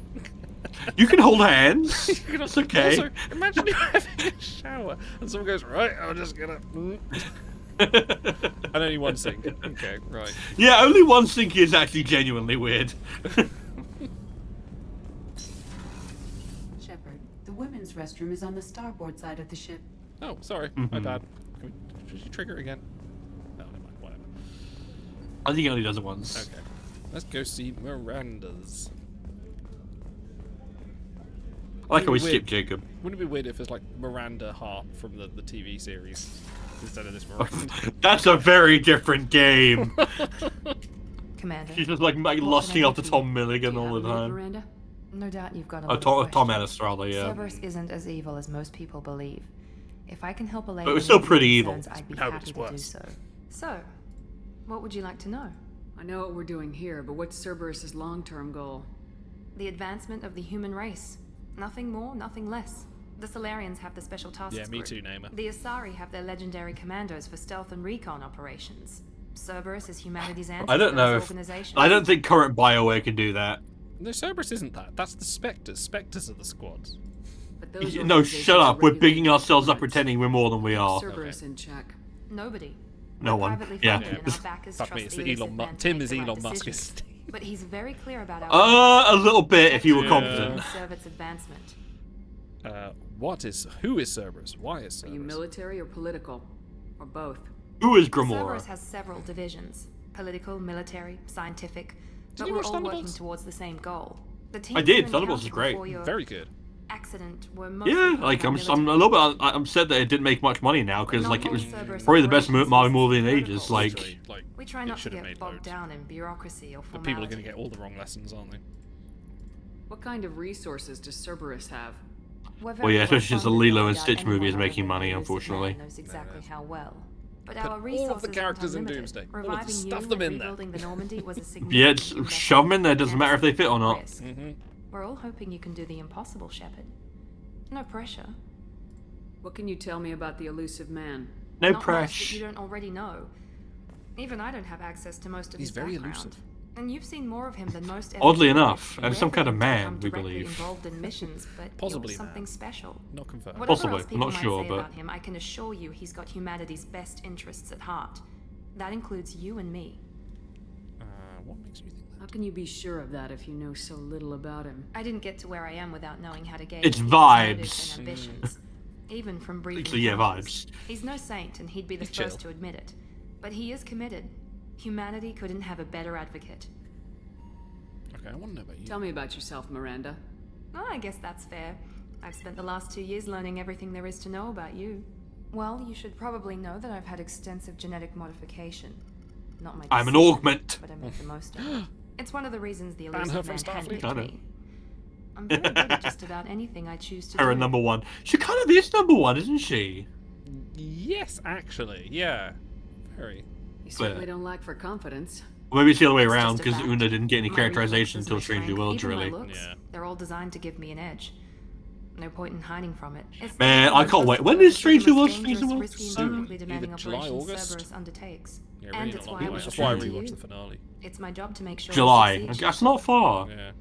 You can hold hands. It's okay. Also, imagine you're having a shower and someone goes, right, I'll just get up. And only one sink. Okay, right. Yeah, only one sink is actually genuinely weird. Shepard, the women's restroom is on the starboard side of the ship. Oh, sorry. My bad. Should you trigger again? No, never mind. Whatever. I think he only does it once. Okay. Let's go see Miranda's. I like how we skipped Jacob. Wouldn't it be weird if it's like Miranda Hart from the TV series instead of this Miranda? That's a very different game. Commander. She's just like lusting after Tom Milligan all the time. Miranda? No doubt you've got a Oh, lot of Tom questions. Ennis, rather, yeah. Cerberus isn't as evil as most people believe. If I can help allay But it was any still pretty concerns, evil. I'd be No, happy it's to do worse. so. So, what would you like to know? I know what we're doing here, but what's Cerberus's long-term goal? The advancement of the human race. Nothing more, nothing less. The Solarians have the special tasks Yeah, me group. too, Namer. The Asari have their legendary commandos for stealth and recon operations. Cerberus is humanity's answer I don't to know those if... organizations. I don't think current BioWare can do that. No, Cerberus isn't that. That's the Spectres. Spectres are the squads. But those No, organizations shut are up. We're regulated bigging ourselves up by pretending we're more than we are. Cerberus in check. Nobody. No We're one. privately Yeah. funded and our backers Fuck me, trust it's the the elusive Elon man Musk. to Tim make is the right Elon Musk. decisions. But he's very clear about our A little bit if you were Yeah. competent. serve its advancement. Who is Cerberus? Why is Are you Cerberus? military or political? Or both? Who is Cerberus Gamora? has several divisions: political, military, scientific. But you we're watch all working Thunderbolts? towards the same goal. The I teams did. you Thunderbolts is encountered great. before your Very good. accident were mostly Yeah, part like of our I'm a military. little bit. I'm sad that it didn't make much money now because Not like it all was Cerberus probably the best operations Marvel use movie in ages. protocols. Like, Literally, like, We try it not to should have get made bogged loads. down in bureaucracy or But formality. people are going to get all the wrong lessons, aren't they? What kind of resources does Cerberus have? We're well, very yeah, especially since the well-funded, Lilo no and doubt Stitch movie anyone is other making than money, the elusive unfortunately. man knows exactly how well. But Put our all of the resources characters in aren't Doomsday. unlimited. All of them. Reviving Stuff you them and in there. rebuilding the Normandy was a yeah, significant just investment shove them in there. Doesn't and matter if they fit or significant not. risk. Mm-hmm. We're all hoping you can do the impossible, Shepard. No pressure. What can you tell me about the elusive man? No Not much that pressure. you don't already know. Even I don't have access to most of He's his very background. elusive. And you've seen more of him than most. Oddly ever do. enough, It's and some rare kind for of him to man, become we directly believe. involved in missions, but Possibly you're man. something special. Not confirmed. Whatever Possibly, else I'm people not might sure, say but- about him, I can assure you he's got humanity's best interests at heart. That includes you and me. What makes you think that? How can you be sure of that if you know so little about him? I didn't get to where I am without knowing how to gauge It's people's vibes. motives and ambitions. Even from briefing So, yeah, encounters. vibes. He's no saint, and he'd be the He's first chill. to admit it. But he is committed. Humanity couldn't have a better advocate. Okay, I want to know about you. Tell me about yourself, Miranda. Well, I guess that's fair. I've spent the last 2 years learning everything there is to know about you. Well, you should probably know that I've had extensive genetic modification. Not my I'm an decision, augment. but I make the most of it. It's one of the reasons the Ban her elusive from man Starfleet. handpicked I know. me. I'm very good at just about anything I choose to Her do. number one. She kind of is number one, isn't she? Yes, actually, yeah. Very. You certainly don't lack for confidence. Or maybe it's the other way It's around just a because fact. Una didn't get any My characterization reflexes, until my Stranger strength, Worlds, even my really. looks, Yeah. they're all designed to give me an edge. No point in hiding from it. It's Man, the I can't wait. When is Stranger Worlds? Stranger Worlds? risky and Soon. technically demanding Either July, operations August. Cerberus undertakes. Yeah, And really it's not long why I away. was That's why I attracted to rewatched you. the finale. It's my job to make sure July. you succeed. That's not far. Yeah.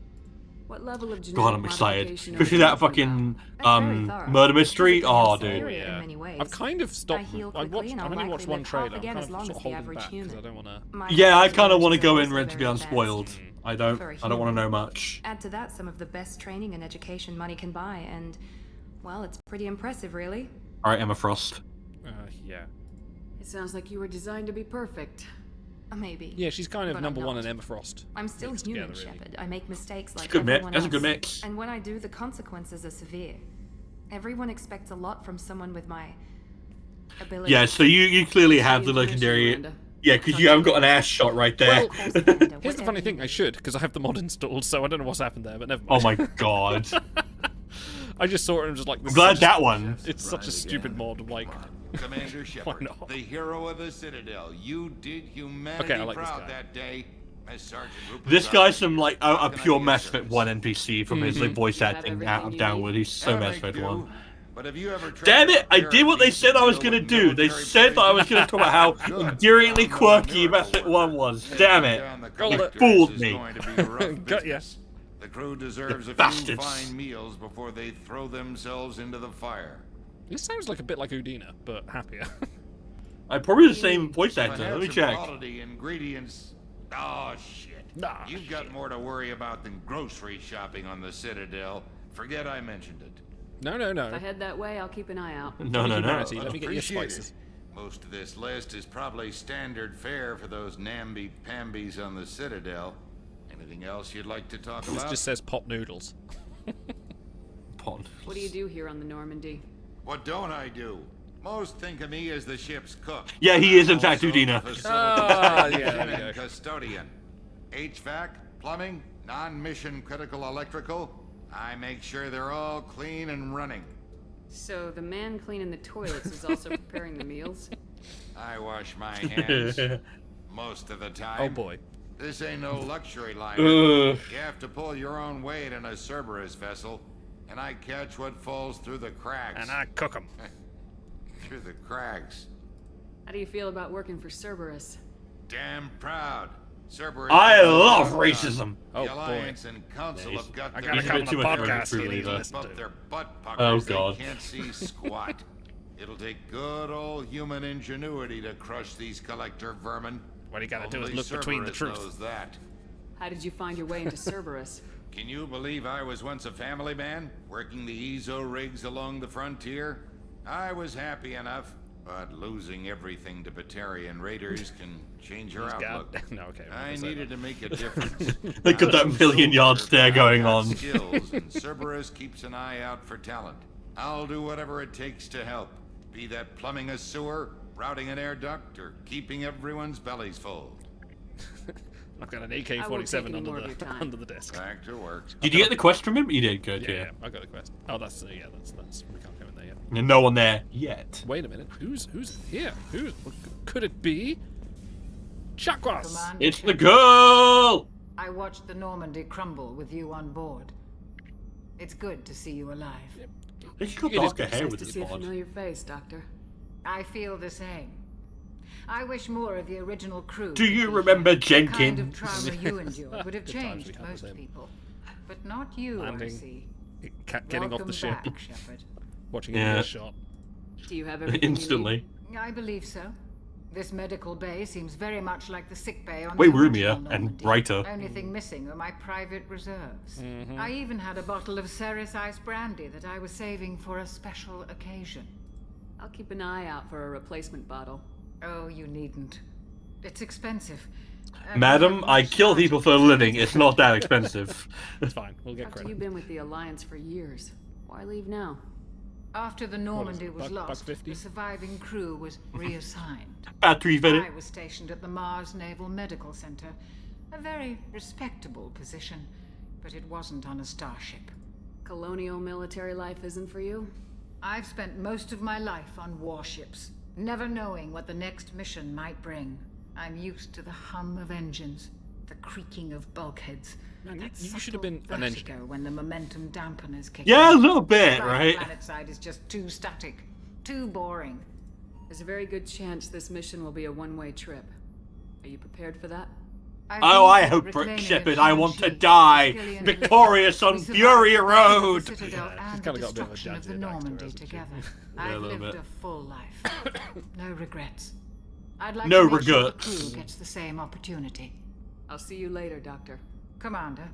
What level of genetic God, I'm excited. modification are Especially we that talking fucking That's very thorough. murder mystery. Physically, I'm Oh, superior dude. in Yeah. many ways. I've kind of stopped. I heal I quickly watched. and I've I'll only likely watched one live half trailer. I'm again kind as long of as sort of the holding average back because I human. don't want to. My Yeah, I knowledge kind of of want to go Cerberus in is ready to be very unspoiled. advanced. I don't For a want to human. know much. Add to that some of the best training and education money can buy, and, well, it's pretty impressive, really. All right, Emma Frost. Yeah. It sounds like you were designed to be perfect. Maybe. Yeah, she's kind of But I'm number one not. in Emma Frost. I'm still mixed human, together, really. Shepard. I make mistakes like good mix. everyone That's a else. good mix. And when I do, the consequences are severe. Everyone expects a lot from someone with my ability. Yeah, so you clearly have the Information, legendary. Miranda. Yeah, because you haven't got an ass shot right there. Here's the funny thing, I should, because I have the mod installed, so I don't know what's happened there, but never Oh mind. my god. I just saw it and was just like, I'm glad that one. It's such a stupid mod, I'm like, Commander Shepard, not? the hero of the Citadel. You did humanity Okay, I like this proud guy. that day. As Sergeant Rupert This Garner, guy's some like how a can I pure be of Mass Effect service? 1 NPC from his like voice You have acting everything out you downward. need? He's so That'll Mass make Effect do. 1. But have you ever tried Damn to it! I prepare did what a they decent said I was meal gonna with do. They military said that I was gonna provisions? talk about how Good. endearingly I'm not a quirky Mass Effect miracle 1 was. Damn it! Down the They collectors fooled is me. going to be rough Got ya. business. The crew deserves a few bastards. fine meals before they throw themselves into the fire. this sounds like a bit like Udina, but happier. Probably the same voice If I actor. had Let me some check. quality ingredients. Oh shit. Nah, You've got more to worry about than grocery shopping on the Citadel. Forget I mentioned it. No. If I head that way, I'll keep an eye out. No, no, no. Humanity, let me get your Appreciate spices. it. Most of this list is probably standard fare for those namby-pambies on the Citadel. Anything else you'd like to talk This about? just says pop noodles. upon. What do you do here on the Normandy? What don't I do? Most think of me as the ship's cook. Yeah, he is in Also fact Udina. the yeah, and custodian. HVAC, plumbing, non-mission critical electrical. I make sure they're all clean and running. So the man cleaning the toilets is also preparing the meals? I wash my hands most of the time. Oh boy. This ain't no luxury liner. You have to pull your own weight in a Cerberus vessel, and I catch what falls through the cracks. And I cook them. Through the cracks. How do you feel about working for Cerberus? Damn proud. Cerberus I love racism. The Alliance and Council have got I their gotta come on the podcast. really You need to lift listen up to. their butt puckers. Oh, God. They can't see squat. It'll take good old human ingenuity to crush these collector vermin. What you gotta do is Only look between the Cerberus truth. knows that. How did you find your way into Cerberus? Can you believe I was once a family man, working the EZO rigs along the frontier? I was happy enough, but losing everything to Batarian raiders can change your outlook. No, okay. I needed to make a difference. Look at that million-yard stare going on. Skills, and Cerberus keeps an eye out for talent. I'll do whatever it takes to help. Be that plumbing a sewer, routing an air duct, or keeping everyone's bellies full. I've got an AK-47 under the desk. Back to work. Did you get the quest from him? You did, good, Yeah, I got a quest. Oh, that's we can't go in there yet. And no one there yet. Wait a minute. Who's here? Could it be? Chakwas! It's the girl! I watched the Normandy crumble with you on board. It's good to see you alive. She's got darker hair with to this see a bod. familiar face, Doctor. I feel the same. I wish more of the original crew. Do you remember The Jenkins? kind of trauma you endured would have Good times we changed had with most him. people. But not you, Landing. I see. Getting off Welcome the ship. back, Shepard. Watching Yeah. a shot. Do you have everything Instantly. I believe so. This medical bay seems very much like the sick bay on Way the roomier original and Normandy. brighter. Only thing missing were my private reserves. Mm-hmm. I even had a bottle of Ceres Ice brandy that I was saving for a special occasion. I'll keep an eye out for a replacement bottle. Oh, you needn't. It's expensive. Madam, I kill people for a living. It's not that expensive. It's fine. We'll get After credit. you've been with the Alliance for years, why leave now? After the Normandy was buck lost, 50? the surviving crew was reassigned. Battery I was stationed at the Mars Naval Medical Center. A very respectable position, but it wasn't on a starship. Colonial military life isn't for you? I've spent most of my life on warships, never knowing what the next mission might bring. I'm used to the hum of engines, the creaking of bulkheads. Man, that you should have subtle been an engineer. vertigo when the momentum dampeners kick Yeah, in. a little bit, Life right? Planetside is just too static, too boring. There's a very good chance this mission will be a one-way trip. Are you prepared for that? Oh, I hope, Shepard, I want to die victorious on Fury Road. She's kind of got a bit of a destruction of the jazzy actor, Normandy hasn't she? together. Yeah, a I've little lived bit. a full life. No regrets. I'd like No to make sure the regrets. crew gets the same opportunity. I'll see you later, Doctor. Commander.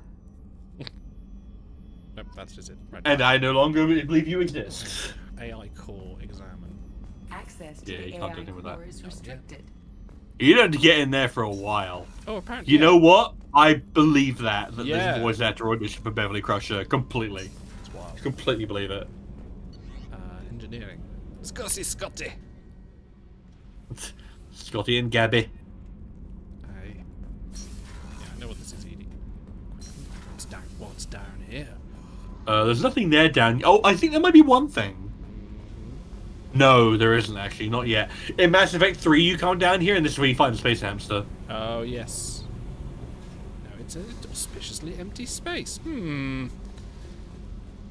Nope, that's just it. Right. And I no longer believe you exist. AI core examine. Access Yeah, you can't do anything with that. is restricted. You don't get in there for a while. Oh, apparently. You know what? I believe that Yeah. there's voice actor audition for Beverly Crusher completely. It's wild. Completely believe it. Engineering. Scotty. Scotty and Gabby. Yeah, I know what this is, Edie. What's down here? There's nothing there down. Oh, I think there might be one thing. No, there isn't actually. Not yet. In Mass Effect 3, you come down here, and this is where you find the space hamster. Oh, yes. No, it's a auspiciously empty space.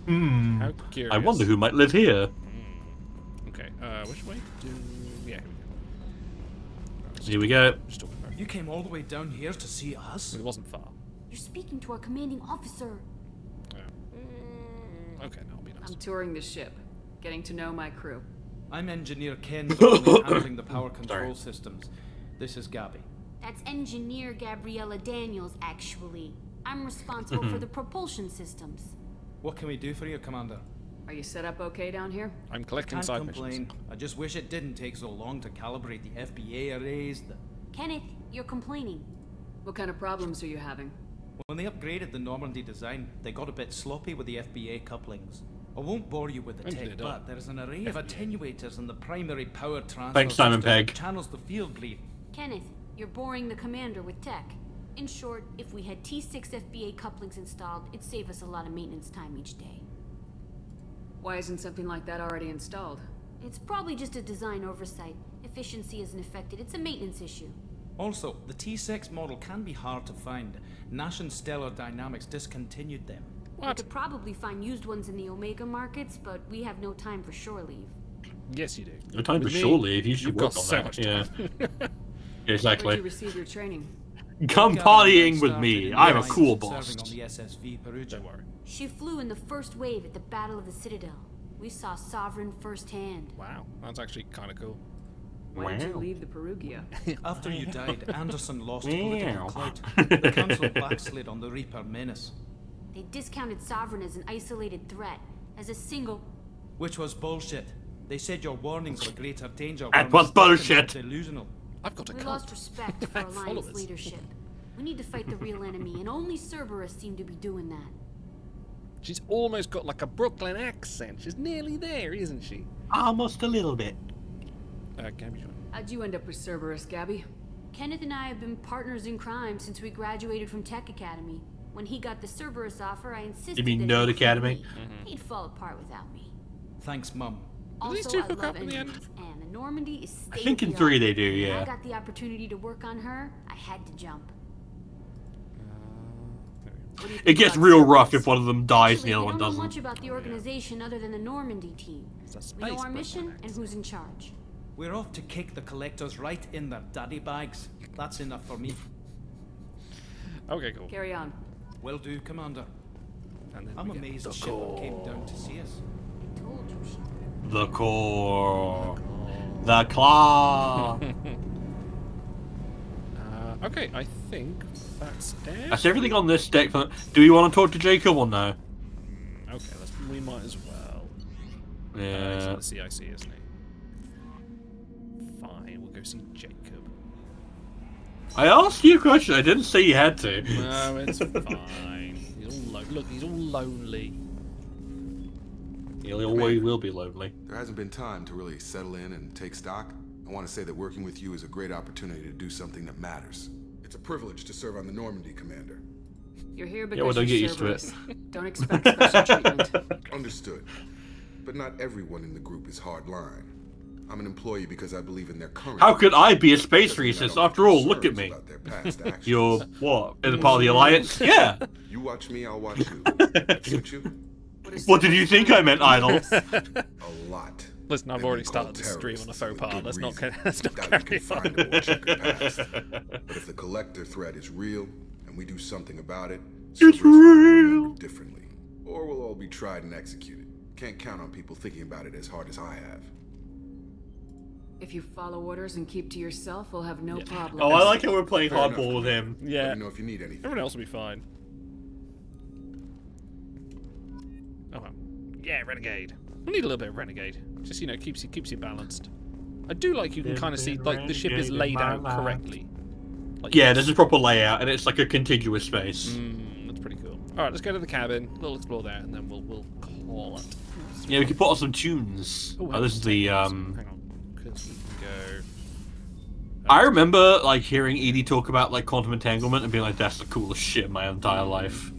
How curious. I wonder who might live here. Okay, which way? Yeah, Here we go. just talking about You came all the way down here to see us? it. wasn't far. You're speaking to our commanding officer. Okay, no, I'll be nice. I'm touring the ship, getting to know my crew. I'm Engineer Ken, Downey, handling the power control systems. This is Gabby. That's Engineer Gabriella Daniels, actually. I'm responsible for the propulsion systems. What can we do for you, Commander? Are you set up okay down here? I'm collecting Can't side complain. missions. I just wish it didn't take so long to calibrate the FBA arrays. Kenneth, you're complaining. What kind of problems are you having? When they upgraded the Normandy design, they got a bit sloppy with the FBA couplings. I won't bore you with the tech, but there is an array of attenuators in the primary power transfer Thanks, Simon system Pegg. that channels the field bleed. Kenneth, you're boring the commander with tech. In short, if we had T6 FBA couplings installed, it'd save us a lot of maintenance time each day. Why isn't something like that already installed? It's probably just a design oversight. Efficiency isn't affected, it's a maintenance issue. Also, the T6 model can be hard to find. Nash and Stellar Dynamics discontinued them. We could probably find used ones in the Omega markets, but we have no time for shore leave. Yes, you do. No time for shore leave. You should work on so that. much Yeah. time. Exactly. Where'd you receive your training? Come partying with me. I'm a cool boss. Serving on the SSV Perugia. Don't worry. She flew in the first wave at the Battle of the Citadel. We saw Sovereign firsthand. Wow, that's actually kind of cool. Why did you leave the Perugia? After you died, Anderson lost political clout. The Council backslid on the Reaper menace. They discounted Sovereign as an isolated threat, as a single... Which was bullshit. They said your warnings of a greater danger That were was bullshit. delusional. I've got a We cult. lost respect for Alliance leadership. We need to fight the real enemy, and only Cerberus seem to be doing that. She's almost got like a Brooklyn accent. She's nearly there, isn't she? Almost a little bit. Gabby. How'd you end up with Cerberus, Gabby? Kenneth and I have been partners in crime since we graduated from Tech Academy. When he got the Cerberus offer, I insisted You mean that Nerd he'd Academy? me. He'd fall apart without me. Thanks, Mum. Do these Also, two I hook love up in the end? engines, and the Normandy is I think in state-of-the-art. 3 they do, When yeah. I got the opportunity to work on her, I had to jump. It gets real rough if one of them dies and the Actually, other we one don't know doesn't. much about the organization other than the Normandy team. We know our mission and who's in charge. We're off to kick the collectors right in their daddy bags. That's enough for me. Okay, cool. Carry on. Will do, Commander. And then I'm we get amazed the Shepard came down to see us. Told you she... The core. The claw. Okay, I think that's it. That's everything on this deck. Do we want to talk to Jacob or no? Okay, we might as well. Yeah. He's in the CIC, isn't he? Fine, we'll go see Jacob. I asked you a question. I didn't say you had to. No, it's fine. He's all look, he's all lonely. He always will be lonely. There hasn't been time to really settle in and take stock. I want to say that working with you is a great opportunity to do something that matters. It's a privilege to serve on the Normandy, Commander. You're here because Yeah, well, don't you're get used to it. Cerberus. Don't expect special treatment. Understood. But not everyone in the group is hardline. I'm an employee because I believe in their current... How could I be a space racist? After all, look at me. You're what? In the part of the Alliance? Yeah. You watch me, I'll watch you. Suit you? What did you think I meant, Idol? A lot. Listen, I've already started the stream on a faux pas. Let's not carry on. But if the collector threat is real, and we do something about it, It's real. differently. Or we'll all be tried and executed. Can't count on people thinking about it as hard as I have. If you follow orders and keep to yourself, we'll have no problem. Oh, I like how we're playing Fair hardball enough. with him. Yeah. Let me know if you need anything. Everyone else will be fine. Oh, well. Yeah, Renegade. We need a little bit of Renegade. Just, keeps you balanced. I do like you can kind of see, like, the ship is laid out correctly. Like, Yeah, there's a proper layout, and it's like a contiguous space. That's pretty cool. Alright, let's go to the cabin. We'll explore that, and then we'll call it. Yeah, we can put on some tunes. Oh, this is the Hang on, because we can go... I remember like hearing Edie talk about like quantum entanglement and being like, "That's the coolest shit in my entire life."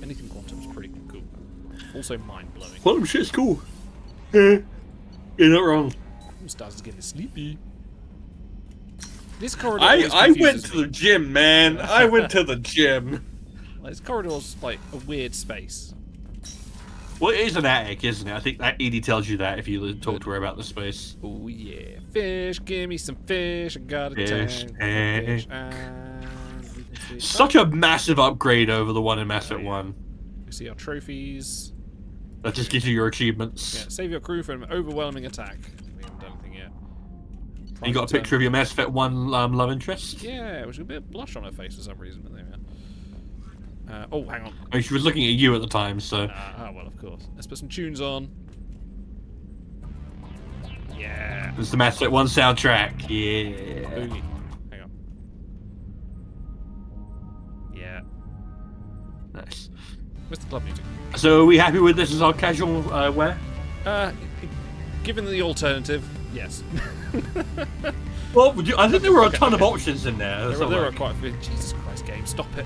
Anything quantum's pretty cool. Also mind-blowing. Quantum shit's cool. You're not wrong. Stars is getting sleepy. This corridor. I went to the gym, man. I went to the gym. This corridor's like a weird space. Well, it is an attic, isn't it? I think that Edie tells you that if you talk to her about the space. Oh yeah, fish! Give me some fish. I got a Fish, tank. Fish. Such a massive upgrade over the one in Mass Effect 1. You see our trophies. That just gives you your achievements. Yeah, save your crew from an overwhelming attack. We haven't done anything yet. You got a picture of your Mass Effect 1 love interest? Yeah, which was a bit of blush on her face for some reason, but there we are. Oh, hang on. I mean, she was looking at you at the time, so... well, of course. Let's put some tunes on. Yeah. It's the Mass Effect 1 soundtrack. Yeah. Boogie. Hang on. Nice. What's the club music? So are we happy with this as our casual wear? Given the alternative, yes. Well, I think there were a ton of options in there. There are quite a few. Jesus Christ, game, stop it.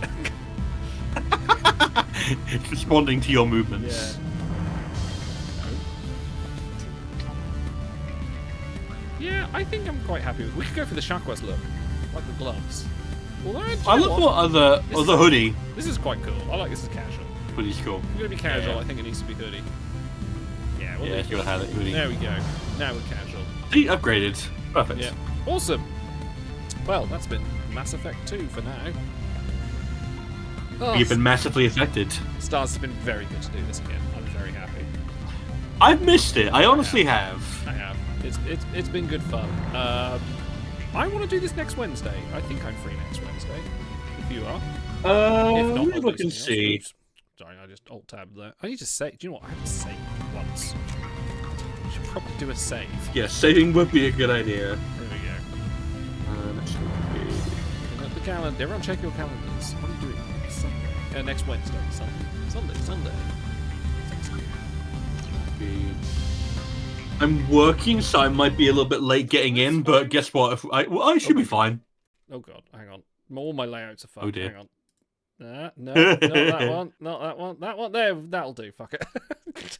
It's responding to your movements. Yeah, I think I'm quite happy with. We could go for the Shaquas look, like the gloves. Although, I look for other hoodie. This is quite cool. I like this as casual. Hoodie's cool. If you're gonna be casual, I think it needs to be hoodie. Yeah, yeah, you'll have it hoodie. There we go. Now we're casual. See, upgraded. Perfect. Yeah. Awesome. Well, that's been Mass Effect 2 for now. You've been massively affected. Stars has been very good to do this again. I'm very happy. I've missed it. I honestly have. I have. It's been good fun. I want to do this next Wednesday. I think I'm free next Wednesday. If you are. If not, I'll look and see. Oops. Sorry, I just alt-tabbed there. I need to save. Do you know what? I haven't saved once. I should probably do a save. Yeah, saving would be a good idea. There we go. Next week would be... Looking at the calendar. Everyone check your calendars. What are you doing? Sunday. Next Wednesday. Sunday. I'm working, so I might be a little bit late getting in, but guess what? I should be fine. Oh god, hang on. All my layouts are fucked. Oh dear. Hang on. No, not that one. Not that one. That one there. That'll do. Fuck it.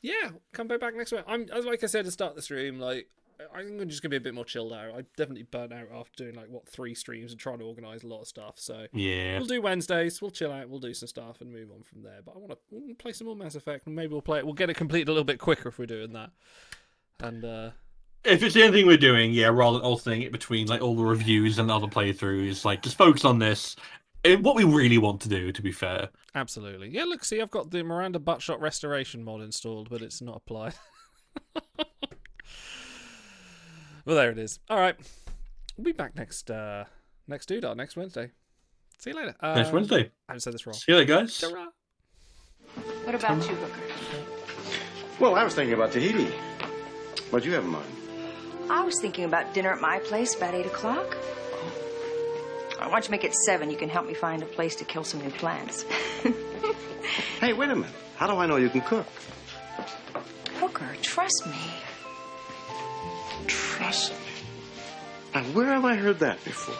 Yeah, come back next week. Like I said to start the stream, like I think I'm just gonna be a bit more chilled out. I definitely burnt out after doing like 3 streams and trying to organise a lot of stuff. So yeah, we'll do Wednesdays. We'll chill out. We'll do some stuff and move on from there. But I want to play some more Mass Effect, and maybe we'll play it. We'll get it completed a little bit quicker if we're doing that. And if it's anything we're doing, yeah, rather than alternating it between like all the reviews and other playthroughs, like just focus on this. What we really want to do, to be fair. Absolutely. Yeah, look, see, I've got the Miranda Buttshot Restoration mod installed, but it's not applied. Well, there it is. All right. We'll be back next Doodah, next Wednesday. See you later. Next Wednesday. I haven't said this wrong. See you later, guys. Ta-ra. What about you, Hooker? Well, I was thinking about Tahiti. What'd you have in mind? I was thinking about dinner at my place about 8 o'clock. Why don't you make it 7? You can help me find a place to kill some new plants. Hey, wait a minute. How do I know you can cook? Hooker, trust me. Trust me? Now, where have I heard that before?